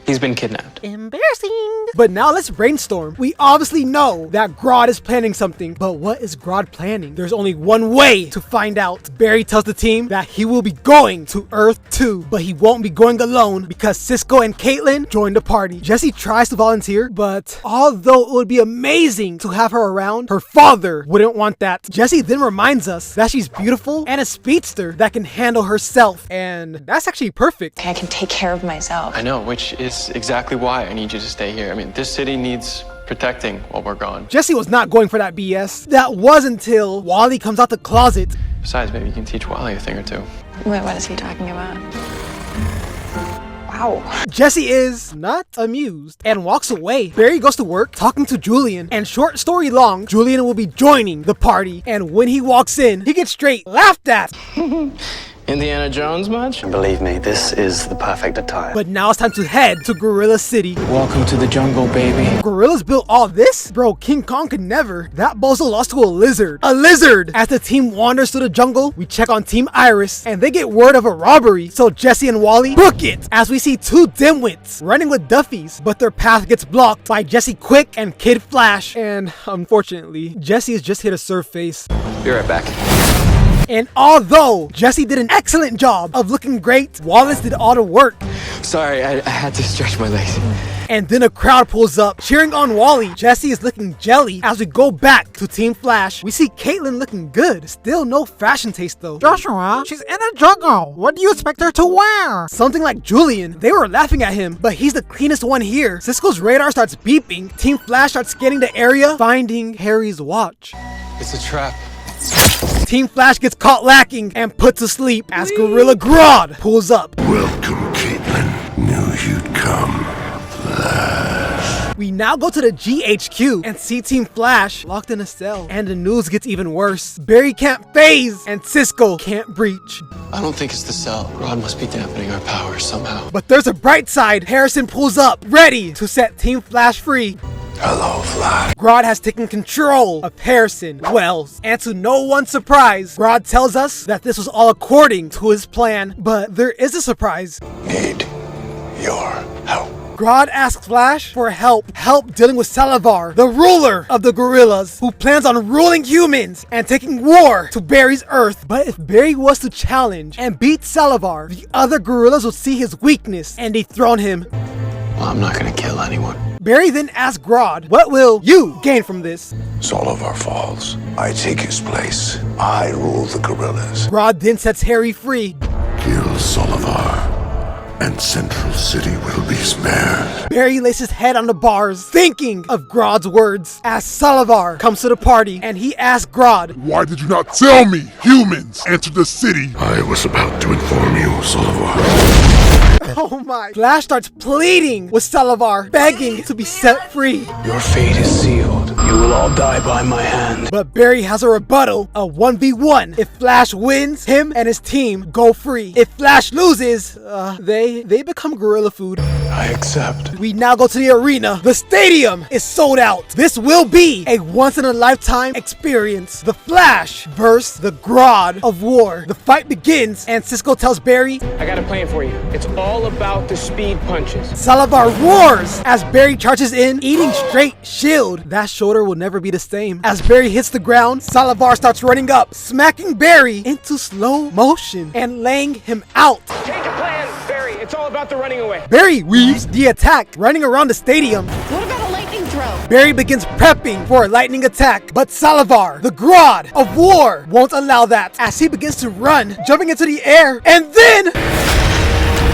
He's been kidnapped. Embarrassing. But now let's brainstorm. We obviously know that Grodd is planning something, but what is Grodd planning? There's only one way to find out. Barry tells the team that he will be going to Earth 2, but he won't be going alone because Cisco and Caitlin join the party. Jesse tries to volunteer, but although it would be amazing to have her around, her father wouldn't want that. Jesse then reminds us that she's beautiful and a speedster that can handle herself, and that's actually perfect. I can take care of myself. I know, which is exactly why I need you to stay here. I mean, this city needs protecting while we're gone. Jesse was not going for that BS. That was until Wally comes out the closet. Besides, maybe you can teach Wally a thing or two. Wait, what is he talking about? Wow. Jesse is not amused and walks away. Barry goes to work talking to Julian, and short story long, Julian will be joining the party, and when he walks in, he gets straight laughed at. Indiana Jones much? Believe me, this is the perfect attire. But now it's time to head to Gorilla City. Welcome to the jungle, baby. Gorillas built all this? Bro, King Kong could never. That bozo lost to a lizard. A lizard! As the team wanders through the jungle, we check on Team Iris, and they get word of a robbery. So Jesse and Wally book it, as we see two dimwits running with Duffies, but their path gets blocked by Jesse Quick and Kid Flash. And unfortunately, Jesse is just here to serve face. Be right back. And although Jesse did an excellent job of looking great, Wallace did all the work. Sorry, I had to stretch my legs. And then a crowd pulls up, cheering on Wally. Jesse is looking jelly. As we go back to Team Flash, we see Caitlin looking good. Still no fashion taste though. Joshua, she's in a jungle. What do you expect her to wear? Something like Julian. They were laughing at him, but he's the cleanest one here. Cisco's radar starts beeping. Team Flash starts scanning the area, finding Harry's watch. It's a trap. Team Flash gets caught lacking and put to sleep as Gorilla Grodd pulls up. Welcome, Caitlin. Knew you'd come. Flash. We now go to the GHQ and see Team Flash locked in a cell. And the news gets even worse. Barry can't phase and Cisco can't breach. I don't think it's the cell. Grodd must be dampening our powers somehow. But there's a bright side. Harrison pulls up, ready to set Team Flash free. Hello, Flash. Grodd has taken control of Harrison, Wells, and to no one's surprise, Grodd tells us that this was all according to his plan. But there is a surprise. Need your help. Grodd asks Flash for help dealing with Salivar, the ruler of the gorillas, who plans on ruling humans and taking war to Barry's Earth. But if Barry was to challenge and beat Salivar, the other gorillas would see his weakness and dethrone him. Well, I'm not gonna kill anyone. Barry then asks Grodd, what will you gain from this? Salivar falls. I take his place. I rule the gorillas. Grodd then sets Harry free. Kill Salivar, and Central City will be spared. Barry lays his head on the bars, thinking of Grodd's words, as Salivar comes to the party and he asks Grodd, why did you not tell me? Humans entered the city. I was about to inform you, Salivar. Oh my. Flash starts pleading with Salivar, begging to be set free. Your fate is sealed. You will all die by my hand. But Barry has a rebuttal, a 1v1. If Flash wins, him and his team go free. If Flash loses, they become gorilla food. I accept. We now go to the arena. The stadium is sold out. This will be a once-in-a-lifetime experience. The Flash versus the Grodd of War. The fight begins, and Cisco tells Barry, I got a plan for you. It's all about the speed punches. Salivar roars as Barry charges in, eating straight shield. That shoulder will never be the same. As Barry hits the ground, Salivar starts running up, smacking Barry into slow motion and laying him out. Change of plans, Barry. It's all about the running away. Barry weaves the attack, running around the stadium. What about a lightning throw? Barry begins prepping for a lightning attack, but Salivar, the Grodd of War, won't allow that as he begins to run, jumping into the air, and then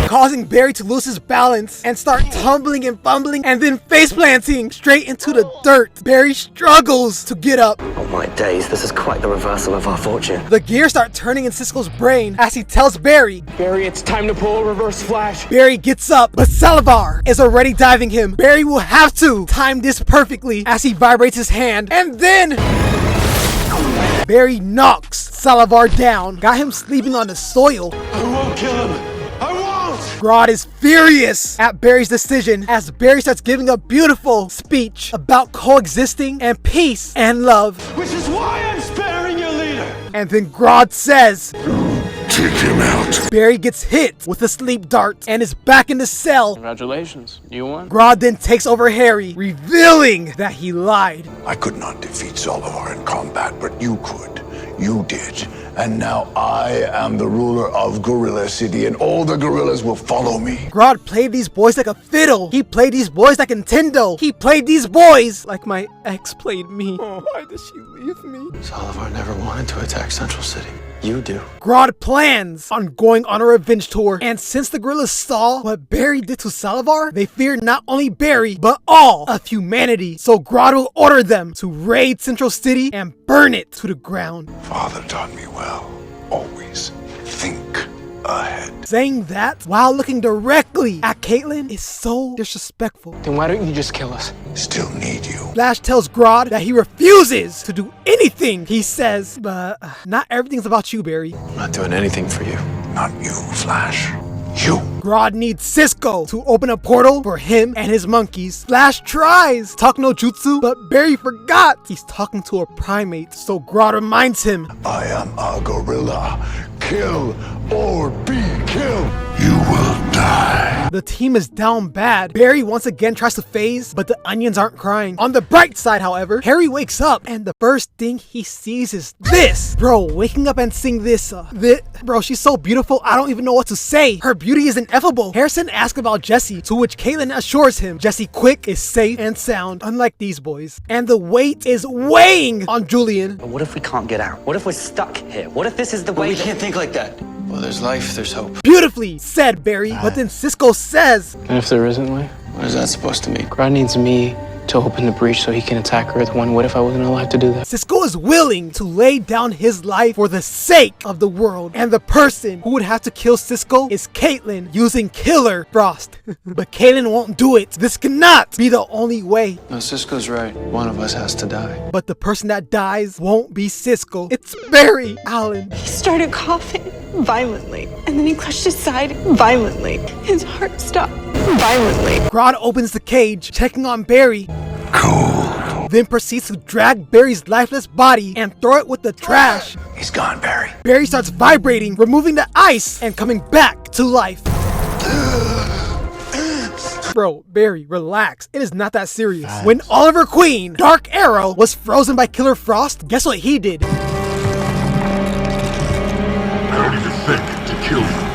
causing Barry to lose his balance and start tumbling and fumbling and then face planting straight into the dirt. Barry struggles to get up. Oh my days, this is quite the reversal of our fortune. The gears start turning in Cisco's brain as he tells Barry, Barry, it's time to pull a reverse Flash. Barry gets up, but Salivar is already diving him. Barry will have to time this perfectly as he vibrates his hand, and then Barry knocks Salivar down, got him sleeping on the soil. I won't kill him. I won't! Grodd is furious at Barry's decision as Barry starts giving a beautiful speech about coexisting and peace and love. Which is why I'm sparing your leader. And then Grodd says, Take him out. Barry gets hit with a sleep dart and is back in the cell. Congratulations, you won. Grodd then takes over Harry, revealing that he lied. I could not defeat Zollivar in combat, but you could. You did. And now I am the ruler of Gorilla City, and all the gorillas will follow me. Grodd played these boys like a fiddle. He played these boys like Nintendo. He played these boys like my ex played me. Oh, why did she leave me? Zollivar never wanted to attack Central City. You do. Grodd plans on going on a revenge tour, and since the gorillas saw what Barry did to Zollivar, they fear not only Barry, but all of humanity. So Grodd will order them to raid Central City and burn it to the ground. Father taught me well. Always think ahead. Saying that while looking directly at Caitlin is so disrespectful. Then why don't you just kill us? Still need you. Flash tells Grodd that he refuses to do anything he says, but not everything's about you, Barry. I'm not doing anything for you. Not you, Flash. You. Grodd needs Cisco to open a portal for him and his monkeys. Flash tries talk no jutsu, but Barry forgot he's talking to a primate, so Grodd reminds him, I am a gorilla. Kill or be killed. You will die. The team is down bad. Barry once again tries to phase, but the onions aren't crying. On the bright side, however, Harry wakes up and the first thing he sees is this. Bro, waking up and seeing this, bro, she's so beautiful, I don't even know what to say. Her beauty is ineffable. Harrison asks about Jesse, to which Caitlin assures him Jesse Quick is safe and sound, unlike these boys. And the weight is weighing on Julian. But what if we can't get out? What if we're stuck here? What if this is the way we can't think like that. Well, there's life, there's hope. Beautifully said, Barry. But then Cisco says, And if there isn't life, what is that supposed to mean? Grodd needs me to open the breach so he can attack Earth 1. What if I wasn't allowed to do that? Cisco is willing to lay down his life for the sake of the world. And the person who would have to kill Cisco is Caitlin using Killer Frost. But Caitlin won't do it. This cannot be the only way. No, Cisco's right. One of us has to die. But the person that dies won't be Cisco. It's Barry Allen. He started coughing violently, and then he clutched his side violently. His heart stopped violently. Grodd opens the cage, checking on Barry. Cold. Then proceeds to drag Barry's lifeless body and throw it with the trash. He's gone, Barry. Barry starts vibrating, removing the ice and coming back to life. Bro, Barry, relax. It is not that serious. When Oliver Queen, Dark Arrow, was frozen by Killer Frost, guess what he did? I don't even think to kill you.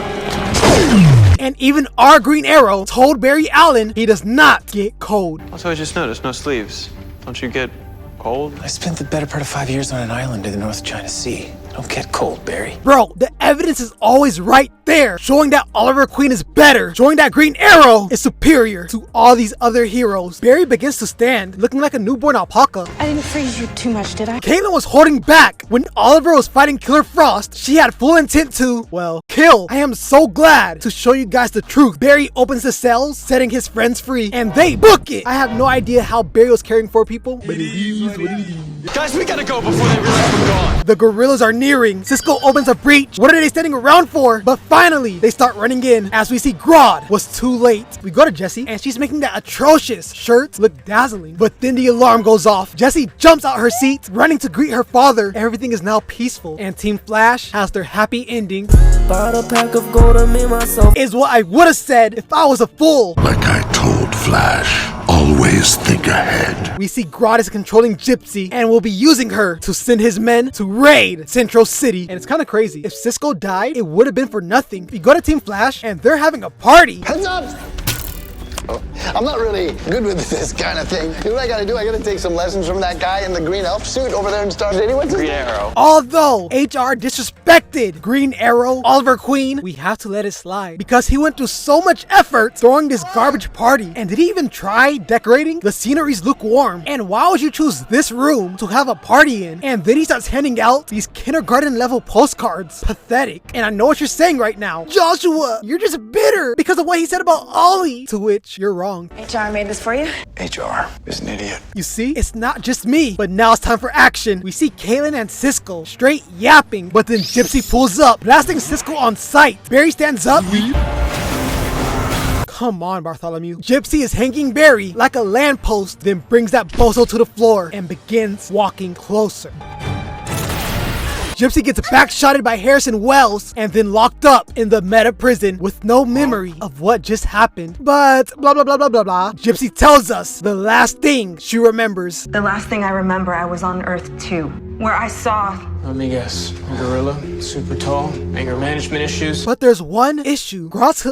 And even our Green Arrow told Barry Allen he does not get cold. Also, I just noticed no sleeves. Don't you get cold? I spent the better part of 5 years on an island in the North China Sea. I don't get cold, Barry. Bro, the evidence is always right there, showing that Oliver Queen is better, showing that Green Arrow is superior to all these other heroes. Barry begins to stand, looking like a newborn alpaca. I didn't freeze you too much, did I? Caitlin was holding back. When Oliver was fighting Killer Frost, she had full intent to, well, kill. I am so glad to show you guys the truth. Barry opens the cells, setting his friends free, and they book it. I have no idea how Barry was caring for people, but it is what it is. Guys, we gotta go before they realize we're gone. The gorillas are nearing. Cisco opens a breach. What are they standing around for? But finally, they start running in as we see Grodd was too late. We go to Jessie, and she's making that atrocious shirt look dazzling. But then the alarm goes off. Jessie jumps out her seat, running to greet her father. Everything is now peaceful, and Team Flash has their happy ending. Bought a pack of gold to me myself. Is what I would have said if I was a fool. Like I told Flash, always think ahead. We see Grodd is controlling Gypsy and will be using her to send his men to raid Central City. And it's kind of crazy. If Cisco died, it would have been for nothing. We go to Team Flash and they're having a party. Heads up! I'm not really good with this kind of thing. You know what I gotta do? I gotta take some lessons from that guy in the green elf suit over there in Star City. What's his name? Arrow. Although HR disrespected Green Arrow, Oliver Queen, we have to let it slide because he went through so much effort throwing this garbage party. And did he even try decorating? The scenery's lukewarm. And why would you choose this room to have a party in? And then he starts handing out these kindergarten level postcards. Pathetic. And I know what you're saying right now. Joshua, you're just bitter because of what he said about Ollie. To which you're wrong. HR made this for you? HR is an idiot. You see, it's not just me, but now it's time for action. We see Caitlin and Cisco straight yapping, but then Gypsy pulls up, blasting Cisco on sight. Barry stands up. Come on, Bartholomew. Gypsy is hanging Barry like a lamppost, then brings that bozo to the floor and begins walking closer. Gypsy gets backshotted by Harrison Wells and then locked up in the meta prison with no memory of what just happened. But blah blah blah blah blah blah. Gypsy tells us the last thing she remembers. The last thing I remember, I was on Earth 2, where I saw... Let me guess. A gorilla, super tall, anger management issues. But there's one issue. Grodd's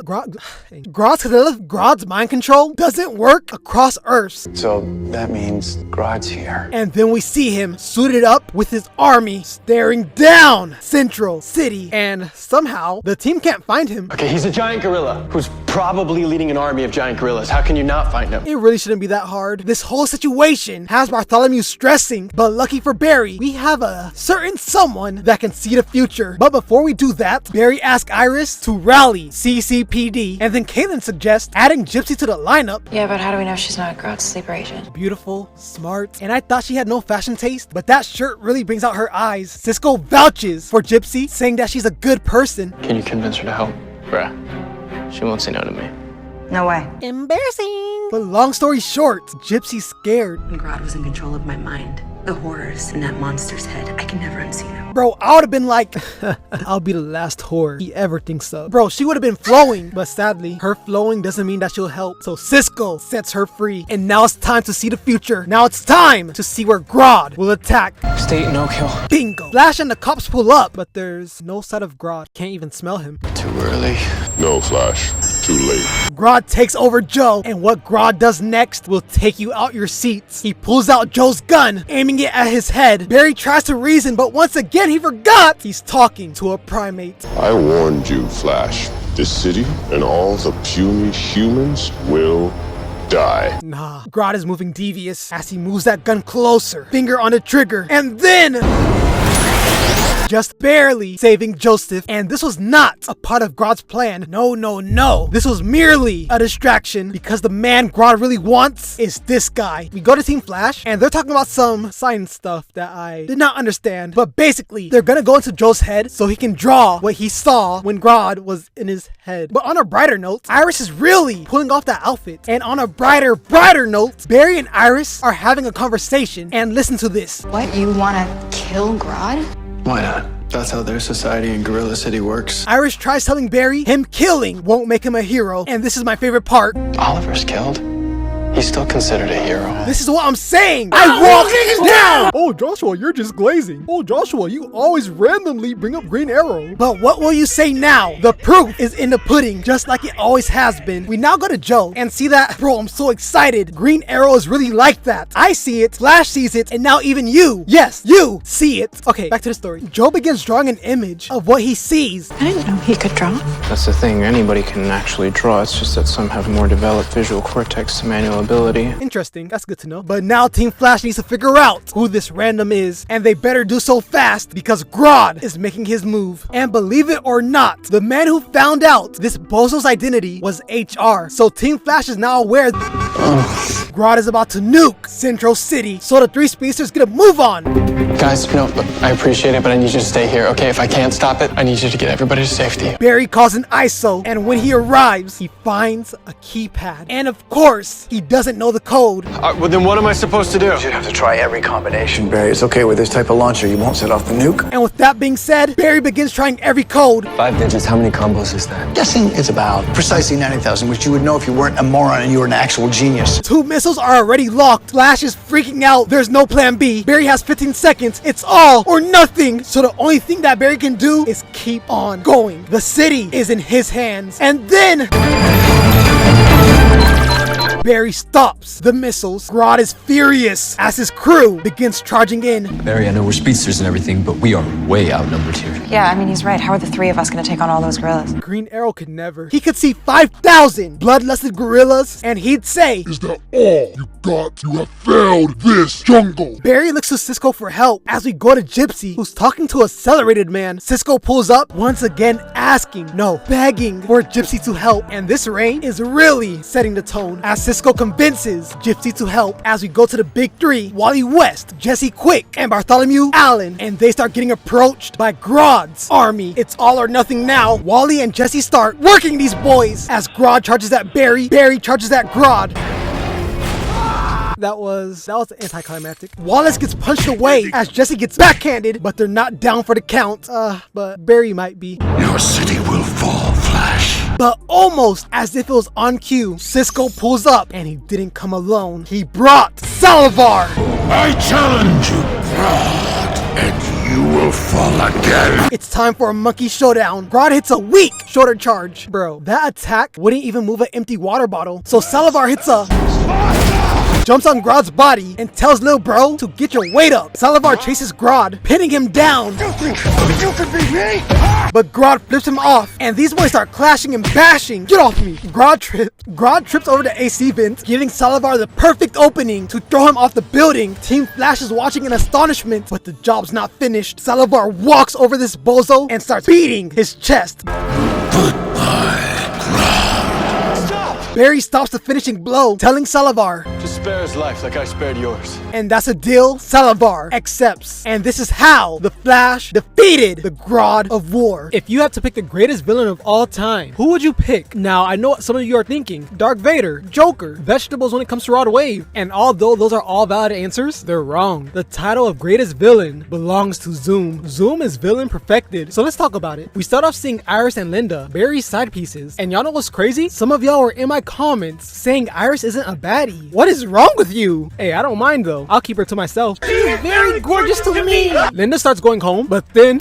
mind control doesn't work across Earths. So that means Grodd's here. And then we see him suited up with his army staring down Central City. And somehow the team can't find him. Okay, he's a giant gorilla who's probably leading an army of giant gorillas. How can you not find him? It really shouldn't be that hard. This whole situation has Bartholomew stressing, but lucky for Barry, we have a certain someone that can see the future. But before we do that, Barry asks Iris to rally CCPD, and then Caitlin suggests adding Gypsy to the lineup. Yeah, but how do we know she's not Grodd's sleeper agent? Beautiful, smart, and I thought she had no fashion taste, but that shirt really brings out her eyes. Cisco vouches for Gypsy, saying that she's a good person. Can you convince her to help? Bruh, she won't say no to me. No way. Embarrassing. But long story short, Gypsy's scared. When Grodd was in control of my mind, the horrors in that monster's head, I can never unsee them. Bro, I would have been like, I'll be the last whore he ever thinks of. Bro, she would have been flowing, but sadly, her flowing doesn't mean that she'll help. So Cisco sets her free, and now it's time to see the future. Now it's time to see where Grodd will attack. State no kill. Bingo. Flash and the cops pull up, but there's no sight of Grodd. Can't even smell him. Too early. No, Flash. Too late. Grodd takes over Joe, and what Grodd does next will take you out your seats. He pulls out Joe's gun, aiming it at his head. Barry tries to reason, but once again he forgot he's talking to a primate. I warned you, Flash. This city and all the puny humans will die. Nah, Grodd is moving devious as he moves that gun closer, finger on the trigger, and then... just barely saving Joseph, and this was not a part of Grodd's plan. No, no, no. This was merely a distraction because the man Grodd really wants is this guy. We go to Team Flash, and they're talking about some science stuff that I did not understand, but basically, they're gonna go into Joe's head so he can draw what he saw when Grodd was in his head. But on a brighter note, Iris is really pulling off that outfit. And on a brighter note, Barry and Iris are having a conversation, and listen to this. What, you wanna kill Grodd? Why not? That's how their society in Gorilla City works. Iris tries telling Barry him killing won't make him a hero, and this is my favorite part. Oliver's killed. He's still considered a hero. This is what I'm saying. I walk down. Oh, Joshua, you're just glazing. Oh, Joshua, you always randomly bring up Green Arrow. But what will you say now? The proof is in the pudding, just like it always has been. We now go to Joe and see that, bro, I'm so excited. Green Arrow is really like that. I see it, Flash sees it, and now even you, yes, you see it. Okay, back to the story. Joe begins drawing an image of what he sees. I didn't know he could draw. That's the thing, anybody can actually draw. It's just that some have more developed visual cortex to manual ability. Interesting, that's good to know. But now Team Flash needs to figure out who this random is, and they better do so fast because Grodd is making his move. And believe it or not, the man who found out this bozo's identity was HR. So Team Flash is now aware Grodd is about to nuke Central City, so the three speedsters get a move on. Guys, no, I appreciate it, but I need you to stay here, okay? If I can't stop it, I need you to get everybody to safety. Barry calls an ISO, and when he arrives, he finds a keypad. And of course, he doesn't know the code. Well, then what am I supposed to do? You have to try every combination, Barry. It's okay with this type of launcher. You won't set off the nuke. And with that being said, Barry begins trying every code. 5 digits, how many combos is that? Guessing it's about precisely 90,000, which you would know if you weren't a moron and you were an actual genius. 2 missiles are already locked. Flash is freaking out. There's no plan B. Barry has 15 seconds. It's all or nothing. So the only thing that Barry can do is keep on going. The city is in his hands. And then Barry stops the missiles. Grodd is furious as his crew begins charging in. Barry, I know we're speedsters and everything, but we are way outnumbered here. Yeah, I mean, he's right. How are the 3 of us gonna take on all those gorillas? Green Arrow could never. He could see 5,000 bloodlusted gorillas, and he'd say, "Is that all you got? You have failed this jungle." Barry looks to Cisco for help as we go to Gypsy, who's talking to Accelerated Man. Cisco pulls up, once again asking, no, begging for Gypsy to help, and this rain is really setting the tone as Cisco convinces Gypsy to help as we go to the big 3, Wally West, Jesse Quick, and Bartholomew Allen, and they start getting approached by Grodd's army. It's all or nothing now. Wally and Jesse start working these boys as Grodd charges at Barry, Barry charges at Grodd. That was anticlimactic. Wallace gets punched away as Jesse gets backhanded, but they're not down for the count. But Barry might be. Your city will fall, Flash. But almost as if it was on cue, Cisco pulls up, and he didn't come alone. He brought Salazar. I challenge you, Grodd, and you will fall again. It's time for a monkey showdown. Grodd hits a weak shoulder charge. Bro, that attack wouldn't even move an empty water bottle. So Salazar hits a... jumps on Grodd's body and tells Lil Bro to get your weight up. Salazar chases Grodd, pinning him down. You could be me? But Grodd flips him off, and these boys start clashing and bashing. Get off me. Grodd trips over the AC vent, giving Salazar the perfect opening to throw him off the building. Team Flash is watching in astonishment, but the job's not finished. Salazar walks over this bozo and starts beating his chest. Barry stops the finishing blow, telling Salazar, just spare his life like I spared yours. And that's a deal Salazar accepts. And this is how the Flash defeated the Grodd of War. If you had to pick the greatest villain of all time, who would you pick? Now, I know what some of you are thinking. Darth Vader, Joker, vegetables when it comes to Rod Wave. And although those are all valid answers, they're wrong. The title of greatest villain belongs to Zoom. Zoom is villain perfected. So let's talk about it. We start off seeing Iris and Linda, Barry's side pieces. And y'all know what's crazy? Some of y'all were in my comments saying Iris isn't a baddie. What is wrong with you? Hey, I don't mind though. I'll keep her to myself. She's very gorgeous to me. Linda starts going home, but then...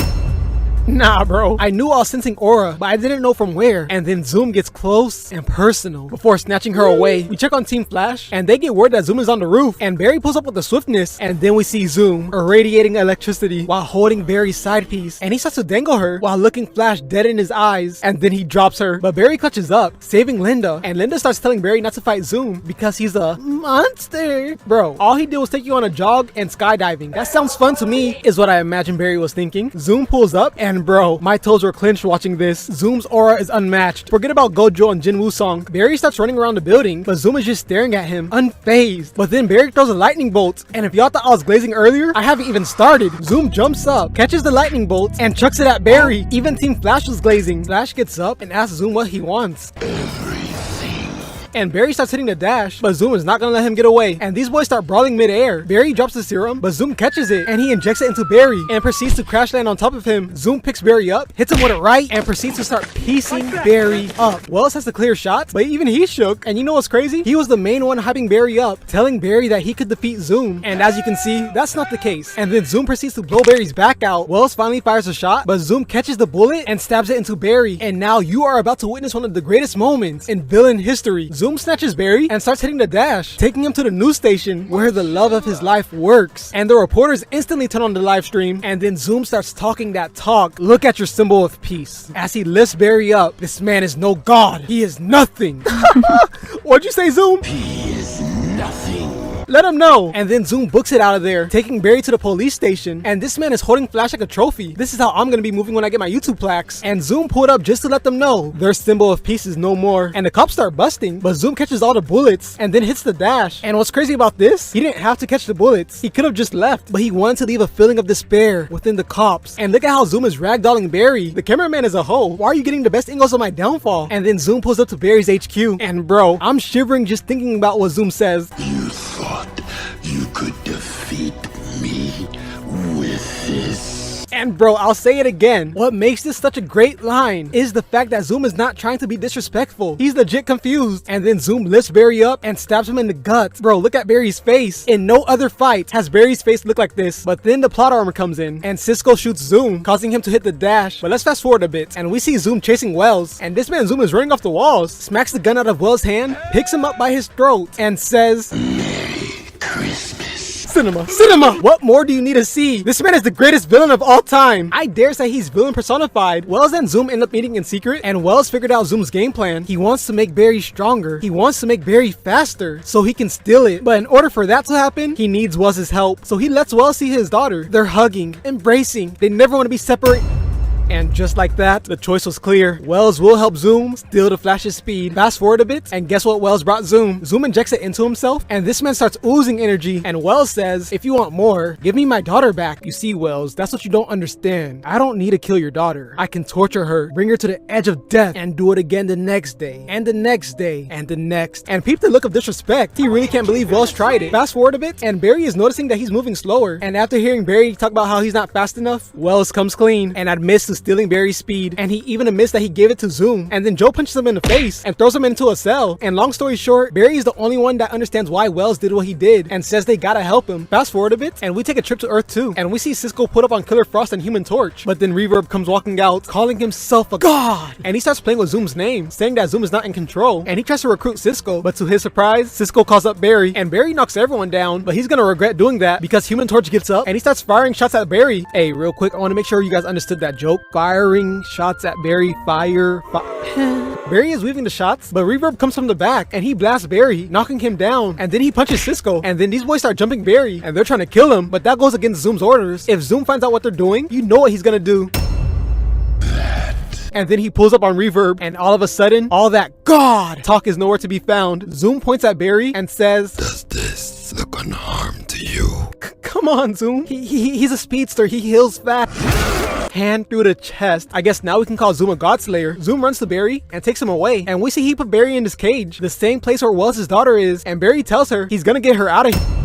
nah, bro. I knew I was sensing aura, but I didn't know from where. And then Zoom gets close and personal before snatching her away. We check on Team Flash, and they get word that Zoom is on the roof. And Barry pulls up with the swiftness, and then we see Zoom irradiating electricity while holding Barry's side piece. And he starts to dangle her while looking Flash dead in his eyes. And then he drops her. But Barry clutches up, saving Linda. And Linda starts telling Barry not to fight Zoom because he's a monster. Bro, all he did was take you on a jog and skydiving. That sounds fun to me, is what I imagine Barry was thinking. Zoom pulls up, and bro, my toes were clenched watching this. Zoom's aura is unmatched. Forget about Gojo and Jinwoo song. Barry starts running around the building, but Zoom is just staring at him, unfazed. But then Barry throws a lightning bolt, and if y'all thought I was glazing earlier, I haven't even started. Zoom jumps up, catches the lightning bolt, and chucks it at Barry. Even Team Flash was glazing. Flash gets up and asks Zoom what he wants. And Barry starts hitting the dash, but Zoom is not gonna let him get away. And these boys start brawling mid-air. Barry drops the serum, but Zoom catches it, and he injects it into Barry, and proceeds to crash land on top of him. Zoom picks Barry up, hits him with it right, and proceeds to start piecing Barry up. Wells has the clear shots, but even he shook. And you know what's crazy? He was the main one hyping Barry up, telling Barry that he could defeat Zoom. And as you can see, that's not the case. And then Zoom proceeds to blow Barry's back out. Wells finally fires a shot, but Zoom catches the bullet and stabs it into Barry. And now you are about to witness one of the greatest moments in villain history. Zoom snatches Barry and starts hitting the dash, taking him to the news station where the love of his life works. And the reporters instantly turn on the live stream, and then Zoom starts talking that talk. Look at your symbol of peace. As he lifts Barry up, this man is no god. He is nothing. What'd you say, Zoom? He is nothing. Let him know. And then Zoom books it out of there, taking Barry to the police station. And this man is holding Flash like a trophy. This is how I'm gonna be moving when I get my YouTube plaques. And Zoom pulled up just to let them know their symbol of peace is no more. And the cops start busting, but Zoom catches all the bullets and then hits the dash. And what's crazy about this, he didn't have to catch the bullets. He could have just left, but he wanted to leave a feeling of despair within the cops. And look at how Zoom is ragdolling Barry. The cameraman is a hoe. Why are you getting the best angles of my downfall? And then Zoom pulls up to Barry's HQ. And bro, I'm shivering just thinking about what Zoom says. You thought you could defeat me with this? And bro, I'll say it again. What makes this such a great line is the fact that Zoom is not trying to be disrespectful. He's legit confused. And then Zoom lifts Barry up and stabs him in the guts. Bro, look at Barry's face. In no other fight has Barry's face looked like this. But then the plot armor comes in and Cisco shoots Zoom, causing him to hit the dash. But let's fast forward a bit and we see Zoom chasing Wells. And this man Zoom is running off the walls, smacks the gun out of Wells' hand, picks him up by his throat, and says, Merry Christmas. Cinema! What more do you need to see? This man is the greatest villain of all time. I dare say he's villain personified. Wells and Zoom end up meeting in secret, and Wells figured out Zoom's game plan. He wants to make Barry stronger. He wants to make Barry faster so he can steal it. But in order for that to happen, he needs Wells' help. So he lets Wells see his daughter. They're hugging, embracing. They never want to be separate. And just like that, the choice was clear. Wells will help Zoom steal the Flash's speed. Fast forward a bit, and guess what Wells brought Zoom? Zoom injects it into himself, and this man starts oozing energy. And Wells says, if you want more, give me my daughter back. You see, Wells, that's what you don't understand. I don't need to kill your daughter. I can torture her, bring her to the edge of death, and do it again the next day, and the next day, and the next. And peep the look of disrespect. He really can't believe Wells tried it. Fast forward a bit, and Barry is noticing that he's moving slower. And after hearing Barry talk about how he's not fast enough, Wells comes clean and admits to stealing Barry's speed. And he even admits that he gave it to Zoom. And then Joe punches him in the face and throws him into a cell. And long story short, Barry is the only one that understands why Wells did what he did and says they gotta help him. Fast forward a bit, and we take a trip to Earth 2, and we see Cisco put up on Killer Frost and Human Torch. But then Reverb comes walking out, calling himself a god. And he starts playing with Zoom's name, saying that Zoom is not in control. And he tries to recruit Cisco, but to his surprise, Cisco calls up Barry, and Barry knocks everyone down, but he's gonna regret doing that because Human Torch gets up and he starts firing shots at Barry. Hey, real quick, I want to make sure you guys understood that joke. Firing shots at Barry, Barry is weaving the shots, but Reverb comes from the back and he blasts Barry, knocking him down, and then he punches Cisco, and then these boys start jumping Barry and they're trying to kill him, but that goes against Zoom's orders. If Zoom finds out what they're doing, you know what he's gonna do. And then he pulls up on Reverb, and all of a sudden, all that God talk is nowhere to be found. Zoom points at Barry and says, does this look unharmed to you? Come on, Zoom. He's a speedster. He heals fast. Hand through the chest. I guess now we can call Zoom a Godslayer. Zoom runs to Barry and takes him away. And we see he put Barry in his cage, the same place where Wells' daughter is. And Barry tells her he's gonna get her out of here.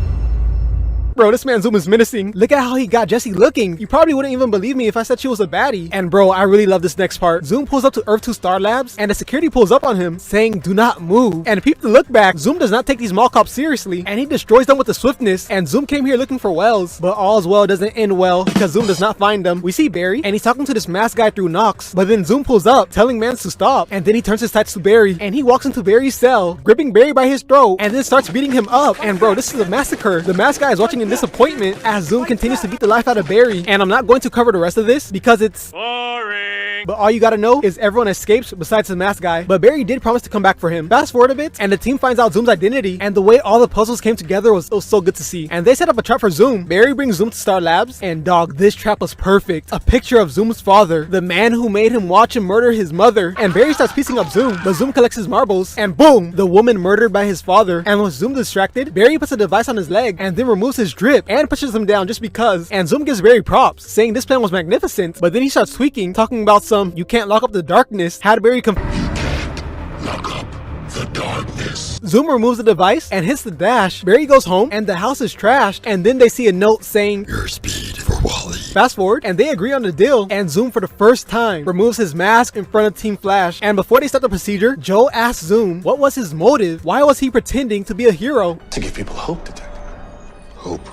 Bro, this man Zoom is menacing. Look at how he got Jessie looking. You probably wouldn't even believe me if I said she was a baddie. And bro, I really love this next part. Zoom pulls up to Earth 2 Star Labs, and the security pulls up on him, saying, do not move. And people look back. Zoom does not take these mall cops seriously, and he destroys them with the swiftness. And Zoom came here looking for Wells, but all's well doesn't end well, because Zoom does not find them. We see Barry, and he's talking to this masked guy through Knox, but then Zoom pulls up, telling Mans to stop. And then he turns his sights to Barry, and he walks into Barry's cell, gripping Barry by his throat, and then starts beating him up. And bro, this is a massacre. The masked guy is watching in disappointment as Zoom continues to beat the life out of Barry. And I'm not going to cover the rest of this because it's boring. But all you gotta know is everyone escapes besides the masked guy. But Barry did promise to come back for him. Fast forward a bit, and the team finds out Zoom's identity, and the way all the puzzles came together was so good to see. And they set up a trap for Zoom. Barry brings Zoom to Star Labs, and dog, this trap was perfect. A picture of Zoom's father, the man who made him watch him murder his mother. And Barry starts piecing up Zoom, but Zoom collects his marbles, and boom, the woman murdered by his father. And with Zoom distracted, Barry puts a device on his leg, and then removes his drip, and pushes him down just because. And Zoom gives Barry props, saying this plan was magnificent. But then he starts tweaking, talking about some, you can't lock up the darkness. Had Barry Lock up the darkness. Zoom removes the device and hits the dash. Barry goes home and the house is trashed, and then they see a note saying, your speed for Wally. Fast forward, and they agree on the deal, and Zoom for the first time removes his mask in front of Team Flash. And before they start the procedure, Joe asks Zoom what was his motive. Why was he pretending to be a hero? To give people hope, Detective. Hope.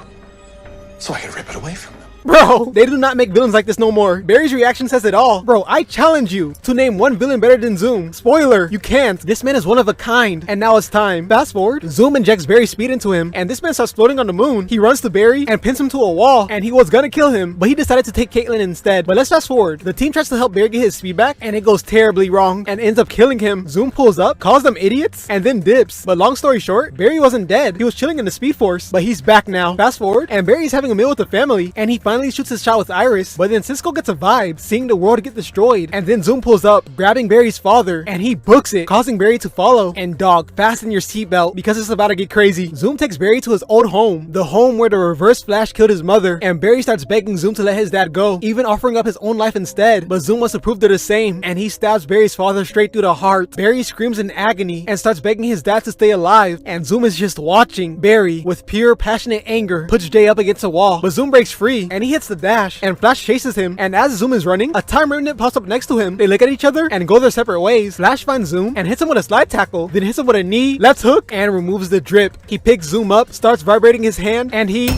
So I can rip it away from them. Bro, they do not make villains like this no more. Barry's reaction says it all. Bro, I challenge you to name one villain better than Zoom. Spoiler, you can't. This man is one of a kind. And now it's time. Fast forward, Zoom injects Barry's speed into him, and this man starts floating on the moon. He runs to Barry and pins him to a wall, and he was gonna kill him, but he decided to take Caitlyn instead. But let's fast forward. The team tries to help Barry get his speed back, and it goes terribly wrong and ends up killing him. Zoom pulls up, calls them idiots, and then dips. But long story short, Barry wasn't dead. He was chilling in the Speed Force, but he's back now. Fast forward, and Barry's having a meal with the family, and he finally shoots his shot with Iris, but then Cisco gets a vibe, seeing the world get destroyed, and then Zoom pulls up, grabbing Barry's father, and he books it, causing Barry to follow. And dog, fasten your seatbelt because it's about to get crazy. Zoom takes Barry to his old home, the home where the Reverse Flash killed his mother, and Barry starts begging Zoom to let his dad go, even offering up his own life instead. But Zoom wants to prove they're the same, and he stabs Barry's father straight through the heart. Barry screams in agony and starts begging his dad to stay alive, and Zoom is just watching. Barry, with pure passionate anger, puts Jay up against a wall, but Zoom breaks free, and he hits the dash, and Flash chases him. And as Zoom is running, a time remnant pops up next to him. They look at each other and go their separate ways. Flash finds Zoom and hits him with a slide tackle, then hits him with a knee, left hook, and removes the drip. He picks Zoom up, starts vibrating his hand, and he...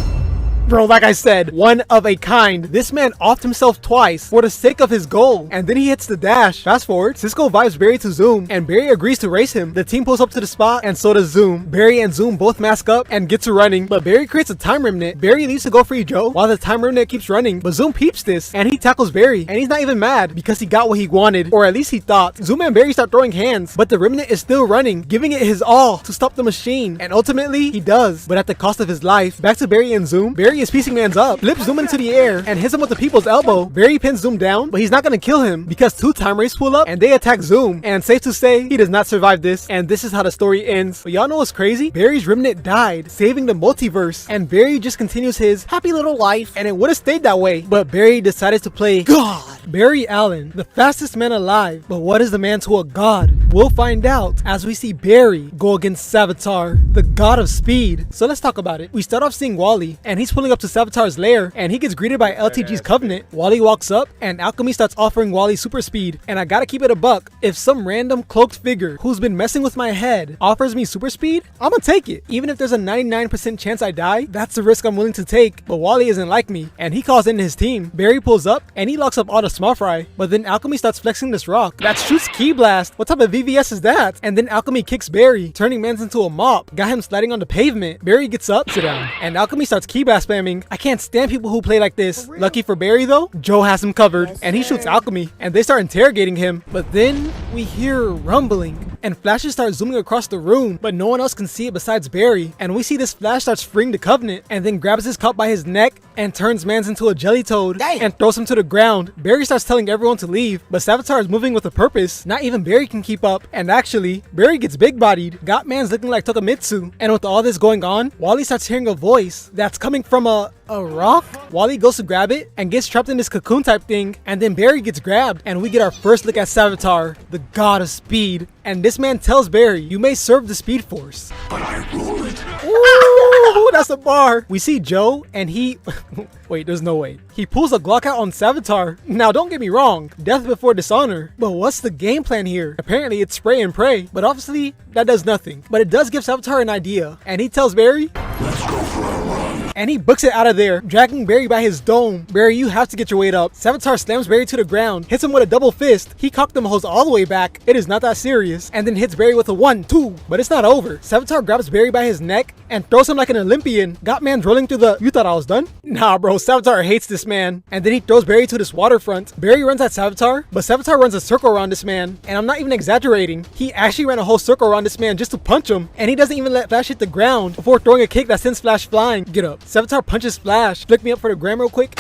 Bro, like I said, one of a kind. This man offed himself twice for the sake of his goal, and then he hits the dash. Fast forward, Cisco vibes Barry to Zoom, and Barry agrees to race him. The team pulls up to the spot, and so does Zoom. Barry and Zoom both mask up and get to running, but Barry creates a time remnant. Barry leaves to go free Joe, while the time remnant keeps running, but Zoom peeps this, and he tackles Barry, and he's not even mad, because he got what he wanted, or at least he thought. Zoom and Barry start throwing hands, but the remnant is still running, giving it his all to stop the machine, and ultimately, he does, but at the cost of his life. Back to Barry and Zoom. Barry Barry is piecing man's up, flips Zoom into the air, and hits him with the people's elbow. Barry pins Zoom down, but he's not gonna kill him because 2 time race pull up and they attack Zoom. And safe to say, he does not survive this, and this is how the story ends. But y'all know what's crazy? Barry's remnant died, saving the multiverse, and Barry just continues his happy little life, and it would have stayed that way, but Barry decided to play God. Barry Allen, the fastest man alive, but what is the man to a god? We'll find out as we see Barry go against Savitar, the god of speed. So let's talk about it. We start off seeing Wally, and he's pulling up to Savitar's lair, and he gets greeted by LTG's Covenant. Wally walks up, and Alchemy starts offering Wally super speed, and I gotta keep it a buck. If some random cloaked figure who's been messing with my head offers me super speed, I'ma take it. Even if there's a 99% chance I die, that's the risk I'm willing to take. But Wally isn't like me, and he calls in his team. Barry pulls up, and he locks up all the small fry, but then Alchemy starts flexing this rock that shoots Ki Blast. What type of VVS is that? And then Alchemy kicks Barry, turning mans into a mop, got him sliding on the pavement. Barry gets up, sit down, and Alchemy starts Ki Blast spamming. I can't stand people who play like this. Lucky for Barry though, Joe has him covered, and he shoots Alchemy, and they start interrogating him. But then we hear rumbling, and flashes start zooming across the room, but no one else can see it besides Barry. And we see this Flash starts freeing the Covenant, and then grabs his cup by his neck and turns mans into a jelly toad and throws him to the ground. Barry starts telling everyone to leave, but Savitar is moving with a purpose. Not even Barry can keep up, and actually, Barry gets big bodied, got mans looking like Tokamitsu. And with all this going on, Wally starts hearing a voice that's coming from a rock. Wally goes to grab it and gets trapped in this cocoon type thing, and then Barry gets grabbed, and we get our first look at Savitar, the god of speed. And this man tells Barry, you may serve the Speed Force, but I rule it. Ooh, that's a bar. We see Joe, and he wait, there's no way. He pulls a Glock out on Savitar. Now don't get me wrong, death before dishonor, but what's the game plan here? Apparently it's spray and pray, but obviously that does nothing. But it does give Savitar an idea, and he tells Barry, let's go for a run. And he books it out of there, dragging Barry by his dome. Barry, you have to get your weight up. Savitar slams Barry to the ground, hits him with a double fist. He cocked them hoes all the way back. It is not that serious. And then hits Barry with a 1-2. But it's not over. Savitar grabs Barry by his neck and throws him like an Olympian. Got man rolling through the, you thought I was done? Nah bro, Savitar hates this man. And then he throws Barry to this waterfront. Barry runs at Savitar, but Savitar runs a circle around this man. And I'm not even exaggerating. He actually ran a whole circle around this man just to punch him. And he doesn't even let Flash hit the ground before throwing a kick that sends Flash flying. Get up. Savitar punches Flash. Flick me up for the gram real quick.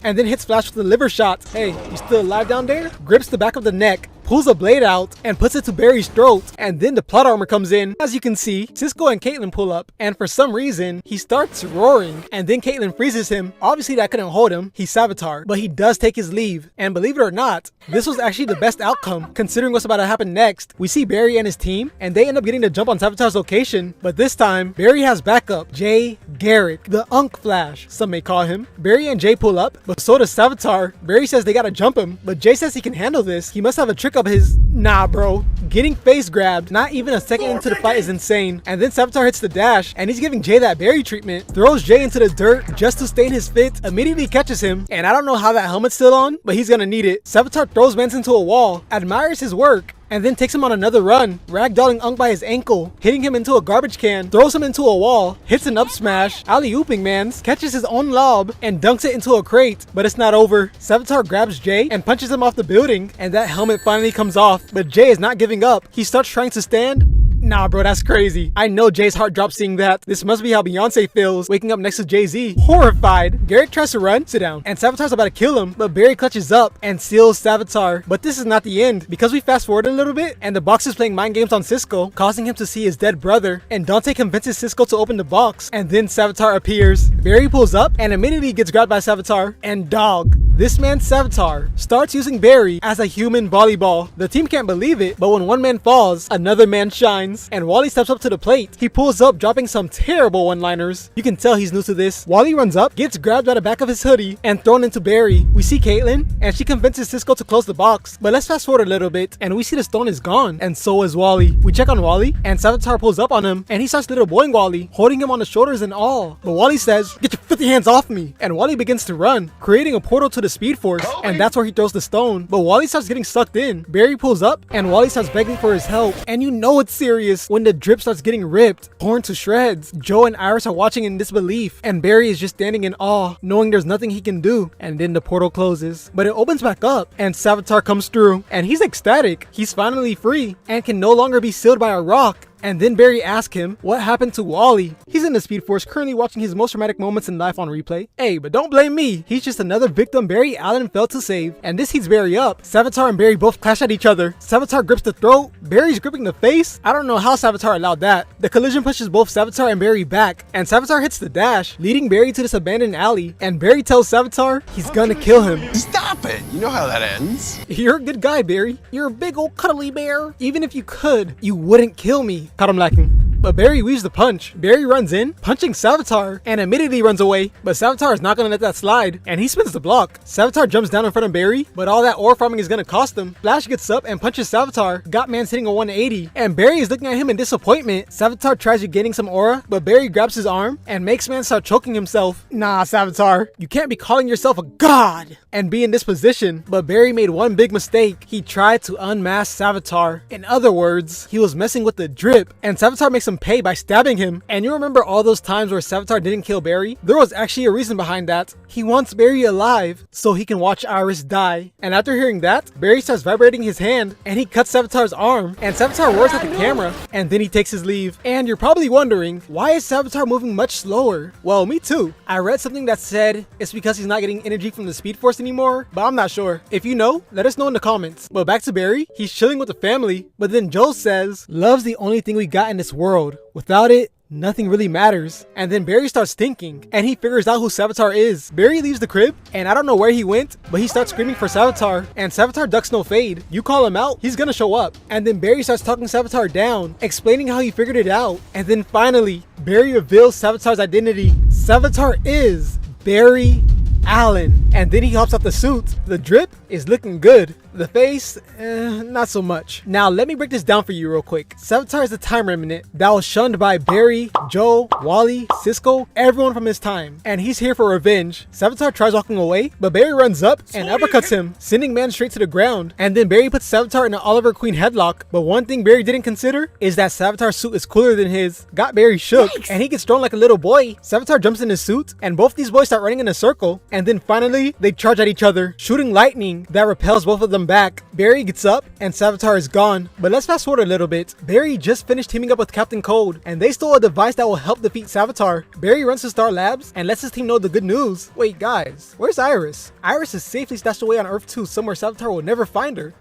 And then hits Flash with the liver shot. Hey, you still alive down there? Grips the back of the neck, pulls a blade out, and puts it to Barry's throat. And then the plot armor comes in. As you can see, Cisco and Caitlyn pull up, and for some reason, he starts roaring. And then Caitlyn freezes him. Obviously that couldn't hold him. He's Savitar, but he does take his leave. And believe it or not, this was actually the best outcome, considering what's about to happen next. We see Barry and his team, and they end up getting the jump on Savitar's location. But this time, Barry has backup. Jay Garrick, the Unk Flash, some may call him. Barry and Jay pull up, but so does Savitar. Barry says they gotta jump him, but Jay says he can handle this. He must have a trick up his... Nah bro, getting face grabbed not even a second into the fight is insane. And then Savitar hits the dash, and he's giving Jay that Barry treatment, throws Jay into the dirt just to stay in his fit, immediately catches him, and I don't know how that helmet's still on, but he's gonna need it. Savitar throws Vance into a wall, admires his work, and then takes him on another run, ragdolling Unk by his ankle, hitting him into a garbage can, throws him into a wall, hits an up smash, alley-ooping mans, catches his own lob, and dunks it into a crate. But it's not over. Savitar grabs Jay and punches him off the building, and that helmet finally comes off. But Jay is not giving up. He starts trying to stand. Nah bro, that's crazy. I know Jay's heart dropped seeing that. This must be how Beyonce feels, waking up next to Jay-Z. Horrified. Garrick tries to run, sit down, and Savitar's about to kill him, but Barry clutches up and seals Savitar. But this is not the end, because we fast forward a little bit, and the box is playing mind games on Cisco, causing him to see his dead brother, and Dante convinces Cisco to open the box, and then Savitar appears. Barry pulls up, and immediately gets grabbed by Savitar, and dog. This man Savitar starts using Barry as a human volleyball. The team can't believe it, but when one man falls, another man shines, and Wally steps up to the plate. He pulls up, dropping some terrible one-liners. You can tell he's new to this. Wally runs up, gets grabbed by the back of his hoodie, and thrown into Barry. We see Caitlyn, and she convinces Cisco to close the box. But let's fast forward a little bit, and we see the stone is gone, and so is Wally. We check on Wally, and Savitar pulls up on him, and he starts little boying Wally, holding him on the shoulders and all. But Wally says, "Get your filthy hands off me!" And Wally begins to run, creating a portal to the Speed Force, and that's where he throws the stone. But Wally starts getting sucked in. Barry pulls up, and Wally starts begging for his help. And you know it's serious when the drip starts getting ripped, torn to shreds. Joe and Iris are watching in disbelief, and Barry is just standing in awe, knowing there's nothing he can do. And then the portal closes, but it opens back up, and Savitar comes through, and he's ecstatic. He's finally free, and can no longer be sealed by a rock. And then Barry asks him what happened to Wally. He's in the Speed Force currently watching his most traumatic moments in life on replay. Hey, but don't blame me. He's just another victim Barry Allen failed to save. And this heats Barry up. Savitar and Barry both clash at each other. Savitar grips the throat. Barry's gripping the face. I don't know how Savitar allowed that. The collision pushes both Savitar and Barry back. And Savitar hits the dash, leading Barry to this abandoned alley. And Barry tells Savitar he's gonna kill him. Stop it! You know how that ends. You're a good guy, Barry. You're a big old cuddly bear. Even if you could, you wouldn't kill me. Caught him lacking. But Barry weaves the punch. Barry runs in, punching Savitar, and immediately runs away. But Savitar is not gonna let that slide, and he spins the block. Savitar jumps down in front of Barry, but all that ore farming is gonna cost him. Flash gets up and punches Savitar. Gotman's hitting a 180, and Barry is looking at him in disappointment. Savitar tries regaining some aura, but Barry grabs his arm and makes man start choking himself. Nah, Savitar, you can't be calling yourself a god and be in this position. But Barry made one big mistake. He tried to unmask Savitar. In other words, he was messing with the drip, and Savitar makes him pay by stabbing him. And you remember all those times where Savitar didn't kill Barry? There was actually a reason behind that. He wants Barry alive so he can watch Iris die. And after hearing that, Barry starts vibrating his hand and he cuts Savitar's arm, and Savitar roars at the camera, and then he takes his leave. And you're probably wondering, why is Savitar moving much slower? Well, me too. I read something that said it's because he's not getting energy from the Speed Force anymore, but I'm not sure. If you know, let us know in the comments. But back to Barry, he's chilling with the family, but then Joel says, love's the only thing we got in this world. Without it, nothing really matters. And then Barry starts thinking, and he figures out who Savitar is. Barry leaves the crib, and I don't know where he went, but he starts screaming for Savitar, and Savitar ducks no fade. You call him out, he's gonna show up. And then Barry starts talking Savitar down, explaining how he figured it out. And then finally, Barry reveals Savitar's identity. Savitar is Barry Allen. And then he hops out the suit. The drip is looking good. The face, not so much. Now, let me break this down for you real quick. Savitar is a time remnant that was shunned by Barry, Joe, Wally, Cisco, everyone from his time. And he's here for revenge. Savitar tries walking away, but Barry runs up and uppercuts him, sending man straight to the ground. And then Barry puts Savitar in an Oliver Queen headlock. But one thing Barry didn't consider is that Savitar's suit is cooler than his. Got Barry shook, and he gets thrown like a little boy. Savitar jumps in his suit, and both these boys start running in a circle. And then finally, they charge at each other, shooting lightning that repels both of them back. Barry gets up and Savitar is gone. But let's fast forward a little bit. Barry just finished teaming up with Captain Cold, and they stole a device that will help defeat Savitar. Barry runs to Star Labs and lets his team know the good news. Wait guys, where's Iris? Iris is safely stashed away on Earth 2 somewhere Savitar will never find her.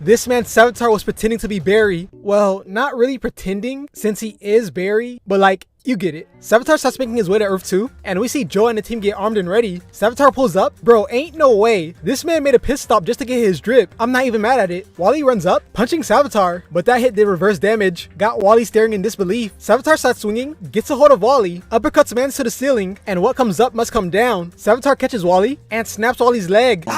This man Savitar was pretending to be Barry. Well, not really pretending since he is Barry, but like, you get it. Savitar starts making his way to Earth 2, and we see Joe and the team get armed and ready. Savitar pulls up. Bro, ain't no way. This man made a pit stop just to get his drip. I'm not even mad at it. Wally runs up, punching Savitar, but that hit did reverse damage. Got Wally staring in disbelief. Savitar starts swinging, gets a hold of Wally, uppercuts man to the ceiling, and what comes up must come down. Savitar catches Wally and snaps Wally's leg.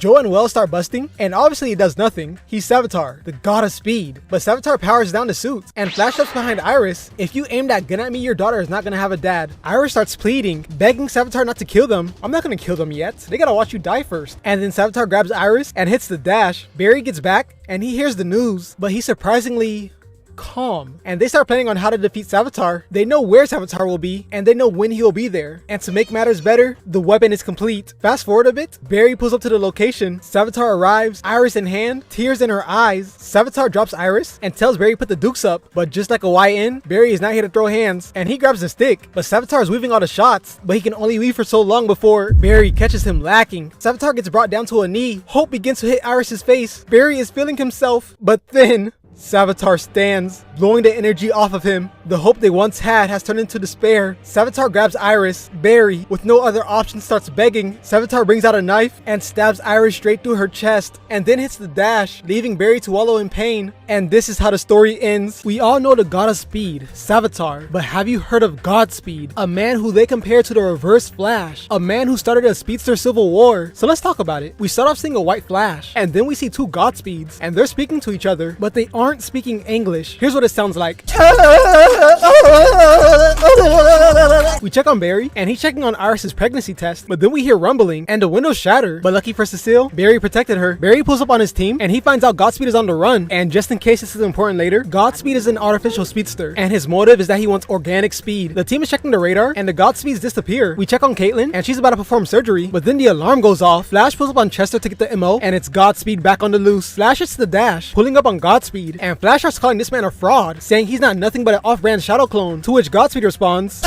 Joe and Wells start busting, and obviously it does nothing. He's Savitar, the god of speed. But Savitar powers down the suit, and Flash jumps behind Iris. If you aim that gun at me, your daughter is not gonna have a dad. Iris starts pleading, begging Savitar not to kill them. I'm not gonna kill them yet. They gotta watch you die first. And then Savitar grabs Iris and hits the dash. Barry gets back, and he hears the news, but he's surprisingly calm, and they start planning on how to defeat Savitar. They know where Savitar will be, and they know when he will be there. And to make matters better, the weapon is complete. Fast forward a bit, Barry pulls up to the location. Savitar arrives, Iris in hand, tears in her eyes. Savitar drops Iris and tells Barry put the dukes up, but just like a YN, Barry is not here to throw hands, and he grabs the stick. But Savitar is weaving all the shots, but he can only weave for so long before Barry catches him lacking. Savitar gets brought down to a knee. Hope begins to hit Iris's face. Barry is feeling himself, but then Savitar stands, blowing the energy off of him. The hope they once had has turned into despair. Savitar grabs Iris. Barry, with no other option, starts begging. Savitar brings out a knife and stabs Iris straight through her chest, and then hits the dash, leaving Barry to wallow in pain. And this is how the story ends. We all know the god of speed, Savitar, but have you heard of Godspeed? A man who they compare to the reverse Flash, a man who started a speedster civil war. So let's talk about it. We start off seeing a white Flash, and then we see two Godspeeds, and they're speaking to each other, but they aren't speaking English. Here's what it sounds like. We check on Barry, and he's checking on Iris's pregnancy test, but then we hear rumbling, and the windows shatter. But lucky for Cecile, Barry protected her. Barry pulls up on his team, and he finds out Godspeed is on the run. And just in case this is important later, Godspeed is an artificial speedster, and his motive is that he wants organic speed. The team is checking the radar, and the Godspeeds disappear. We check on Caitlin, and she's about to perform surgery, but then the alarm goes off. Flash pulls up on Chester to get the MO, and it's Godspeed back on the loose. Flash hits the dash, pulling up on Godspeed, Godspeed. And Flash starts calling this man a fraud, saying he's not nothing but an off-brand shadow clone, to which Godspeed responds,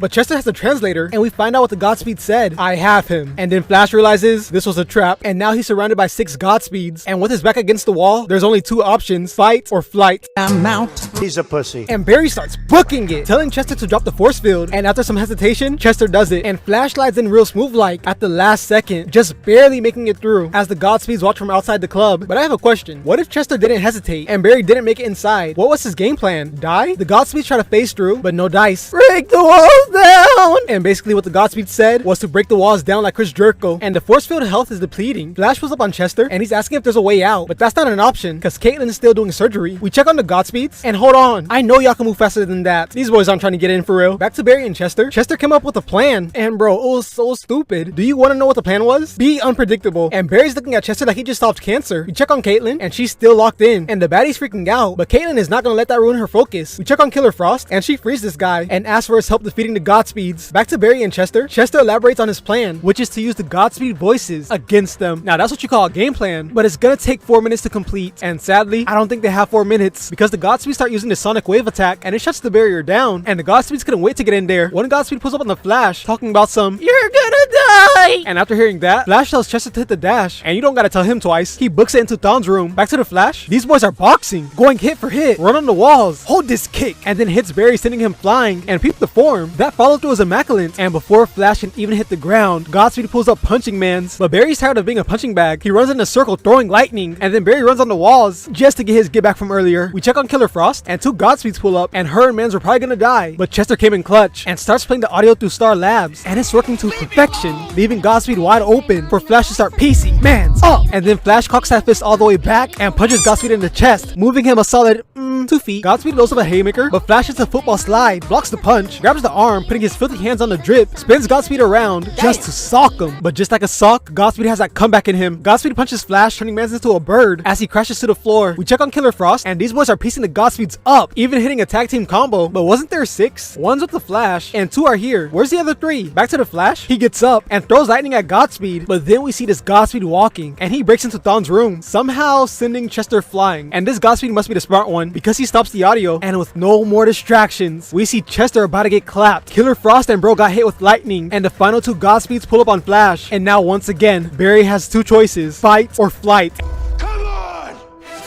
but Chester has a translator, and we find out what the Godspeed said. I have him. And then Flash realizes this was a trap, and now he's surrounded by 6 Godspeeds. And with his back against the wall, there's only 2 options, fight or flight. I'm out. He's a pussy. And Barry starts booking it, telling Chester to drop the force field. And after some hesitation, Chester does it. And Flash slides in real smooth like at the last second, just barely making it through as the Godspeeds watch from outside the club. But I have a question. What if Chester didn't hesitate and Barry didn't make it inside? What was his game plan? Die? The Godspeeds try to phase through, but no dice. Break the walls down! And basically what the Godspeed said was to break the walls down like Chris Jericho. And the force field health is depleting. Flash pulls up on Chester and he's asking if there's a way out, but that's not an option because Caitlin is still doing surgery. We check on the Godspeeds and hold on, I know y'all can move faster than that. These boys aren't trying to get in for real. Back to Barry and Chester. Chester came up with a plan, and bro, it was so stupid. Do you want to know what the plan was? Be unpredictable. And Barry's looking at Chester like he just solved cancer. We check on Caitlin and she's still locked in, and the baddie's freaking out, but Caitlin is not gonna let that ruin her focus. We check on Killer Frost and she frees this guy and asks for his help defeating the Godspeeds. Back to Barry and Chester. Chester elaborates on his plan, which is to use the Godspeed voices against them. Now that's what you call a game plan, but it's gonna take 4 minutes to complete, and sadly I don't think they have 4 minutes because the Godspeeds start using the sonic wave attack and it shuts the barrier down, and the Godspeeds couldn't wait to get in there. One Godspeed pulls up on the Flash talking about some "you're gonna die," and after hearing that, Flash tells Chester to hit the dash, and you don't gotta tell him twice. He books it into Thawne's room. Back to the Flash. These boys are boxing, going hit for hit, run on the walls, hold this kick, and then hits Barry, sending him flying. And peep the form. That follow through was immaculate, and before Flash can even hit the ground, Godspeed pulls up punching mans, but Barry's tired of being a punching bag. He runs in a circle throwing lightning, and then Barry runs on the walls just to get his get back from earlier. We check on Killer Frost, and 2 Godspeeds pull up, and her and mans were probably gonna die, but Chester came in clutch and starts playing the audio through Star Labs, and it's working to perfection, leaving Godspeed wide open for Flash to start piecing mans up. And then Flash cocks that fist all the way back and punches Godspeed in the chest, moving him a solid 2 feet. Godspeed loads up a haymaker, but Flash hits a football slide, blocks the punch, grabs the arm, putting his filthy hands on the drip, spins Godspeed around just to sock him. But just like a sock, Godspeed has that comeback in him. Godspeed punches Flash, turning mans into a bird as he crashes to the floor. We check on Killer Frost, and these boys are piecing the Godspeeds up, even hitting a tag team combo. But wasn't there 6? One's with the Flash, and 2 are here. Where's the other 3? Back to the Flash. He gets up and throws lightning at Godspeed, but then we see this Godspeed walking, and he breaks into Thawne's room, somehow sending Chester flying. And this Godspeed must be the smart one because he stops the audio, and with no more distractions, we see Chester about to get clapped. Killer Frost and bro got hit with lightning, and the final 2 Godspeeds pull up on Flash. And now once again, Barry has 2 choices, fight or flight.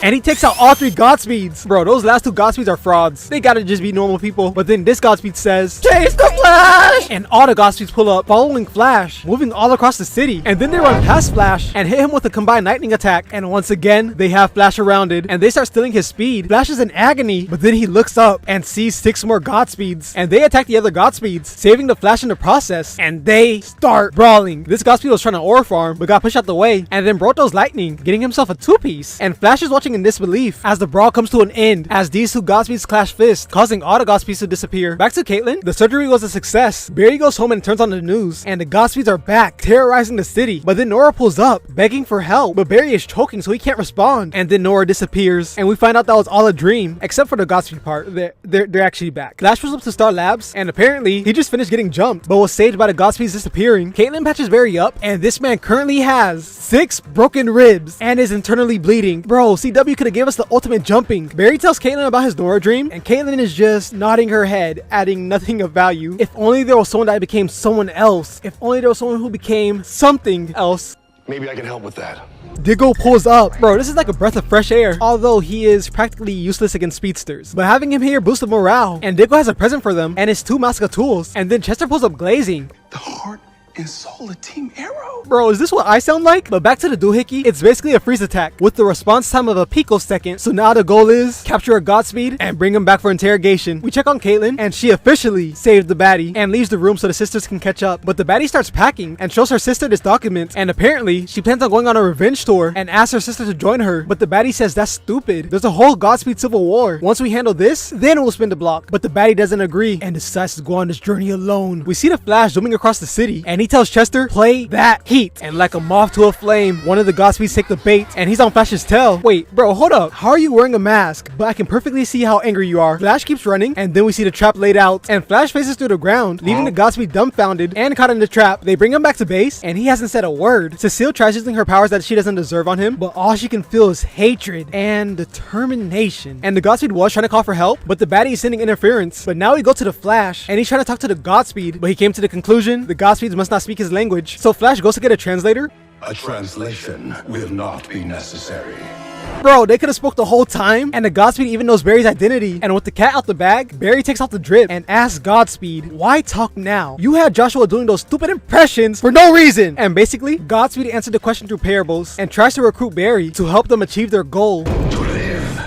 And he takes out all 3 Godspeeds. Bro, those last 2 Godspeeds are frauds. They gotta just be normal people. But then this Godspeed says, "Chase the Flash!" And all the Godspeeds pull up, following Flash, moving all across the city. And then they run past Flash and hit him with a combined lightning attack. And once again, they have Flash surrounded, and they start stealing his speed. Flash is in agony, but then he looks up and sees 6 more Godspeeds. And they attack the other Godspeeds, saving the Flash in the process. And they start brawling. This Godspeed was trying to ore farm, but got pushed out the way. And then bro throws lightning, getting himself a 2-piece. And Flash is watching in disbelief as the brawl comes to an end, as these 2 Godspeeds clash fists, causing all the Godspeeds to disappear. Back to Caitlin. The surgery was a success. Barry goes home and turns on the news, and the Godspeeds are back, terrorizing the city. But then Nora pulls up, begging for help, but Barry is choking, so he can't respond. And then Nora disappears, and we find out that was all a dream, except for the Godspeed part. They're actually back. Flash pulls up to Star Labs, and apparently he just finished getting jumped, but was saved by the Godspeeds disappearing. Caitlin patches Barry up, and this man currently has 6 broken ribs and is internally bleeding. Bro, CW could have gave us the ultimate jumping. Barry tells Caitlin about his Nora dream, and Caitlin is just nodding her head, adding nothing of value. If only there was someone that became someone else. If only there was someone who became something else. Maybe I can help with that. Diggle pulls up. Bro, this is like a breath of fresh air, although he is practically useless against speedsters. But having him here boosted morale, and Diggle has a present for them, and his 2 Maska tools. And then Chester pulls up glazing. The heart and soul of Team Arrow. Bro, is this what I sound like? But back to the doohickey, it's basically a freeze attack with the response time of a picosecond. So now the goal is capture a Godspeed and bring him back for interrogation. We check on Caitlin, and she officially saved the baddie and leaves the room so the sisters can catch up. But the baddie starts packing and shows her sister this document, and apparently she plans on going on a revenge tour and asks her sister to join her. But the baddie says that's stupid. There's a whole Godspeed civil war. Once we handle this, then we'll spin the block. But the baddie doesn't agree and decides to go on this journey alone. We see the Flash zooming across the city, and he he tells Chester, play that heat. And like a moth to a flame, one of the Godspeeds take the bait, and he's on Flash's tail. Wait, bro, hold up. How are you wearing a mask? But I can perfectly see how angry you are. Flash keeps running, and then we see the trap laid out, and Flash faces through the ground, leaving the Godspeed dumbfounded and caught in the trap. They bring him back to base, and he hasn't said a word. Cecile tries using her powers that she doesn't deserve on him, but all she can feel is hatred and determination. And the Godspeed was trying to call for help, but the baddie is sending interference. But now we go to the Flash, and he's trying to talk to the Godspeed, but he came to the conclusion the Godspeeds must not speak his language. So Flash goes to get a translator. A translation will not be necessary. Bro, they could have spoke the whole time, and the Godspeed even knows Barry's identity. And with the cat out the bag, Barry takes off the drip and asks Godspeed, why talk now? You had Joshua doing those stupid impressions for no reason. And basically, Godspeed answered the question through parables and tries to recruit Barry to help them achieve their goal.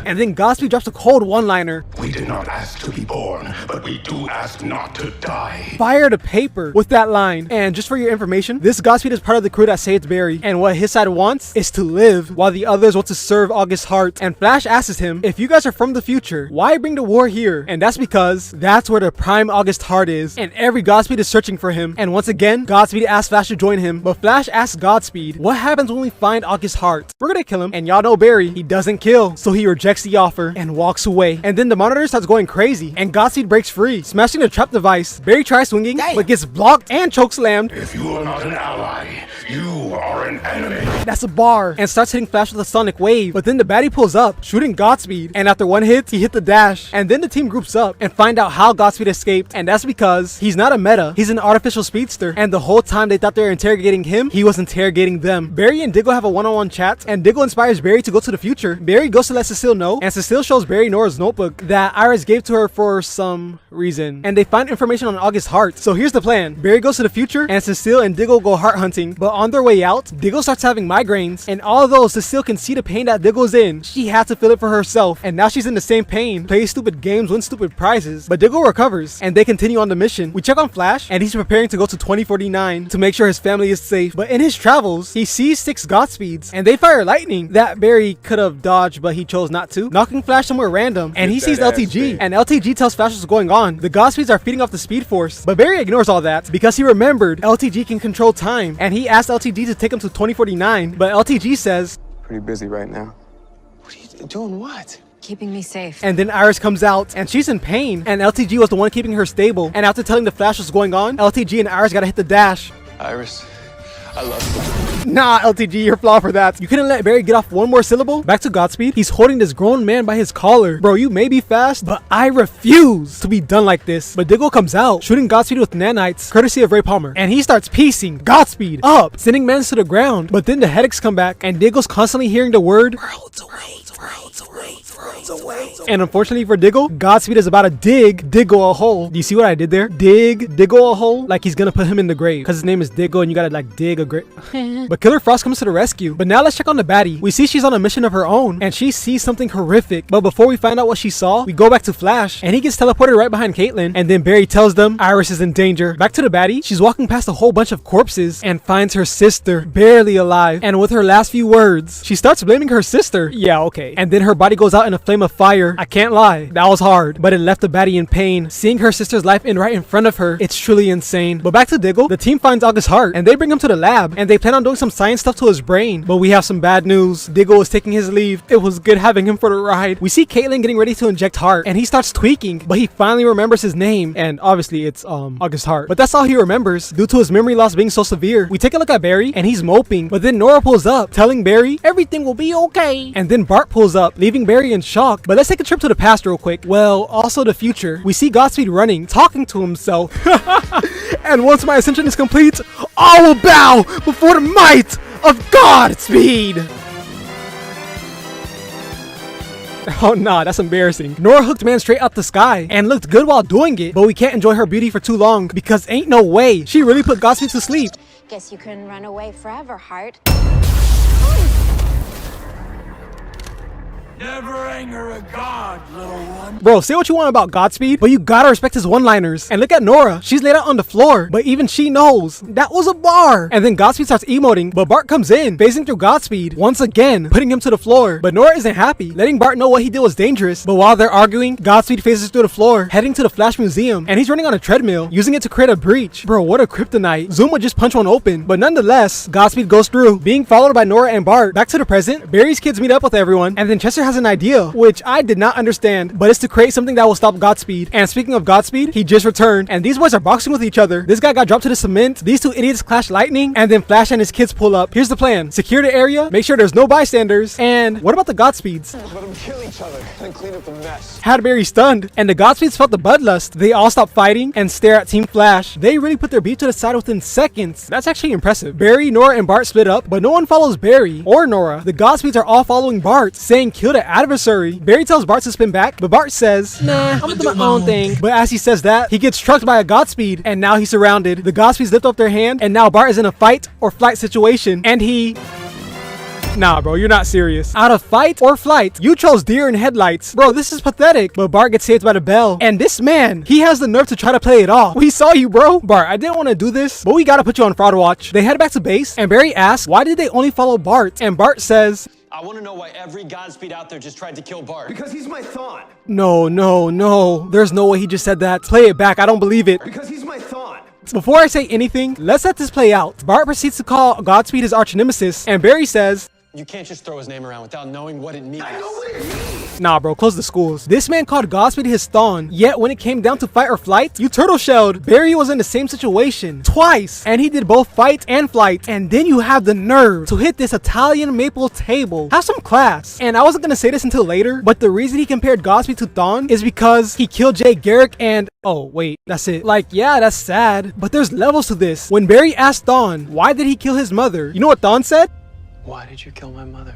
And then Godspeed drops a cold one-liner. We did not ask to be born, but we do ask not to die. Fire the paper with that line. And just for your information, this Godspeed is part of the crew that saved Barry. And what his side wants is to live, while the others want to serve August Hart. And Flash asks him, if you guys are from the future, why bring the war here? And that's because that's where the prime August Hart is. And every Godspeed is searching for him. And once again, Godspeed asks Flash to join him. But Flash asks Godspeed, what happens when we find August Hart? We're gonna kill him. And y'all know Barry, he doesn't kill. So he rejects the offer and walks away. And then the monitor starts going crazy, and Godspeed breaks free, smashing the trap device. Barry tries swinging, but gets blocked and chokeslammed. If you are not an ally, you are an enemy. That's a bar. And starts hitting Flash with a sonic wave. But then the baddie pulls up, shooting Godspeed. And after one hit, he hit the dash. And then the team groups up and find out how Godspeed escaped. And that's because he's not a meta. He's an artificial speedster. And the whole time they thought they were interrogating him, he was interrogating them. Barry and Diggle have a one-on-one chat, and Diggle inspires Barry to go to the future. Barry goes to let Cecile know, and Cecile shows Barry Nora's notebook that Iris gave to her for some reason. And they find information on August Hart. So here's the plan. Barry goes to the future, and Cecile and Diggle go heart hunting. But on their way out, Diggle starts having migraines. And although Cecile can see the pain that Diggle's in, she had to feel it for herself. And now she's in the same pain. Plays stupid games, wins stupid prizes. But Diggle recovers, and they continue on the mission. We check on Flash, and he's preparing to go to 2049 to make sure his family is safe. But in his travels, he sees 6 Godspeeds, and they fire lightning that Barry could have dodged, but he chose not to, knocking Flash somewhere random. And he sees LTG, and LTG tells Flash what's going on. The Godspeeds are feeding off the Speed Force, but Barry ignores all that because he remembered LTG can control time, and he asked LTG to take him to 2049, but LTG says, pretty busy right now. What are you doing? What? Keeping me safe. And then Iris comes out, and she's in pain, and LTG was the one keeping her stable. And after telling the Flash what's going on, LTG and Iris gotta hit the dash. Iris, I love you. Nah, LTG, you're flawed for that. You couldn't let Barry get off one more syllable? Back to Godspeed, he's holding this grown man by his collar. Bro, you may be fast, but I refuse to be done like this. But Diggle comes out, shooting Godspeed with nanites, courtesy of Ray Palmer. And he starts piecing Godspeed up, sending mans to the ground. But then the headaches come back, and Diggle's constantly hearing the word, worlds away, worlds away, worlds away. And unfortunately for Diggle, Godspeed is about to dig Diggle a hole. Do you see what I did there? Dig Diggle a hole? Like he's gonna put him in the grave, because his name is Diggle, and you gotta like dig a grave. But Killer Frost comes to the rescue. But now let's check on the baddie. We see she's on a mission of her own, and she sees something horrific. But before we find out what she saw, we go back to Flash, and he gets teleported right behind Caitlin. And then Barry tells them Iris is in danger. Back to the baddie, she's walking past a whole bunch of corpses and finds her sister barely alive. And with her last few words, she starts blaming her sister. Yeah, okay. And then her body goes out in a flame of fire. I can't lie, that was hard, but it left the baddie in pain. Seeing her sister's life end right in front of her, it's truly insane. But back to Diggle, the team finds August Hart, and they bring him to the lab, and they plan on doing some science stuff to his brain. But we have some bad news. Diggle is taking his leave. It was good having him for the ride. We see Caitlin getting ready to inject Hart, and he starts tweaking, but he finally remembers his name, and obviously it's August Hart. But that's all he remembers due to his memory loss being so severe. We take a look at Barry, and he's moping, but then Nora pulls up, telling Barry everything will be okay. And then Bart pulls up, leaving Barry in shock. But let's take a trip to the past real quick. Well, also the future. We see Godspeed running, talking to himself. And once my ascension is complete, I will bow before the might of Godspeed. Oh nah, that's embarrassing. Nora hooked man straight out the sky and looked good while doing it, but we can't enjoy her beauty for too long because ain't no way she really put Godspeed to sleep. Guess you couldn't run away forever, Hart. Never anger a god, little one. Bro, say what you want about Godspeed, but you gotta respect his one-liners. And look at Nora. She's laid out on the floor, but even she knows that was a bar. And then Godspeed starts emoting, but Bart comes in, phasing through Godspeed, once again, putting him to the floor. But Nora isn't happy, letting Bart know what he did was dangerous. But while they're arguing, Godspeed phases through the floor, heading to the Flash Museum, and he's running on a treadmill, using it to create a breach. Bro, what a kryptonite. Zoom would just punch one open. But nonetheless, Godspeed goes through, being followed by Nora and Bart. Back to the present, Barry's kids meet up with everyone, and then Chester has an idea, which I did not understand, but it's to create something that will stop Godspeed. And speaking of Godspeed, he just returned, and these boys are boxing with each other. This guy got dropped to the cement, these two idiots clash lightning, and then Flash and his kids pull up. Here's the plan: secure the area, make sure there's no bystanders, and what about the Godspeeds? Let them kill each other and clean up the mess. Had Barry stunned, and the Godspeeds felt the bloodlust. They all stop fighting and stare at Team Flash. They really put their beef to the side within seconds. That's actually impressive. Barry, Nora, and Bart split up, but no one follows Barry or Nora. The Godspeeds are all following Bart, saying kill the adversary. Barry tells Bart to spin back, but Bart says, nah, I'm gonna do my own thing. But as he says that, he gets struck by a Godspeed, and now he's surrounded. The Godspeeds lift up their hand, and now Bart is in a fight or flight situation, and he... Nah, bro, you're not serious. Out of fight or flight, you chose deer in headlights. Bro, this is pathetic. But Bart gets saved by the bell. And this man, he has the nerve to try to play it off. We saw you, bro. Bart, I didn't want to do this, but we gotta put you on fraud watch. They head back to base, and Barry asks, why did they only follow Bart? And Bart says, I want to know why every Godspeed out there just tried to kill Bart. Because he's my thought. no. There's no way he just said that. Play it back. I don't believe it. Because he's my thought. Before I say anything, let's let this play out. Bart proceeds to call Godspeed his arch nemesis, and Barry says, You can't just throw his name around without knowing what it means. I know what it means. nah, bro, close the schools. This man called Godspeed his thorn, yet when it came down to fight or flight, you turtle shelled. Barry was in the same situation twice, and he did both fight and flight. And then you have the nerve to hit this Italian maple table. Have some class. And I wasn't gonna say this until later, but the reason he compared Godspeed to Thawne is because he killed Jay Garrick and... oh, wait, that's it. Like, yeah, that's sad, but there's levels to this. When Barry asked Thawne, why did he kill his mother? You know what Thawne said? Why did you kill my mother?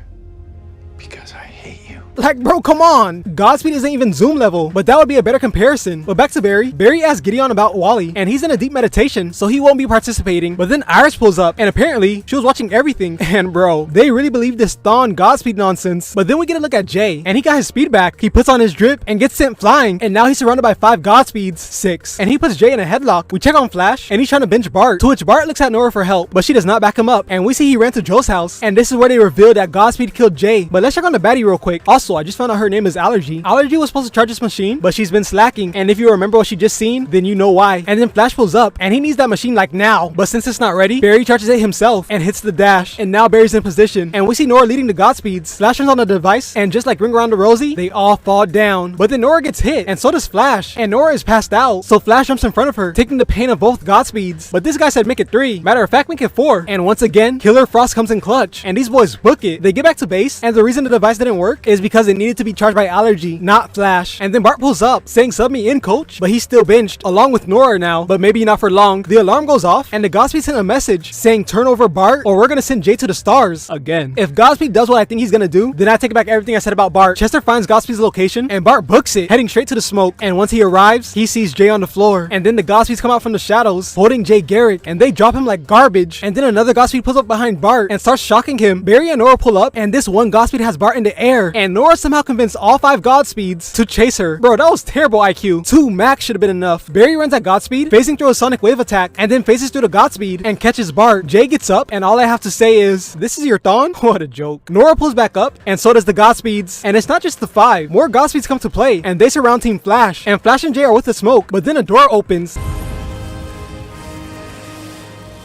Because I hate you. Like, bro, come on. Godspeed isn't even Zoom level, but that would be a better comparison. But back to Barry. Barry asked Gideon about Wally, and he's in a deep meditation, so he won't be participating. But then Iris pulls up, and apparently, she was watching everything. And bro, they really believe this Thawne Godspeed nonsense. But then we get a look at Jay, and he got his speed back. He puts on his drip and gets sent flying, and now he's surrounded by 5 Godspeeds, 6. And he puts Jay in a headlock. We check on Flash, and he's trying to bench Bart, to which Bart looks at Nora for help, but she does not back him up. And we see he ran to Joe's house, and this is where they reveal that Godspeed killed Jay. But let's check on the baddie real quick. Also, I just found out her name is Allergy. Allergy was supposed to charge this machine, but she's been slacking, and if you remember what she just seen, then you know why. And then Flash pulls up, and he needs that machine like now, but since it's not ready, Barry charges it himself and hits the dash, and now Barry's in position, and we see Nora leading the Godspeeds. Flash turns on the device, and just like Ring Around the Rosie, they all fall down. But then Nora gets hit, and so does Flash, and Nora is passed out, so Flash jumps in front of her, taking the pain of both Godspeeds. But this guy said make it 3. Matter of fact, make it 4. And once again, Killer Frost comes in clutch, and these boys book it. They get back to base, and the reason the device didn't work is because it needed to be charged by Allergy, not Flash. And then Bart pulls up, saying sub me in, coach, but he's still benched, along with Nora now, but maybe not for long. The alarm goes off, and the Godspeed sent a message saying turn over Bart, or we're gonna send Jay to the stars again. If Godspeed does what I think he's gonna do, then I take back everything I said about Bart. Chester finds Godspeed's location, and Bart books it, heading straight to the smoke. And once he arrives, he sees Jay on the floor, and then the Godspeeds come out from the shadows, holding Jay Garrick, and they drop him like garbage. And then another Godspeed pulls up behind Bart and starts shocking him. Barry and Nora pull up, and this one Godspeed has Bart in the air, and Nora somehow convinced all 5 Godspeeds to chase her. Bro, that was terrible IQ. 2 max should have been enough. Barry runs at Godspeed, phasing through a sonic wave attack, and then phases through the Godspeed and catches Bart. Jay gets up, and all I have to say is, this is your Thawne? What a joke. Nora pulls back up, and so does the Godspeeds. And it's not just the 5. More Godspeeds come to play, and they surround Team Flash. And Flash and Jay are with the smoke, but then a door opens.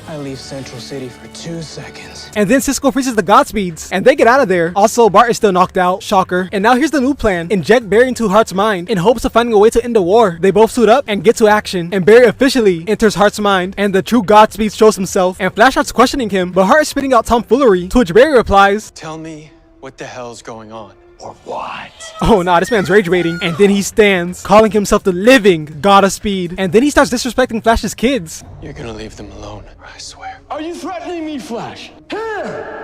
I leave Central City for 2 seconds. And then Cisco freezes the Godspeeds, and they get out of there. Also, Bart is still knocked out. Shocker. And now here's the new plan. Inject Barry into Hart's mind in hopes of finding a way to end the war. They both suit up and get to action. And Barry officially enters Hart's mind, and the true Godspeed shows himself. And Flash starts questioning him, but Hart is spitting out tomfoolery, to which Barry replies, Tell me what the hell's going on. Or what? oh nah, this man's rage baiting. And then he stands, calling himself the living God of Speed. And then he starts disrespecting Flash's kids. You're gonna leave them alone, I swear. Are you threatening me, Flash?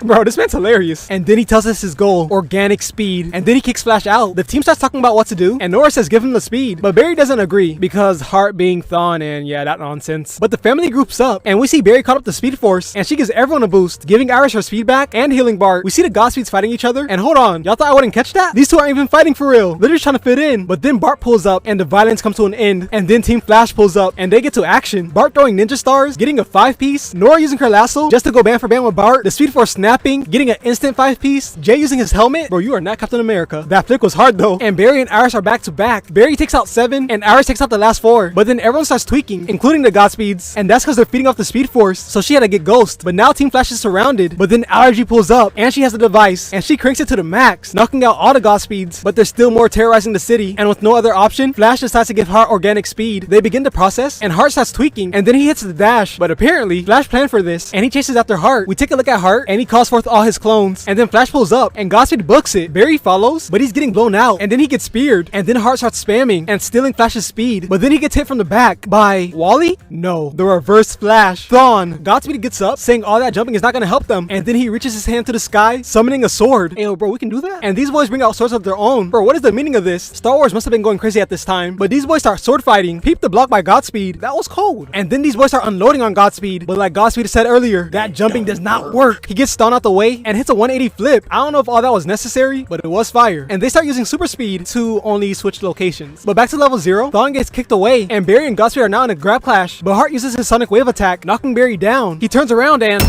Bro, this man's hilarious. And then he tells us his goal, organic speed. And then he kicks Flash out. The team starts talking about what to do, and Nora says give him the speed. But Barry doesn't agree, because Hart being Thawne and yeah, that nonsense. But the family groups up, and we see Barry caught up to Speed Force, and she gives everyone a boost, giving Iris her speed back and healing Bart. We see the Godspeeds fighting each other, and hold on, y'all thought I wouldn't catch catch that? These two aren't even fighting for real. They're just trying to fit in. But then Bart pulls up and the violence comes to an end. And then Team Flash pulls up and they get to action. Bart throwing ninja stars, getting a 5-piece. Nora using her lasso just to go band for band with Bart. The Speed Force snapping, getting an instant 5-piece. Jay using his helmet. Bro, you are not Captain America. That flick was hard though. And Barry and Iris are back to back. Barry takes out 7 and Iris takes out the last 4. But then everyone starts tweaking, including the Godspeeds. And that's because they're feeding off the Speed Force. So she had to get Ghost. But now Team Flash is surrounded. But then Allergy pulls up and she has the device. And she cranks it to the max, knocking out all the Godspeeds. But there's still more terrorizing the city. And with no other option, Flash decides to give Heart organic speed. They begin the process and Heart starts tweaking. And then he hits the dash. But apparently, Flash planned for this. And he chases after Heart. We take a look at Heart and he calls forth all his clones. And then Flash pulls up and Godspeed books it. Barry follows, but he's getting blown out. And then he gets speared. And then Heart starts spamming and stealing Flash's speed. But then he gets hit from the back by Wally? No, the reverse Flash. Thawne. Godspeed gets up, saying all that jumping is not gonna help them. And then he reaches his hand to the sky, summoning a sword. Hey, bro, we can do that? And these boys bring out swords of their own. Bro, what is the meaning of this? Star Wars must have been going crazy at this time. But these boys start sword fighting. Peep the block by Godspeed. That was cold. And then these boys start unloading on Godspeed. But like Godspeed said earlier, that jumping does not work. He gets Thawne out the way and hits a 180 flip. I don't know if all that was necessary, but it was fire. And they start using super speed to only switch locations. But back to level 0, Thawne gets kicked away and Barry and Godspeed are now in a grab clash. But Heart uses his sonic wave attack, knocking Barry down. He turns around and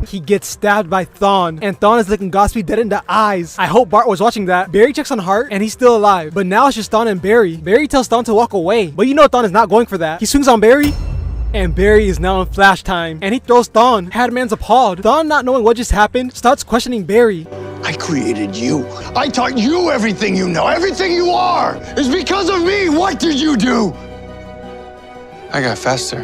he gets stabbed by Thawne, and Thawne is looking Godspeed dead in the eyes. I hope Bart was watching that. Barry checks on Heart, and he's still alive. But now it's just Thawne and Barry. Barry tells Thawne to walk away, but you know Thawne is not going for that. He swings on Barry, and Barry is now in Flash time, and he throws Thawne. Hadman's appalled. Thawne, not knowing what just happened, starts questioning Barry. I created you. I taught you everything you know. Everything you are is because of me. What did you do? I got faster.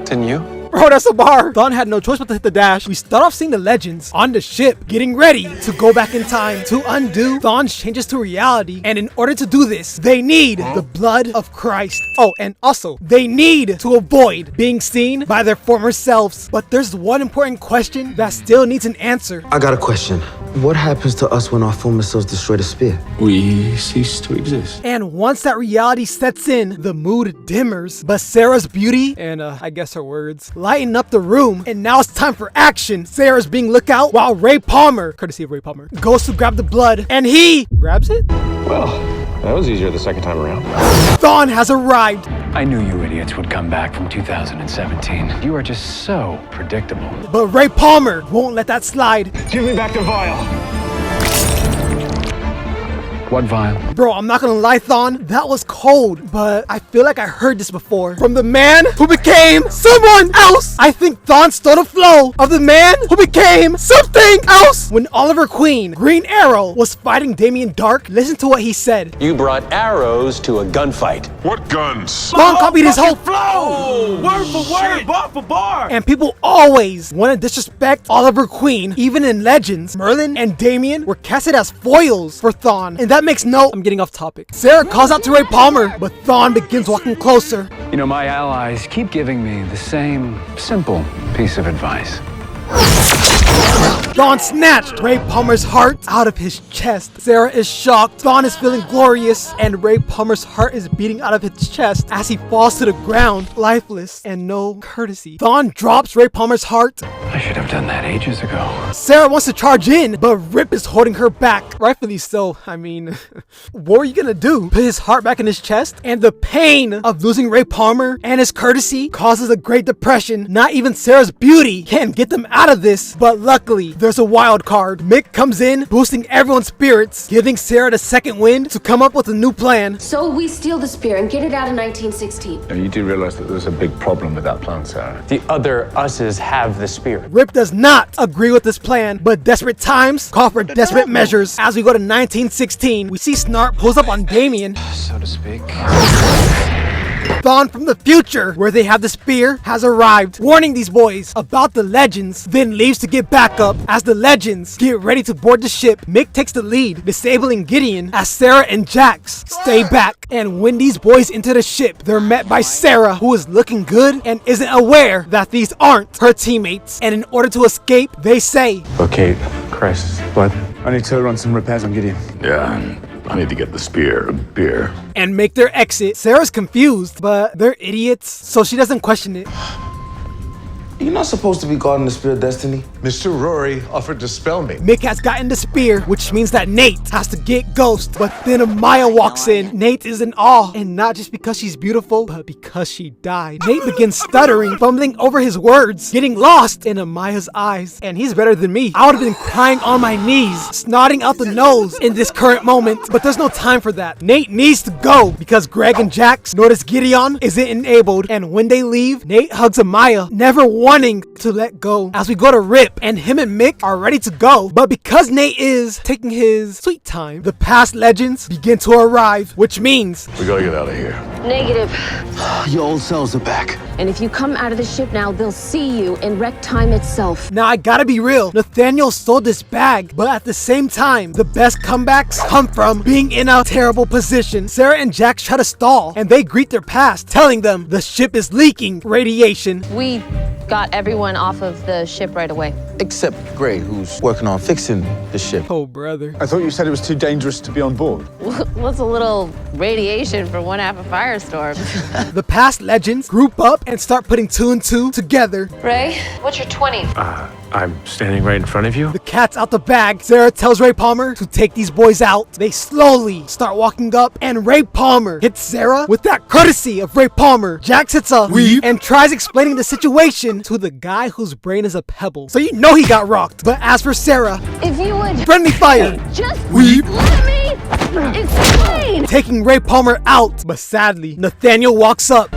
Didn't you? Bro, that's a bar. Thawne had no choice but to hit the dash. We start off seeing the legends on the ship getting ready to go back in time to undo Thawne's changes to reality. And in order to do this, they need the blood of Christ. Oh, and also, they need to avoid being seen by their former selves. But there's one important question that still needs an answer. I got a question. What happens to us when our former selves destroy the spear? We cease to exist. And once that reality sets in, the mood dimmers. But Sarah's beauty, and I guess her words, lighten up the room. And now it's time for action. Sarah's being looked out while Ray Palmer, courtesy of Ray Palmer, goes to grab the blood. And he grabs it? Well, that was easier the second time around. Thawne has arrived. I knew you idiots would come back from 2017. You are just so predictable. But Ray Palmer won't let that slide. Give me back the vial. What vial? Bro, I'm not gonna lie, Thawne, that was cold, but I feel like I heard this before. From the man who became someone else! I think Thawne stole the flow of the man who became something else! When Oliver Queen, Green Arrow, was fighting Damien Dark, listen to what he said. You brought arrows to a gunfight. What guns? Thawne copied his whole flow! Word for word, bar for bar! And people always want to disrespect Oliver Queen. Even in Legends, Merlin and Damien were casted as foils for Thawne. And that makes no... I'm getting off topic. Sarah calls out to Ray Palmer, but Thawne begins walking closer. You know, my allies keep giving me the same simple piece of advice. Thawne snatched Ray Palmer's heart out of his chest. Sarah is shocked. Thawne is feeling glorious, and Ray Palmer's heart is beating out of his chest as he falls to the ground, lifeless and no courtesy. Thawne drops Ray Palmer's heart. I should have done that ages ago. Sarah wants to charge in, but Rip is holding her back. Rightfully so. I mean, what are you gonna do? Put his heart back in his chest? And the pain of losing Ray Palmer and his courtesy causes a Great Depression. Not even Sarah's beauty can get them out of this, but luckily, there's a wild card. Mick comes in, boosting everyone's spirits, giving Sarah the second wind to come up with a new plan. So we steal the spear and get it out in 1916. Now, you do realize that there's a big problem with that plan, Sarah. The other us's have the spear. Rip does not agree with this plan, but desperate times call for desperate measures. As we go to 1916, we see Snart pulls up on Damien, so to speak. Thawne from the future, where they have the spear, has arrived, warning these boys about the legends, then leaves to get back up. As the legends get ready to board the ship, Mick takes the lead, disabling Gideon, as Sarah and Jax stay back. And when these boys enter the ship, they're met by Sarah, who is looking good and isn't aware that these aren't her teammates. And in order to escape, they say, Okay, crisis. What? I need to run some repairs on Gideon. Yeah, I need to get the spear a beer. and make their exit. Sarah's confused, but they're idiots, so she doesn't question it. You're not supposed to be guarding the Spear of Destiny. Mr. Rory offered to spell me. Mick has gotten the spear, which means that Nate has to get Ghost. But then Amaya walks in. Nate is in awe, and not just because she's beautiful, but because she died. Nate begins stuttering, fumbling over his words, getting lost in Amaya's eyes. And he's better than me. I would have been crying on my knees, snotting out the nose in this current moment, but there's no time for that. Nate needs to go because Greg and Jax notice Gideon isn't enabled, and when they leave, Nate hugs Amaya, never wanting to let go. As we go to Rip, and him and Mick are ready to go, but because Nate is taking his sweet time, the past legends begin to arrive, which means We gotta get out of here. Negative. Your old selves are back. And if you come out of the ship now, they'll see you in wreck time itself. Now I gotta be real, Nathaniel stole this bag, but at the same time, the best comebacks come from being in a terrible position. Sarah and Jax try to stall, and they greet their past, telling them the ship is leaking radiation. We got everyone off of the ship right away. Except Gray, who's working on fixing the ship. Oh, brother. I thought you said it was too dangerous to be on board. What's a little radiation for one half a firestorm? The past legends group up and start putting 2 and 2 together. Ray, what's your 20? I'm standing right in front of you. The cat's out the bag. Sarah tells Ray Palmer to take these boys out. They slowly start walking up, and Ray Palmer hits Sarah with that courtesy of Ray Palmer. Jax hits a weep and tries explaining the situation to the guy whose brain is a pebble. So you know he got rocked. But as for Sarah, if you would friendly fire. Just weep. Let me explain. Taking Ray Palmer out. But sadly, Nathaniel walks up.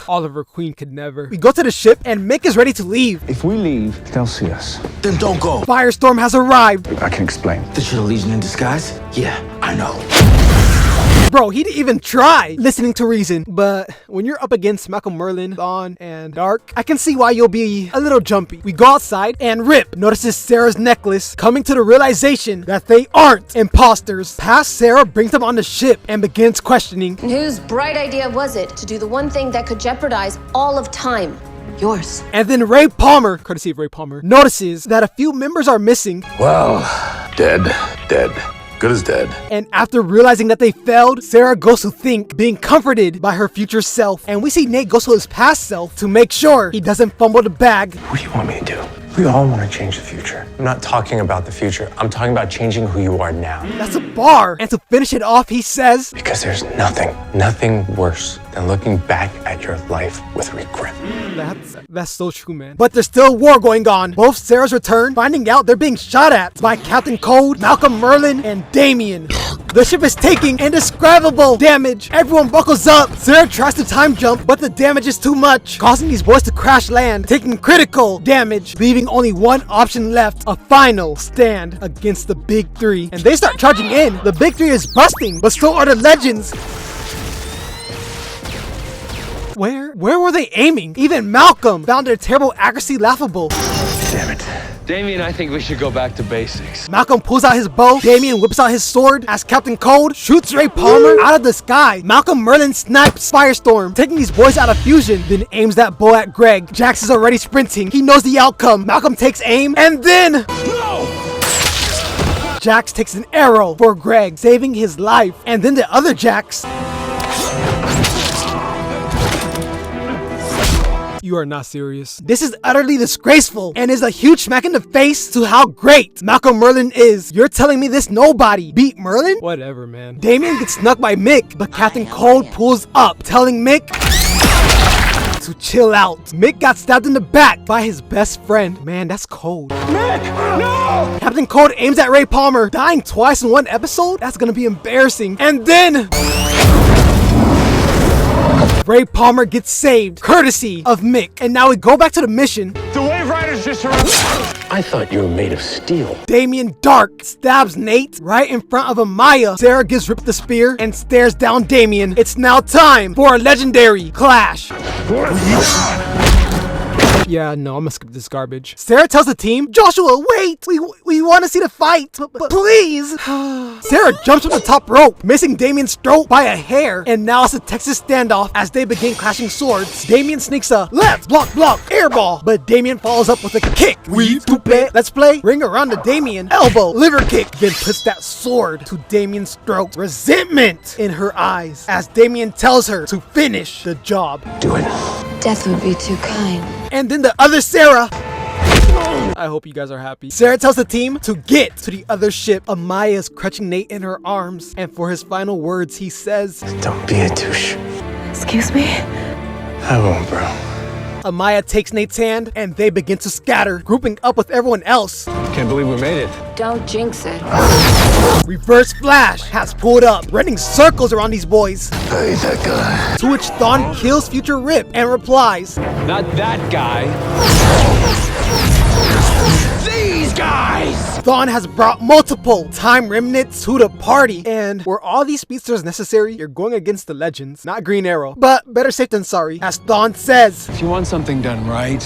Oliver Queen could never. We go to the ship and Mick is ready to leave. If we leave, they'll see us. Then don't go. Firestorm has arrived. I can explain. That you're a Legion in disguise? Yeah, I know. Bro, he didn't even try listening to reason. But when you're up against Malcolm Merlin, Thawne, and Dark, I can see why you'll be a little jumpy. We go outside and Rip notices Sarah's necklace, coming to the realization that they aren't imposters. Past Sarah brings them on the ship and begins questioning. Whose bright idea was it to do the one thing that could jeopardize all of time? Yours. And then Ray Palmer, courtesy of Ray Palmer, notices that a few members are missing. Well, dead. Good as dead. And after realizing that they failed, Sarah goes to think, being comforted by her future self. And we see Nate goes to his past self to make sure he doesn't fumble the bag. What do you want me to do? We all want to change the future. I'm not talking about the future. I'm talking about changing who you are now. That's a bar. And to finish it off, he says, because there's nothing worse than looking back at your life with regret. That's so true, man. But there's still war going on. Both Sarahs return, finding out they're being shot at by Captain Cold, Malcolm Merlin, and Damien. The ship is taking indescribable damage. Everyone buckles up. Sarah tries to time jump, but the damage is too much, causing these boys to crash land, taking critical damage, leaving only one option left, a final stand against the Big Three. And they start charging in. The Big Three is busting, but so are the legends. Where were they aiming? Even Malcolm found their terrible accuracy laughable. Damn it. Damien, I think we should go back to basics. Malcolm pulls out his bow. Damien whips out his sword as Captain Cold shoots Ray Palmer out of the sky. Malcolm Merlin snipes Firestorm, taking these boys out of fusion, then aims that bow at Greg. Jax is already sprinting. He knows the outcome. Malcolm takes aim, and then... No! Jax takes an arrow for Greg, saving his life. And then the other Jax... You are not serious. This is utterly disgraceful and is a huge smack in the face to how great Malcolm Merlin is. You're telling me this nobody beat Merlin? Whatever, man. Damien gets snuck by Mick, but Captain Cold pulls up, telling Mick to chill out. Mick got stabbed in the back by his best friend. Man, that's cold. Mick, no! Captain Cold aims at Ray Palmer, dying twice in one episode? That's gonna be embarrassing. And then... Ray Palmer gets saved, courtesy of Mick. And now we go back to the mission. The Wave Riders just arrived. I thought you were made of steel. Damien Dark stabs Nate right in front of Amaya. Sarah gives Rip the spear and stares down Damien. It's now time for a legendary clash. Yeah, no, I'm gonna skip this garbage. Sarah tells the team, Joshua, wait! We want to see the fight, but please! Sarah jumps from the top rope, missing Damien's throat by a hair, and now it's a Texas standoff as they begin clashing swords. Damien sneaks a left, block, airball, but Damien follows up with a kick. Let's play ring around to Damien, elbow, liver kick, then puts that sword to Damien's throat. Resentment in her eyes as Damien tells her to finish the job. Do it. Death would be too kind. And then the other Sarah. I hope you guys are happy. Sarah tells the team to get to the other ship. Amaya's clutching Nate in her arms, and for his final words, he says, Don't be a douche. Excuse me? I won't, bro. Amaya takes Nate's hand, and they begin to scatter, grouping up with everyone else. Can't believe we made it. Don't jinx it. Reverse Flash has pulled up, running circles around these boys. Hey, that guy. To which Thawne kills Future Rip and replies, Not that guy. These guys! Thawne has brought multiple time remnants to the party, and were all these speedsters necessary? You're going against the legends, not Green Arrow. But better safe than sorry, as Thawne says, If you want something done right,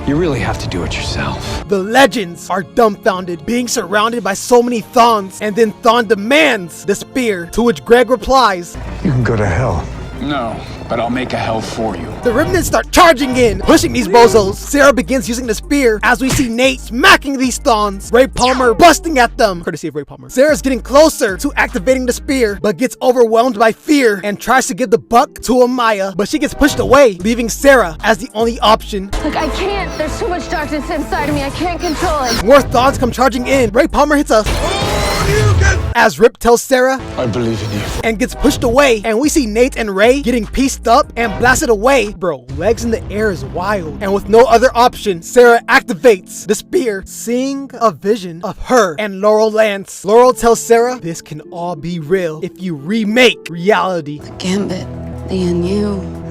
you really have to do it yourself. the legends are dumbfounded, being surrounded by so many Thawnes, and then Thawne demands the spear, to which Greg replies, You can go to hell. No, but I'll make a hell for you. the remnants start charging in, pushing these bozos. Sarah begins using the spear as we see Nate smacking these Thawnes. Ray Palmer busting at them, courtesy of Ray Palmer. Sarah's getting closer to activating the spear, but gets overwhelmed by fear and tries to give the buck to Amaya, but she gets pushed away, leaving Sarah as the only option. Look, I can't. There's too much darkness inside of me. I can't control it. More Thawnes come charging in. Ray Palmer hits us as Rip tells Sarah I believe in you. and gets pushed away, and we see Nate and Ray getting pieced up and blasted away. Bro, legs in the air is wild. And with no other option, Sarah activates the spear, seeing a vision of her and Laurel Lance. Laurel tells Sarah this can all be real if you remake reality. Gambit, me and you,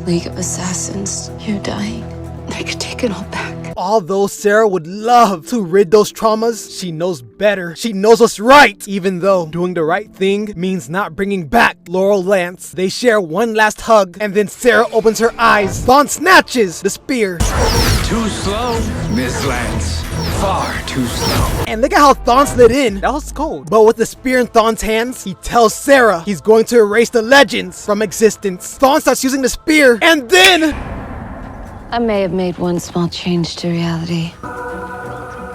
League of Assassins, you're dying. I could take it all back. Although Sarah would love to rid those traumas, she knows better. She knows what's right. Even though doing the right thing means not bringing back Laurel Lance. They share one last hug, and then Sarah opens her eyes. Thawne snatches the spear. Too slow, Miss Lance. Far too slow. And look at how Thawne slid in. That was cold. But with the spear in Thawne's hands, he tells Sarah he's going to erase the legends from existence. Thawne starts using the spear, and then I may have made one small change to reality.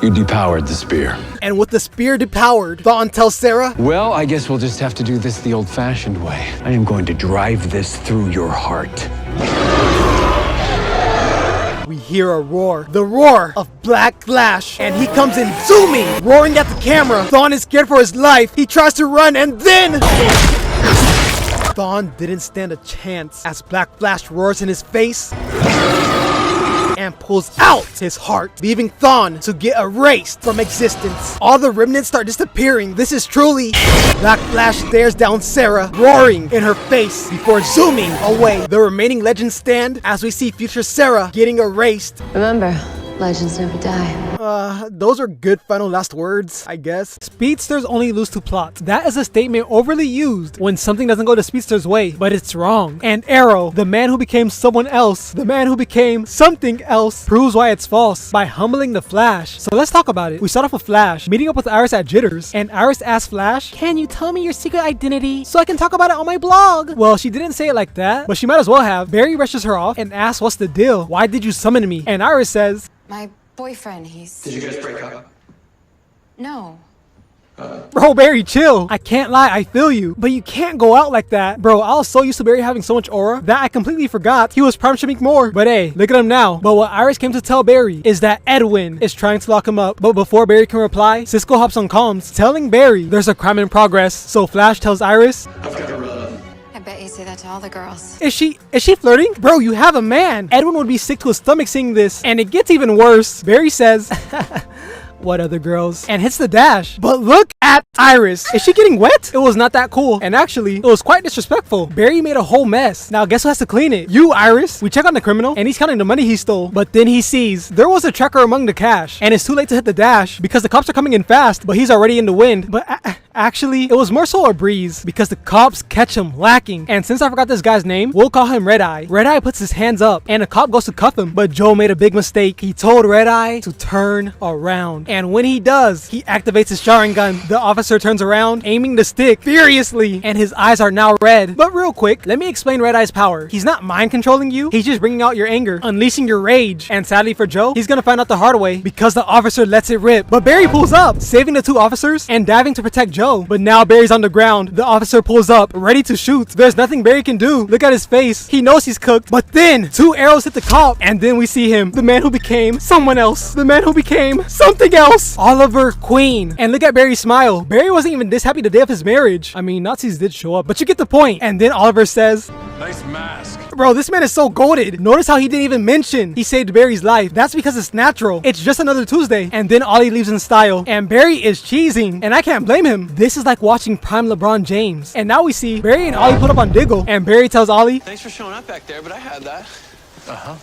You depowered the spear. And with the spear depowered, Thawne tells Sarah, Well, I guess we'll just have to do this the old-fashioned way. I am going to drive this through your heart. we hear a roar. The roar of Black Flash. And he comes in zooming, roaring at the camera. Thawne is scared for his life. He tries to run, and then Thawne didn't stand a chance as Black Flash roars in his face and pulls out his heart, leaving Thawne to get erased from existence. All the remnants start disappearing. This is truly Black Flash stares down Sarah, roaring in her face before zooming away. The remaining legends stand as we see future Sarah getting erased. Remember, legends never die. Those are good final last words, I guess. Speedsters only lose to plots. That is a statement overly used when something doesn't go the speedster's way, but it's wrong. And Arrow, the man who became someone else, the man who became something else, proves why it's false by humbling the Flash. So let's talk about it. We start off with Flash meeting up with Iris at Jitters, and Iris asks Flash, "Can you tell me your secret identity so I can talk about it on my blog?" Well, she didn't say it like that, but she might as well have. Barry rushes her off and asks, "What's the deal? Why did you summon me?" And Iris says, My boyfriend, he's... Did you guys break up? No. Bro, Barry, chill. I can't lie, I feel you. But you can't go out like that. Bro, I was so used to Barry having so much aura that I completely forgot he was Prime Shamik more. But hey, look at him now. But what Iris came to tell Barry is that Edwin is trying to lock him up. But before Barry can reply, Cisco hops on comms, telling Barry there's a crime in progress. So Flash tells Iris, I bet you say that to all the girls. Is she flirting? Bro, you have a man. Edwin would be sick to his stomach seeing this. And it gets even worse. Barry says, "What other girls?" and hits the dash. But look at Iris. Is she getting wet? It was not that cool. And actually, it was quite disrespectful. Barry made a whole mess. Now guess who has to clean it? You, Iris. We check on the criminal and he's counting the money he stole. But then he sees there was a tracker among the cash. And it's too late to hit the dash because the cops are coming in fast, but he's already in the wind. But actually, it was more so a breeze because the cops catch him lacking. And since I forgot this guy's name, we'll call him Red Eye. Red Eye puts his hands up and a cop goes to cuff him. But Joe made a big mistake. He told Red Eye to turn around. And when he does, he activates his shotgun gun. The officer turns around, aiming the stick furiously, and his eyes are now red. But real quick, let me explain Red Eye's power. He's not mind controlling you. He's just bringing out your anger, unleashing your rage. And sadly for Joe, he's gonna find out the hard way because the officer lets it rip. But Barry pulls up, saving the two officers and diving to protect Joe. But now Barry's on the ground. The officer pulls up, ready to shoot. There's nothing Barry can do. Look at his face. He knows he's cooked. But then 2 arrows hit the cop, and then we see him, the man who became someone else, the man who became something else, Oliver Queen. And look at Barry's smile. Barry wasn't even this happy the day of his marriage. I mean, Nazis did show up, but you get the point. And then Oliver says, Nice mask. bro, this man is so goated. Notice how he didn't even mention he saved Barry's life. That's because it's natural. It's just another Tuesday. And then Ollie leaves in style. And Barry is cheesing. And I can't blame him. This is like watching prime LeBron James. And now we see Barry and Ollie put up on Diggle. And Barry tells Ollie, Thanks for showing up back there, but I had that.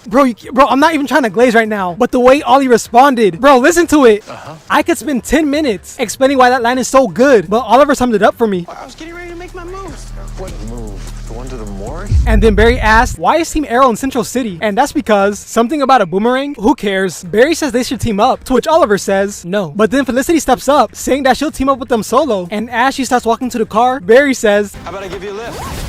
Bro, I'm not even trying to glaze right now. But the way Ollie responded, bro, listen to it. I could spend 10 minutes explaining why that line is so good. But Oliver summed it up for me. I was getting ready to make my move. What move? The one to the morgue? And then Barry asked, why is Team Arrow in Central City? And that's because something about a boomerang? Who cares? Barry says they should team up, to which Oliver says no. But then Felicity steps up, saying that she'll team up with them solo. And as she starts walking to the car, Barry says, How about I give you a lift?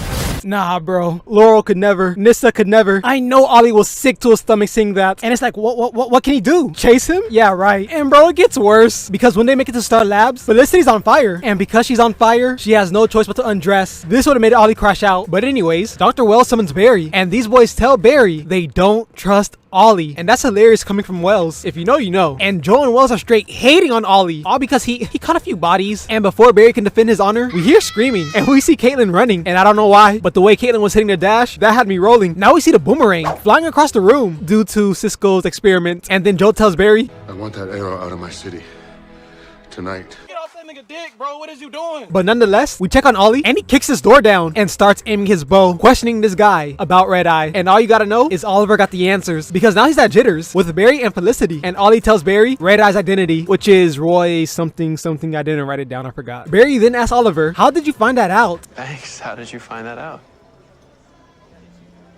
nah, bro. Laurel could never. Nissa could never. I know Ollie was sick to his stomach seeing that. And it's like, what can he do? Chase him? Yeah, right. And bro, it gets worse. Because when they make it to Star Labs, Felicity's on fire. And because she's on fire, she has no choice but to undress. This would have made Ollie crash out. But anyways, Dr. Wells summons Barry. And these boys tell Barry they don't trust Ollie. And that's hilarious coming from Wells. If you know, you know. And Joe and Wells are straight hating on Ollie. All because he caught a few bodies. And before Barry can defend his honor, we hear screaming. And we see Caitlin running. And I don't know why, but the way Caitlin was hitting the dash, that had me rolling. Now we see the boomerang flying across the room due to Cisco's experiment. And then Joe tells Barry, I want that arrow out of my city. Tonight. Get off that nigga dick, bro. What is you doing? but nonetheless, we check on Ollie and he kicks his door down and starts aiming his bow, questioning this guy about Red Eye. And all you gotta know is Oliver got the answers because now he's at Jitters with Barry and Felicity. And Ollie tells Barry Red Eye's identity, which is Roy something. I didn't write it down, I forgot. Barry then asks Oliver, how did you find that out? Thanks. How did you find that out?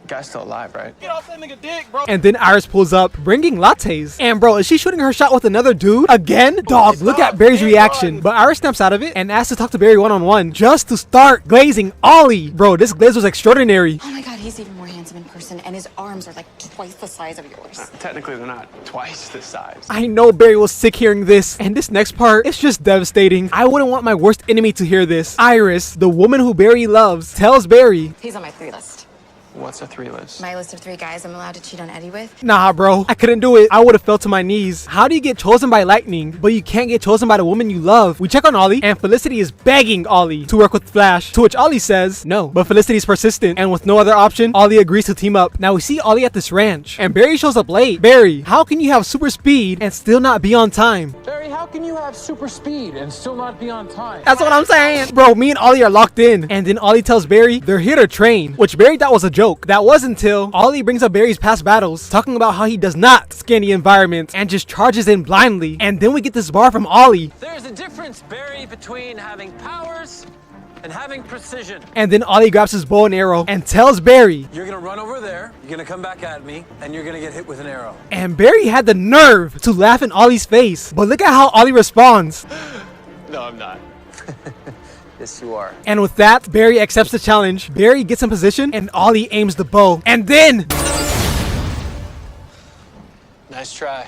Guy's still alive, right? Get off that nigga dick, bro. And then Iris pulls up, bringing lattes. And bro, is she shooting her shot with another dude? Again? Dog, look at Barry's reaction. But Iris snaps out of it and asks to talk to Barry one-on-one just to start glazing Ollie. Bro, this glaze was extraordinary. Oh my god, he's even more handsome in person, and his arms are like twice the size of yours. Technically, they're not twice the size. I know Barry was sick hearing this. And this next part, it's just devastating. I wouldn't want my worst enemy to hear this. Iris, the woman who Barry loves, tells Barry, He's on my 3 list. What's a 3 list? My list of 3 guys I'm allowed to cheat on Eddie with. nah, bro, I couldn't do it. I would have fell to my knees. How do you get chosen by lightning, but you can't get chosen by the woman you love? We check on Ollie, and Felicity is begging Ollie to work with Flash, to which Ollie says no. But Felicity's persistent, and with no other option, Ollie agrees to team up. Now we see Ollie at this ranch, and Barry shows up late. Barry, how can you have super speed and still not be on time? Barry, how can you have super speed and still not be on time? That's what I'm saying. Bro, me and Ollie are locked in. And then Ollie tells Barry they're here to train, which Barry thought was a joke. That wasn't until Ollie brings up Barry's past battles, talking about how he does not scan the environment and just charges in blindly. And then we get this bar from Ollie. There's a difference, Barry, between having powers and having precision. And then Ollie grabs his bow and arrow and tells Barry, You're gonna run over there, you're gonna come back at me, and you're gonna get hit with an arrow. and Barry had the nerve to laugh in Ollie's face. But look at how Ollie responds. No, I'm not. Yes, you are. And with that, Barry accepts the challenge. Barry gets in position and Ollie aims the bow. And then Nice try.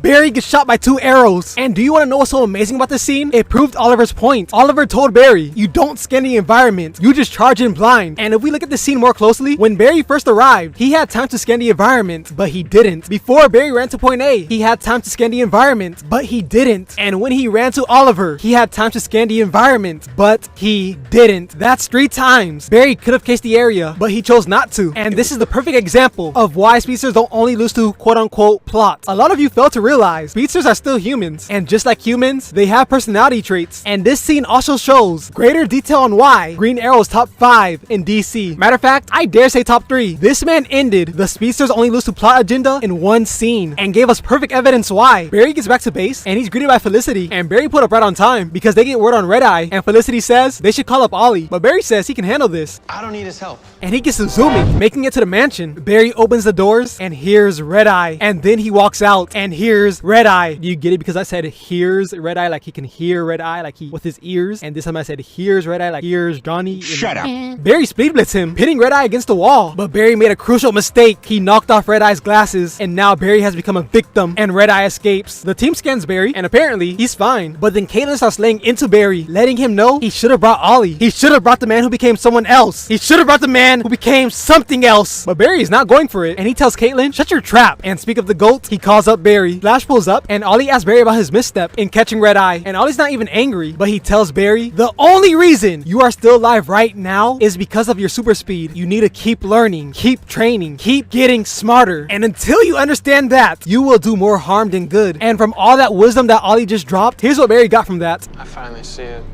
Barry gets shot by 2 arrows. And do you want to know what's so amazing about this scene? It proved Oliver's point. Oliver told Barry, you don't scan the environment, you just charge in blind. And if we look at the scene more closely, when Barry first arrived, he had time to scan the environment, but he didn't. Before Barry ran to point A, he had time to scan the environment, but he didn't. And when he ran to Oliver, he had time to scan the environment, but he didn't. That's 3 times. Barry could have cased the area, but he chose not to. And this is the perfect example of why speedsters don't only lose to quote-unquote plot. A lot of you fail to realize speedsters are still humans, and just like humans, they have personality traits. And this scene also shows greater detail on why Green Arrow is top 5 in DC. Matter of fact, I dare say top 3. This man ended the speedsters only lose to plot agenda in one scene and gave us perfect evidence why. Barry gets back to base and he's greeted by Felicity, and Barry put up right on time because they get word on Red Eye, and Felicity says they should call up Ollie, but Barry says he can handle this. I don't need his help. And he gets to zooming, making it to the mansion. Barry opens the doors and hears Red Eye, and then he walks out and hears Red Eye. Do you get it? Because I said hears Red Eye like he can hear Red Eye, like he with his ears, and this time I said hears Red Eye like hears Johnny. Shut up. Barry speed blitz him, pitting Red Eye against the wall, but Barry made a crucial mistake. He knocked off Red Eye's glasses, and now Barry has become a victim, and Red Eye escapes. The team scans Barry, and apparently he's fine, but then Caitlin starts laying into Barry, letting him know he should have brought Ollie. He should have brought the man who became someone else. He should have brought the man who became something else. But Barry is not going for it, and he tells Caitlin, shut your trap. And speak of the GOAT, he calls up Barry. Flash pulls up, and Ollie asks Barry about his misstep in catching Red Eye, and Ollie's not even angry, but he tells Barry, the only reason you are still alive right now is because of your super speed. You need to keep learning, keep training, keep getting smarter, and until you understand that, you will do more harm than good. And from all that wisdom that Ollie just dropped, here's what Barry got from that. I finally see it.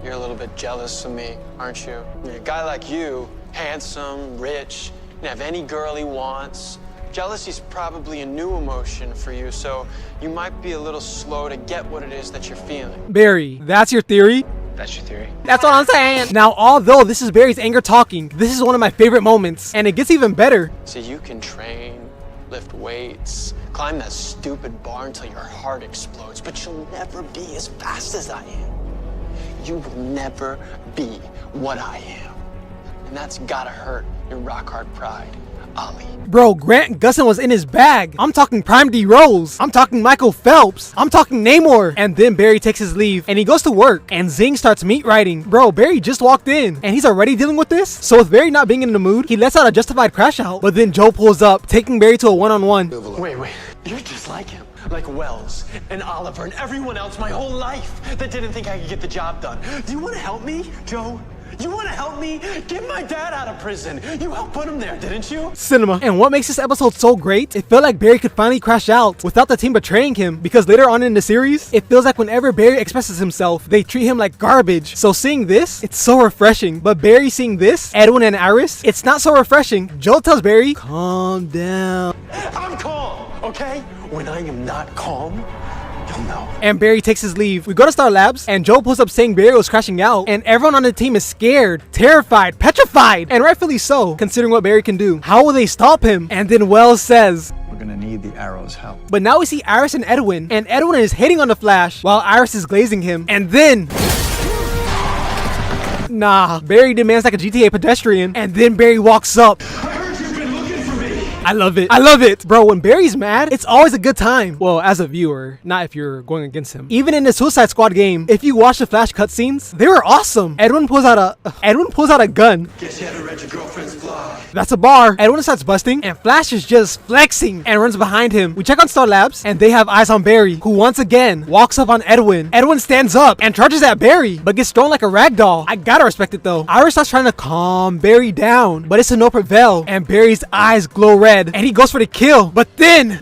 You're a little bit jealous of me, aren't you? A guy like you, handsome, rich, can have any girl he wants. Jealousy's probably a new emotion for you, so you might be a little slow to get what it is that you're feeling. Barry, that's your theory? That's your theory? That's what I'm saying. Now, although this is Barry's anger talking, this is one of my favorite moments, and it gets even better. So you can train, lift weights, climb that stupid bar until your heart explodes, but you'll never be as fast as I am. You will never be what I am. And that's gotta hurt your rock-hard pride, Ollie. Bro, Grant Gustin was in his bag. I'm talking Prime D Rose. I'm talking Michael Phelps. I'm talking Namor. And then Barry takes his leave and he goes to work, and Zing starts meat writing. Bro, Barry just walked in and he's already dealing with this. So with Barry not being in the mood, he lets out a justified crash out, but then Joe pulls up, taking Barry to a one-on-one. Wait, you're just like him. Like Wells and Oliver and everyone else my whole life that didn't think I could get the job done. Do you want to help me, Joe? You want to help me get my dad out of prison? You helped put him there, didn't you? Cinema. And what makes this episode so great, it felt like Barry could finally crash out without the team betraying him, because later on in the series, it feels like whenever Barry expresses himself, they treat him like garbage. So seeing this, it's so refreshing. But Barry seeing this, Edwin and Iris, it's not so refreshing. Joel tells Barry, calm down. I'm calm, okay? When I am not calm, you'll know. And Barry takes his leave. We go to Star Labs, and Joe pulls up saying Barry was crashing out, and everyone on the team is scared, terrified, petrified, and rightfully so, considering what Barry can do. How will they stop him? And then Wells says, We're gonna need the Arrow's help. but now we see Iris and Edwin is hitting on the Flash while Iris is glazing him, and then Barry demands like a GTA pedestrian, and then Barry walks up. I love it. I love it. Bro, when Barry's mad, it's always a good time. Well, as a viewer, not if you're going against him. Even in the Suicide Squad game, if you watch the Flash cutscenes, they were awesome. Edwin pulls out a gun. Guess you had to rent your girlfriend's blog. That's a bar. Edwin starts busting, and Flash is just flexing and runs behind him. We check on Star Labs, and they have eyes on Barry, who once again walks up on Edwin. Edwin stands up and charges at Barry, but gets thrown like a rag doll. I gotta respect it though. Iris starts trying to calm Barry down, but it's a no prevail, and Barry's eyes glow red, and he goes for the kill, but then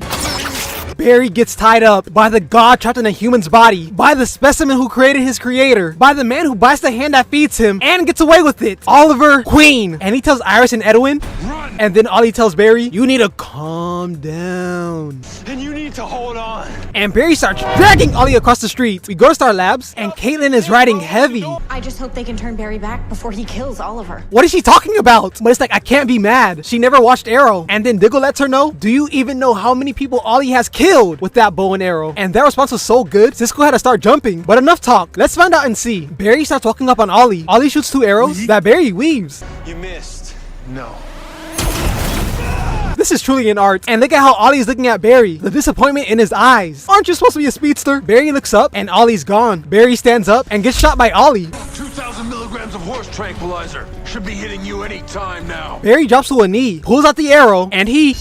Barry gets tied up by the god trapped in a human's body, by the specimen who created his creator, by the man who bites the hand that feeds him and gets away with it, Oliver Queen. And he tells Iris and Edwin, run. And then Ollie tells Barry, you need to calm down. And you need to hold on. And Barry starts dragging Ollie across the street. We go to Star Labs, and Caitlin is riding heavy. I just hope they can turn Barry back before he kills Oliver. What is she talking about? But it's like, I can't be mad. She never watched Arrow. And then Diggle lets her know, do you even know how many people Ollie has killed with that bow and arrow? And their response was so good, Cisco had to start jumping. But enough talk. Let's find out and see. Barry starts walking up on Ollie. Ollie shoots 2 arrows that Barry weaves. You missed. No. This is truly an art. And look at how Ollie is looking at Barry. The disappointment in his eyes. Aren't you supposed to be a speedster? Barry looks up and Ollie's gone. Barry stands up and gets shot by Ollie. 2,000 milligrams of horse tranquilizer. Should be hitting you any time now. Barry drops to a knee, pulls out the arrow, and he...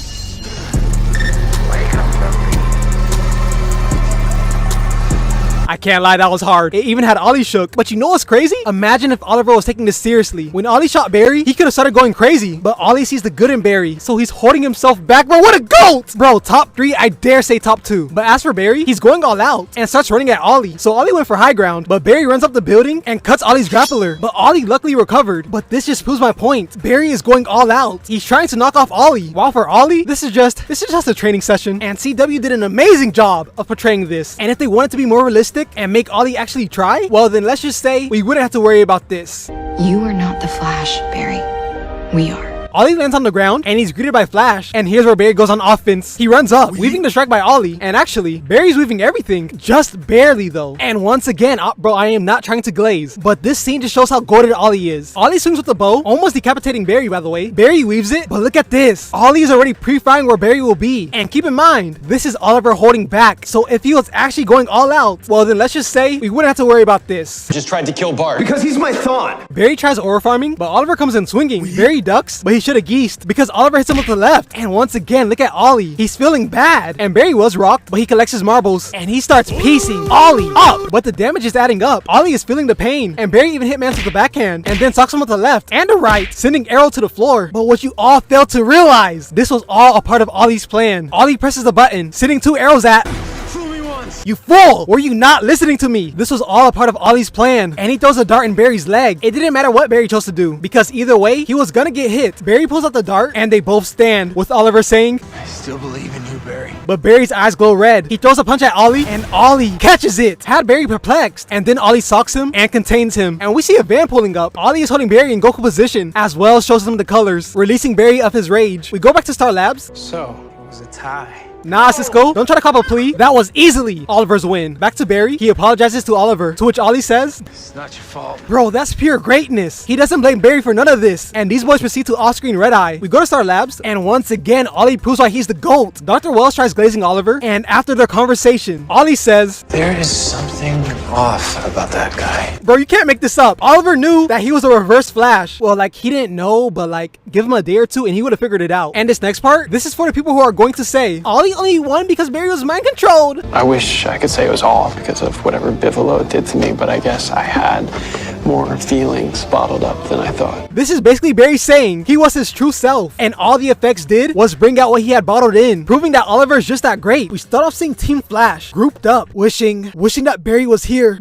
I can't lie, that was hard. It even had Ollie shook. But you know what's crazy? Imagine if Oliver was taking this seriously. When Ollie shot Barry, he could have started going crazy. But Ollie sees the good in Barry, so he's holding himself back. Bro, what a goat! Bro, top 3, I dare say top 2. But as for Barry, he's going all out and starts running at Ollie. So Ollie went for high ground, but Barry runs up the building and cuts Ollie's grappler. But Ollie luckily recovered. But this just proves my point. Barry is going all out. He's trying to knock off Ollie. While for Ollie, this is just a training session. And CW did an amazing job of portraying this. And if they wanted to be more realistic and make Ollie actually try, well then let's just say we wouldn't have to worry about this. You are not the Flash, Barry. We are. Ollie lands on the ground and he's greeted by Flash, and here's where Barry goes on offense. He runs up, weaving the strike by Ollie, and actually, Barry's weaving everything, just barely though. And once again, bro, I am not trying to glaze, but this scene just shows how goated Ollie is. Ollie swings with the bow, almost decapitating Barry, by the way. Barry weaves it, but look at this. Ollie is already pre-firing where Barry will be. And keep in mind, this is Oliver holding back, so if he was actually going all out, well then let's just say we wouldn't have to worry about this. Just tried to kill Bart. Because he's my thought. Barry tries aura farming, but Oliver comes in swinging. Barry ducks, but he should have geesed because Oliver hits him with the left. And once again, look at Ollie. He's feeling bad. And Barry was rocked, but he collects his marbles and he starts piecing Ollie up. But the damage is adding up. Ollie is feeling the pain, and Barry even hit Mance with the backhand and then socks him with the left and the right, sending Arrow to the floor. But what you all failed to realize, this was all a part of Ollie's plan. Ollie presses the button, sending 2 arrows at... You fool! Were you not listening to me? This was all a part of Ollie's plan, and he throws a dart in Barry's leg. It didn't matter what Barry chose to do, because either way, he was gonna get hit. Barry pulls out the dart, and they both stand, with Oliver saying, I still believe in you, Barry. But Barry's eyes glow red. He throws a punch at Ollie, and Ollie catches it. Had Barry perplexed, and then Ollie socks him and contains him. And we see a van pulling up. Ollie is holding Barry in Goku position, as well as shows him the colors, releasing Barry of his rage. We go back to Star Labs. So, it was a tie. Nah, Cisco, don't try to cop a plea. That was easily Oliver's win. Back to Barry. He apologizes to Oliver, to which Ollie says, It's not your fault. Bro, that's pure greatness. He doesn't blame Barry for none of this. And these boys proceed to off-screen red eye. We go to Star Labs, and once again, Ollie proves why he's the GOAT. Dr. Wells tries glazing Oliver, and after their conversation, Ollie says, There is something off about that guy. Bro, you can't make this up. Oliver knew that he was a reverse Flash. Well, like, he didn't know, but like, give him a day or two and he would have figured it out. And this next part, this is for the people who are going to say, Ollie only won because Barry was mind controlled. I wish I could say it was all because of whatever Bivolo did to me, but I guess I had more feelings bottled up than I thought. This is basically Barry saying he was his true self, and all the effects did was bring out what he had bottled in, proving that Oliver is just that great. We start off seeing Team Flash grouped up, wishing that Barry was here.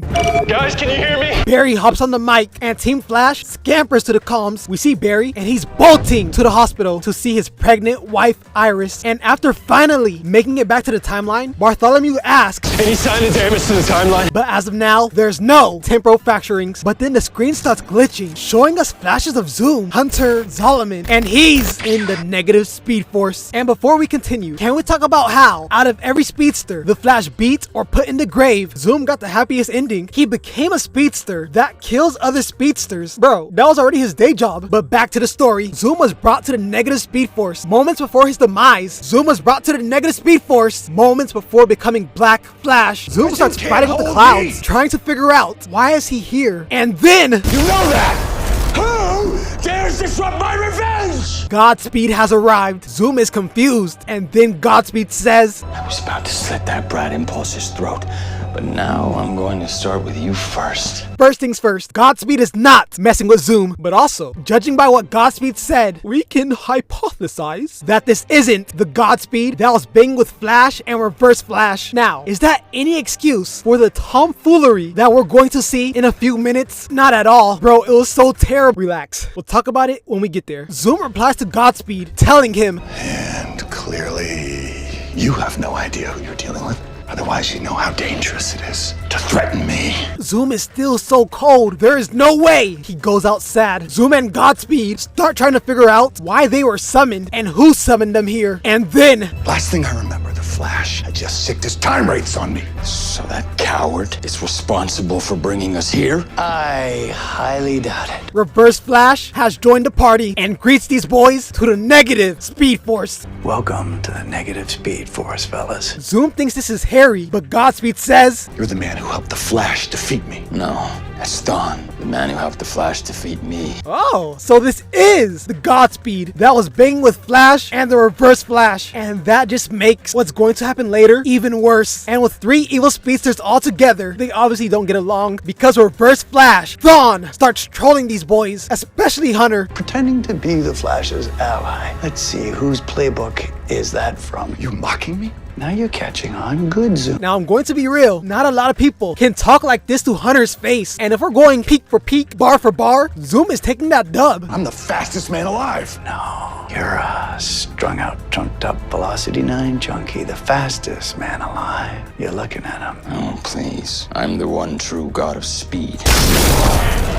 Guys, can you hear me? Barry hops on the mic, and Team Flash scampers to the comms. We see Barry, and he's bolting to the hospital to see his pregnant wife, Iris. And after finally making it back to the timeline, Bartholomew asks, Any sign of damage to the timeline? But as of now, there's no temporal fracturings. But then the screen starts glitching, showing us flashes of Zoom, Hunter, Zolomon, and he's in the negative speed force. And before we continue, can we talk about how, out of every speedster the Flash beat or put in the grave, Zoom got the happiest ending? He became a speedster that kills other speedsters. Bro, that was already his day job. But back to the story, Zoom was brought to the negative speed force moments before his demise. Zoom was brought to the negative speed force moments before becoming Black Flash. Zoom starts fighting with the clouds, trying to figure out why is he here. And then, You know that! Who dares disrupt my revenge? Godspeed has arrived. Zoom is confused, and then Godspeed says, I was about to slit that brat Impulse's throat, but now I'm going to start with you first. First things first, Godspeed is not messing with Zoom, but also, judging by what Godspeed said, we can hypothesize that this isn't the Godspeed that was banging with Flash and Reverse Flash. Now, is that any excuse for the tomfoolery that we're going to see in a few minutes? Not at all. Bro, it was so terrible. Relax. We'll talk about it when we get there. Zoom replies to Godspeed, telling him, And clearly, you have no idea who you're dealing with. Otherwise, you know how dangerous it is to threaten me. Zoom is still so cold. There is no way. He goes out sad. Zoom and Godspeed start trying to figure out why they were summoned and who summoned them here. And then, Last thing I remember, the Flash had just sicked his time rates on me. So that coward is responsible for bringing us here? I highly doubt it. Reverse Flash has joined the party and greets these boys to the negative Speed Force. Welcome to the negative speed force, fellas. Zoom thinks this is Harry, but Godspeed says, You're the man who helped the Flash defeat me. No, That's Thawne, the man who helped the Flash defeat me. Oh, so this is the Godspeed that was banging with Flash and the Reverse Flash. And that just makes what's going to happen later even worse. And with 3 evil speedsters all together, they obviously don't get along because Reverse Flash, Thawne, starts trolling these boys, especially Hunter. Pretending to be the Flash's ally. Let's see, whose playbook is that from? You mocking me? Now you're catching on. Good, Zoom. Now I'm going to be real, not a lot of people can talk like this to Hunter's face. And if we're going peak for peak, bar for bar, Zoom is taking that dub. I'm the fastest man alive. No, you're a strung out, chunked up Velocity 9 junkie, the fastest man alive. You're looking at him. Oh, please. I'm the one true god of speed.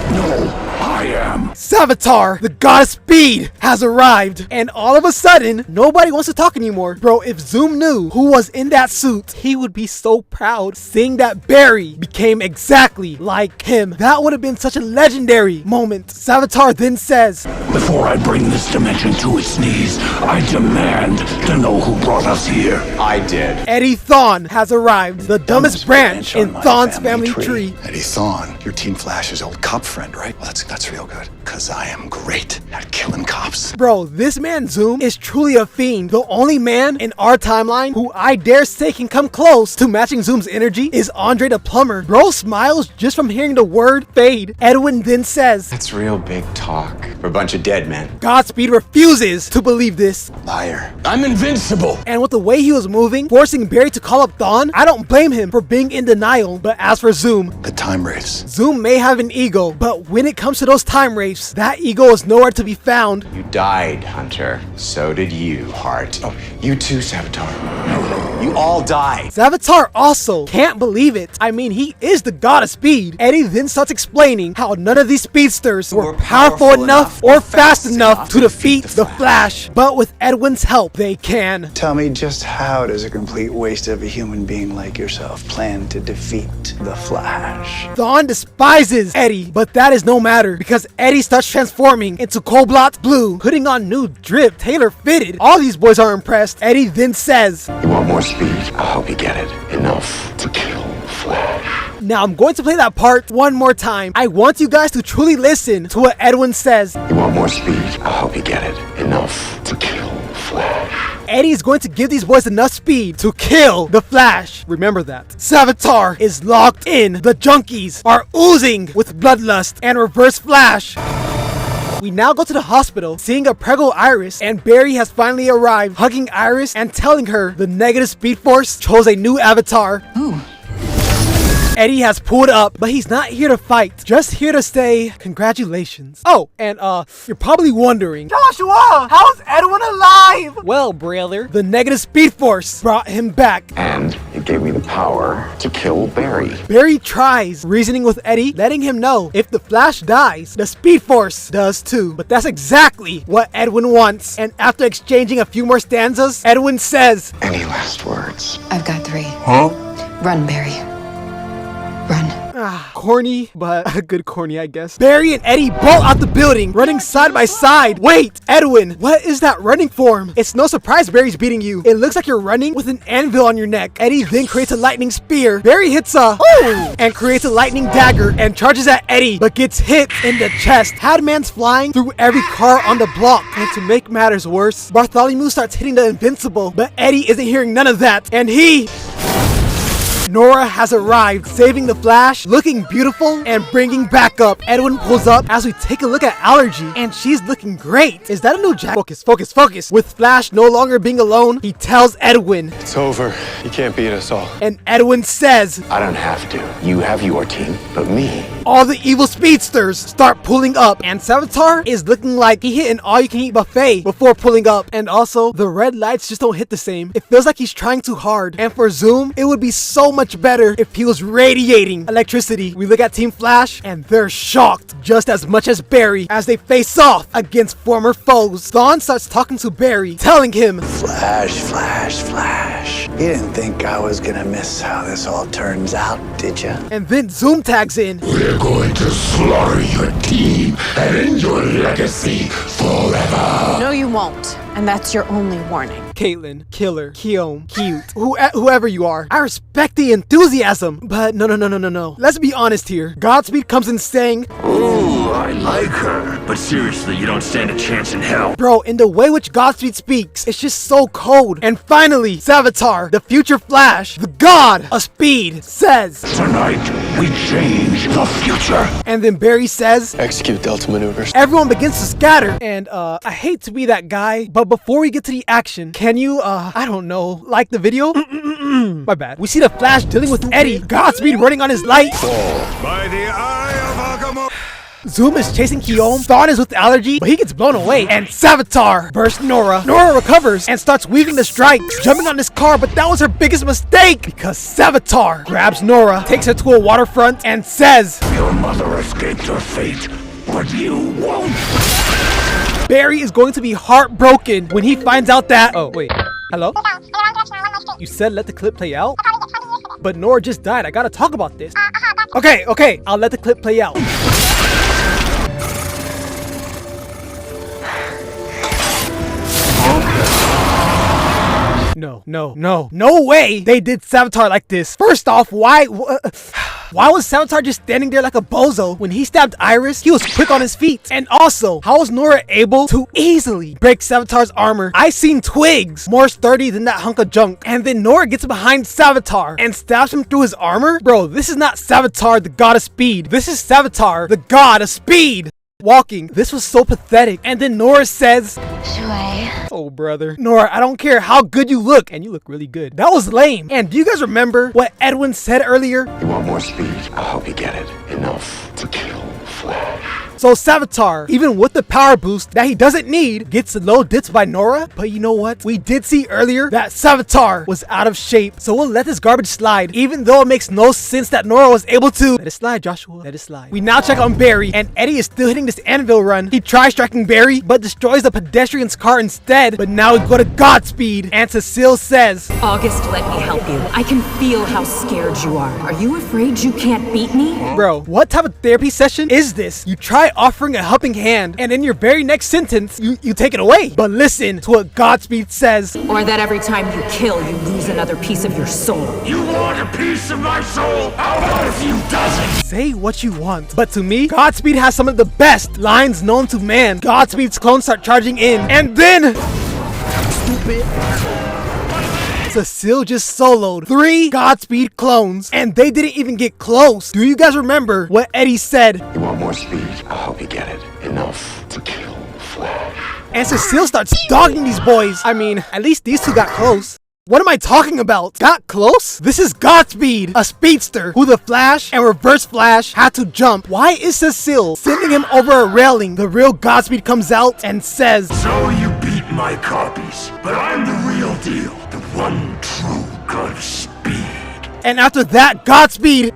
No, I am. Savitar, the god of speed, has arrived. And all of a sudden, nobody wants to talk anymore. Bro, if Zoom knew who was in that suit, he would be so proud seeing that Barry became exactly like him. That would have been such a legendary moment. Savitar then says, Before I bring this dimension to its knees, I demand to know who brought us here. I did. Eddie Thawne has arrived, the dumbest branch in Thawne's family tree. Eddie Thawne, you're Team Flash's old cop friend, right? Well, that's real good, because I am great at killing cops. Bro, this man Zoom is truly a fiend. The only man in our timeline who I dare say can come close to matching Zoom's energy is Andre the Plumber. Bro smiles just from hearing the word fade. Edwin then says, That's real big talk for a bunch of dead men. Godspeed refuses to believe this. Liar. I'm invincible. And with the way he was moving, forcing Barry to call up Thawne, I don't blame him for being in denial. But as for Zoom, the time wraiths. Zoom may have an ego, but when it comes to those time wraiths, that ego is nowhere to be found. You died, Hunter. So did you, Hart. Oh, you too, Savitar. You all died. Savitar also can't believe it. I mean, he is the god of speed. Eddie then starts explaining how none of these speedsters were powerful enough or fast enough to defeat the Flash. But with Edwin's help, they can. Tell me, just how does a complete waste of a human being like yourself plan to defeat the Flash? Thawne despises Eddie, but that is no matter because Eddie starts transforming into Cold-Blocked Blue, putting on new drip, tailor-fitted. All these boys are impressed. Eddie then says, You want more speed? I'll help you get it. Enough to kill Flash. Now I'm going to play that part one more time. I want you guys to truly listen to what Edwin says. You want more speed? I'll help you get it. Enough to kill Flash. Eddie is going to give these boys enough speed to kill the Flash. Remember that. Savitar is locked in. The junkies are oozing with bloodlust and Reverse Flash. We now go to the hospital, seeing a preggo Iris, and Barry has finally arrived, hugging Iris and telling her the negative Speed Force chose a new avatar. Ooh. Eddie has pulled up, but he's not here to fight, just here to say congratulations. Oh, and you're probably wondering, Joshua, how's Edwin alive? Well, brother, the negative Speed Force brought him back. And it gave me the power to kill Barry. Barry tries reasoning with Eddie, letting him know if the Flash dies, the Speed Force does too. But that's exactly what Edwin wants. And after exchanging a few more stanzas, Edwin says, Any last words? I've got 3. Huh? Run, Barry. Run. Corny, but a good corny, I guess. Barry and Eddie bolt out the building, running side by side. Wait, Edwin, what is that running form? It's no surprise Barry's beating you. It looks like you're running with an anvil on your neck. Eddie then creates a lightning spear. Barry hits a and creates a lightning dagger and charges at Eddie, but gets hit in the chest. Hadman's flying through every car on the block. And to make matters worse, Bartholomew starts hitting the invincible, but Eddie isn't hearing none of that, and he... Nora has arrived, saving the Flash, looking beautiful, and bringing backup. Edwin pulls up as we take a look at Allergy, and she's looking great. Is that a new jacket? Focus, focus, focus. With Flash no longer being alone, he tells Edwin, It's over. You can't beat us all. And Edwin says, I don't have to. You have your team, but me. All the evil speedsters start pulling up, and Savitar is looking like he hit an all-you-can-eat buffet before pulling up. And also, the red lights just don't hit the same. It feels like he's trying too hard. And for Zoom, it would be so much better if he was radiating electricity. We look at Team Flash, and they're shocked just as much as Barry as they face off against former foes. Thawne starts talking to Barry, telling him, Flash, Flash, Flash. You didn't think I was gonna miss how this all turns out, did you? And then Zoom tags in. We're going to slaughter your team and end your legacy forever. No, you won't. And that's your only warning. Caitlyn, Killer, Keom, Cute, whoever you are, I respect the enthusiasm, but no. Let's be honest here. Godspeed comes in saying, Ooh, I like her. But seriously, you don't stand a chance in hell. Bro, in the way which Godspeed speaks, it's just so cold. And finally, Savitar, the future Flash, the god of speed, says, Tonight, we change the future. And then Barry says, execute Delta maneuvers. Everyone begins to scatter. And I hate to be that guy, but before we get to the action, can you, I don't know, like the video? My bad. We see the Flash dealing with Eddie, Godspeed running on his light. By the eye of Agamotto. Zoom is chasing Keom, Thawne is with allergy, but he gets blown away, and Savitar bursts Nora. Nora recovers and starts weaving the strikes, jumping on this car, but that was her biggest mistake, because Savitar grabs Nora, takes her to a waterfront, and says, Your mother escaped her fate, but you won't. Barry is going to be heartbroken when he finds out that... Oh, wait. Hello? You said let the clip play out? But Nora just died. I gotta talk about this. Okay. I'll let the clip play out. No way they did Savitar like this. First off, why was Savitar just standing there like a bozo? When he stabbed Iris, he was quick on his feet. And also, how was Nora able to easily break Savitar's armor? I seen twigs more sturdy than that hunk of junk. And then Nora gets behind Savitar and stabs him through his armor? Bro, this is not Savitar, the god of speed. This is Savitar, the god of speed. Walking. This was so pathetic. And then Nora says, Shui. Oh, brother. Nora, I don't care how good you look. And you look really good. That was lame. And do you guys remember what Edwin said earlier? You want more speed? I'll help you get it. Enough to kill Flash. So Savitar, even with the power boost that he doesn't need, gets low dips by Nora. But you know what? We did see earlier that Savitar was out of shape. So we'll let this garbage slide, even though it makes no sense that Nora was able to. Let it slide, Joshua. Let it slide. We now check on Barry, and Eddie is still hitting this anvil run. He tries striking Barry, but destroys the pedestrian's car instead. But now we go to Godspeed, and Cecile says, August, let me help you. I can feel how scared you are. Are you afraid you can't beat me? Bro, what type of therapy session is this? You try offering a helping hand, and in your very next sentence, you take it away. But listen to what Godspeed says. Or that every time you kill, you lose another piece of your soul. You want a piece of my soul? How about a few dozen? Say what you want, but to me, Godspeed has some of the best lines known to man. Godspeed's clones start charging in, and then... Stupid. Cecile just soloed 3 Godspeed clones, and they didn't even get close. Do you guys remember what Eddie said? You want more speed? I'll help you get it. Enough to kill Flash. And Cecile starts dogging these boys. I mean, at least these two got close. What am I talking about? Got close? This is Godspeed, a speedster who the Flash and Reverse Flash had to jump. Why is Cecile sending him over a railing? The real Godspeed comes out and says, So you beat my copies, but I'm the real deal. The one true Godspeed. And after that, Godspeed...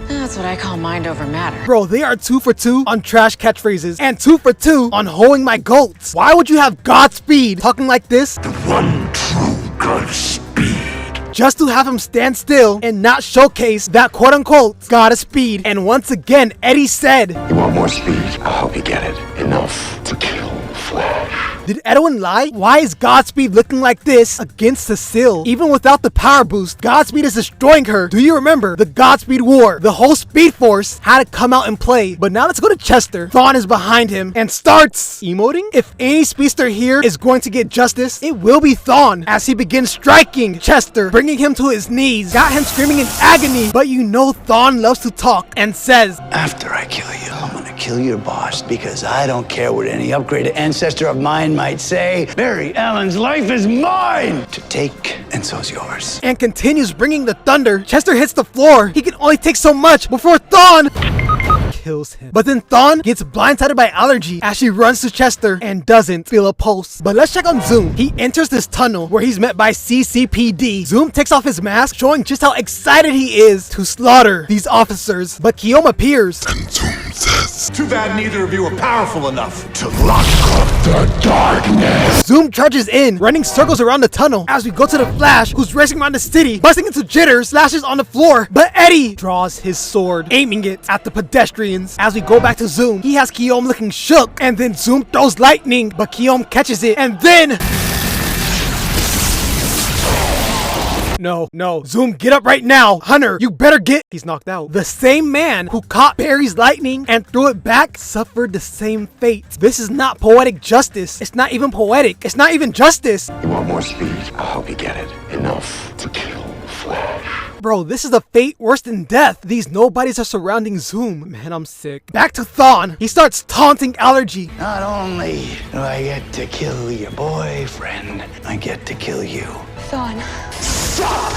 That's what I call mind over matter. Bro, they are 2 for 2 on trash catchphrases and 2 for 2 on hoeing my goats. Why would you have Godspeed talking like this? The one true Godspeed. Just to have him stand still and not showcase that quote-unquote god of speed. And once again, Eddie said, You want more speed? I'll help you get it. Enough to kill Flash. Did Edwin lie? Why is Godspeed looking like this against Cecile? Even without the power boost, Godspeed is destroying her. Do you remember the Godspeed War? The whole Speed Force had to come out and play. But now let's go to Chester. Thawne is behind him and starts emoting. If any speedster here is going to get justice, it will be Thawne, as he begins striking Chester, bringing him to his knees. Got him screaming in agony. But you know Thawne loves to talk and says, After I kill you, I'm gonna kill your boss, because I don't care what any upgraded ancestor of mine might say. Barry Allen's life is mine to take, and so's yours. And continues bringing the thunder. Chester hits the floor. He can only take so much before Thawne kills him. But then Thawne gets blindsided by allergy as she runs to Chester and doesn't feel a pulse. But let's check on Zoom. He enters this tunnel where he's met by CCPD. Zoom takes off his mask, showing just how excited he is to slaughter these officers. But Keom appears. And Zoom says, fists. Too bad neither of you are powerful enough To lock up the darkness. Zoom charges in, running circles around the tunnel as we go to the Flash, who's racing around the city, busting into jitters, slashes on the floor. But Eddie draws his sword, aiming it at the pedestrians. As we go back to Zoom, he has Keom looking shook, and then Zoom throws lightning, but Keom catches it, and then... No. Zoom, get up right now. Hunter, you better get... He's knocked out. The same man who caught Barry's lightning and threw it back suffered the same fate. This is not poetic justice. It's not even poetic. It's not even justice. You want more speed? I'll help you get it. Enough to kill Flash. Bro, this is a fate worse than death. These nobodies are surrounding Zoom. Man, I'm sick. Back to Thawne. He starts taunting Allergy. Not only do I get to kill your boyfriend, I get to kill you. Thawne. Stop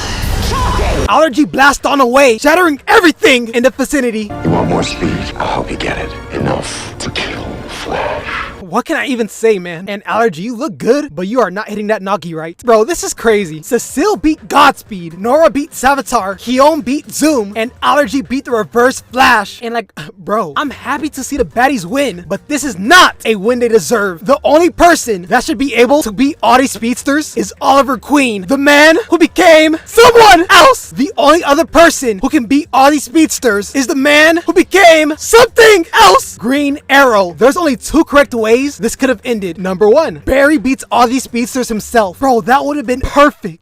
talking! Allergy blasts Thawne away, shattering everything in the vicinity. You want more speed? I'll help you get it. Enough to kill Flash. What can I even say, man? And Allergy, you look good, but you are not hitting that Nagi right. Bro, this is crazy. Cecile beat Godspeed, Nora beat Savitar, Keom beat Zoom, and Allergy beat the Reverse Flash. And like, bro, I'm happy to see the baddies win, but this is not a win they deserve. The only person that should be able to beat all these speedsters is Oliver Queen, the man who became someone else. The only other person who can beat all these speedsters is the man who became something else. Green Arrow. There's only two correct ways this could have ended. Number one, Barry beats all these speedsters himself. Bro, that would have been perfect.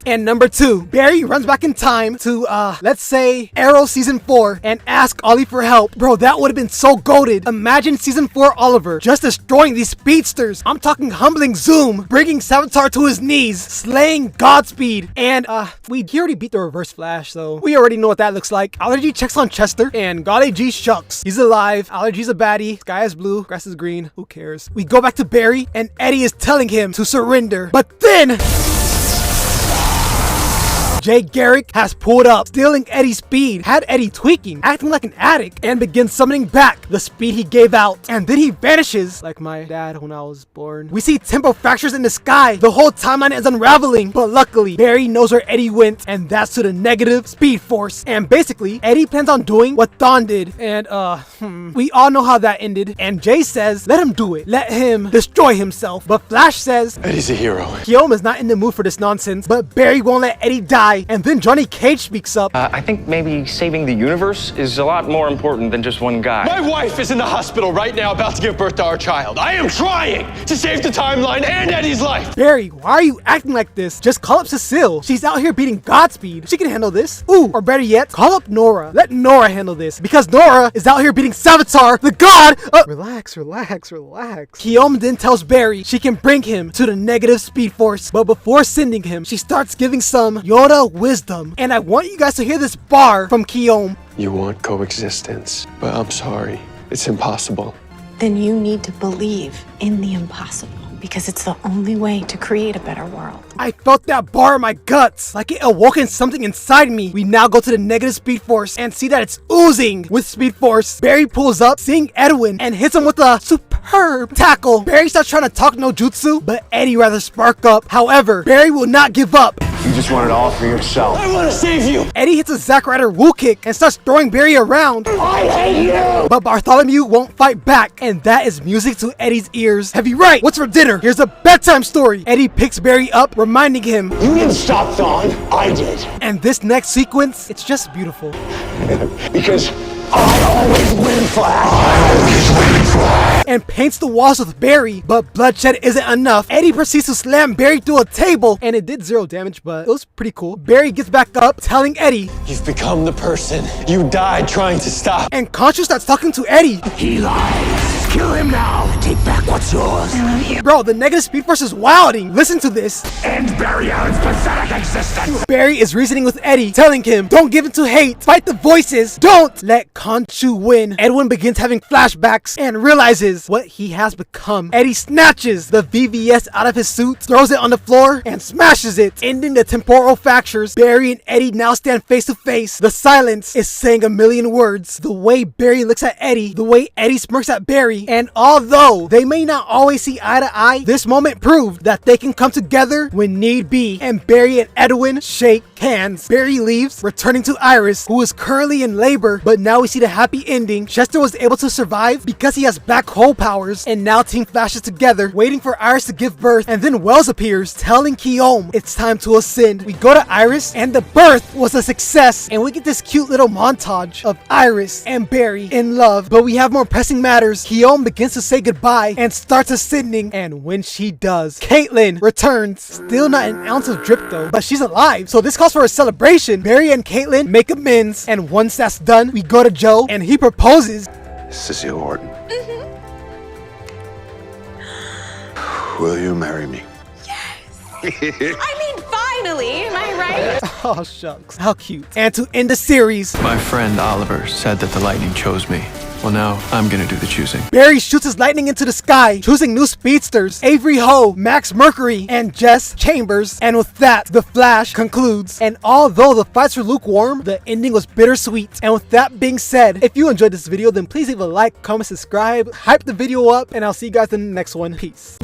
And number two, Barry runs back in time to, let's say, Arrow Season 4 and ask Ollie for help. Bro, that would have been so goated. Imagine Season 4 Oliver just destroying these speedsters. I'm talking humbling Zoom, bringing Savitar to his knees, slaying Godspeed, and, he already beat the Reverse Flash, so we already know what that looks like. Allergy checks on Chester, and God AG shucks. He's alive, Allergy's a baddie, sky is blue, grass is green, who cares? We go back to Barry, and Eddie is telling him to surrender, but then... Jay Garrick has pulled up, stealing Eddie's speed, had Eddie tweaking, acting like an addict, and begins summoning back the speed he gave out. And then he vanishes, like my dad when I was born. We see tempo fractures in the sky. The whole timeline is unraveling, but luckily, Barry knows where Eddie went, and that's to the negative speed force. And basically, Eddie plans on doing what Thawne did, and we all know how that ended. And Jay says, let him do it. Let him destroy himself. But Flash says, Eddie's a hero. Keom is not in the mood for this nonsense, but Barry won't let Eddie die. And then Johnny Cage speaks up. I think maybe saving the universe is a lot more important than just one guy. My wife is in the hospital right now about to give birth to our child. I am trying to save the timeline and Eddie's life. Barry, why are you acting like this? Just call up Cecile. She's out here beating Godspeed. She can handle this. Ooh, or better yet, call up Nora. Let Nora handle this, because Nora is out here beating Savitar, the god. Relax. Keom then tells Barry she can bring him to the negative speed force, but before sending him, she starts giving some Yoda wisdom. And I want you guys to hear this bar from Keom. You want coexistence, but I'm sorry, it's impossible. Then you need to believe in the impossible, because it's the only way to create a better world. I felt that bar in my guts, like it awoken something inside me. We now go to the negative speed force and see that it's oozing with speed force. Barry pulls up, seeing Edwin, and hits him with a superb tackle. Barry starts trying to talk no jutsu, but Eddie rather spark up. However, Barry will not give up. You just want it all for yourself. I want to save you. Eddie hits a Zack Ryder woo kick and starts throwing Barry around. I hate you. But Bartholomew won't fight back, and that is music to Eddie's ears. Heavy right, what's for dinner? Here's a bedtime story. Eddie picks Barry up, reminding him, You didn't stop Thawne. I did. And this next sequence, it's just beautiful. Because I always win, Flash. And paints the walls with Barry, but bloodshed isn't enough. Eddie proceeds to slam Barry through a table, and it did 0 damage, but it was pretty cool. Barry gets back up, telling Eddie, You've become the person you died trying to stop. And Contra starts talking to Eddie. He lies. Kill him now. Take back what's yours. I love you. Bro, the negative speed force is wilding. Listen to this. End Barry Allen's pathetic existence. Barry is reasoning with Eddie, telling him, don't give in to hate. Fight the voices. Don't let Khonshu win. Edwin begins having flashbacks and realizes what he has become. Eddie snatches the VVS out of his suit, throws it on the floor, and smashes it, ending the temporal fractures. Barry and Eddie now stand face to face. The silence is saying a million words. The way Barry looks at Eddie, the way Eddie smirks at Barry, and although they may not always see eye to eye, this moment proved that they can come together when need be, and Barry and Edwin shake cans. Barry leaves, returning to Iris, who is currently in labor, but now we see the happy ending. Chester was able to survive because he has black hole powers, and now Team Flash is together, waiting for Iris to give birth, and then Wells appears, telling Guillaume it's time to ascend. We go to Iris, and the birth was a success, and we get this cute little montage of Iris and Barry in love, but we have more pressing matters. Guillaume begins to say goodbye and starts ascending, and when she does, Caitlin returns. Still not an ounce of drip though, but she's alive, so this calls for a celebration. Barry and Caitlin make amends, and once that's done, we go to Joe, and he proposes. Cecile Horton. Will you marry me? I mean, finally, am I right? Oh shucks, how cute. And to end the series, My friend Oliver said that the lightning chose me. Well, now I'm gonna do the choosing. Barry shoots his lightning into the sky, choosing new speedsters, Avery Ho, Max Mercury, and Jess Chambers. And with that, The Flash concludes. And although the fights were lukewarm, the ending was bittersweet. And with that being said, if you enjoyed this video, then please leave a like, comment, subscribe, hype the video up, and I'll see you guys in the next one. Peace.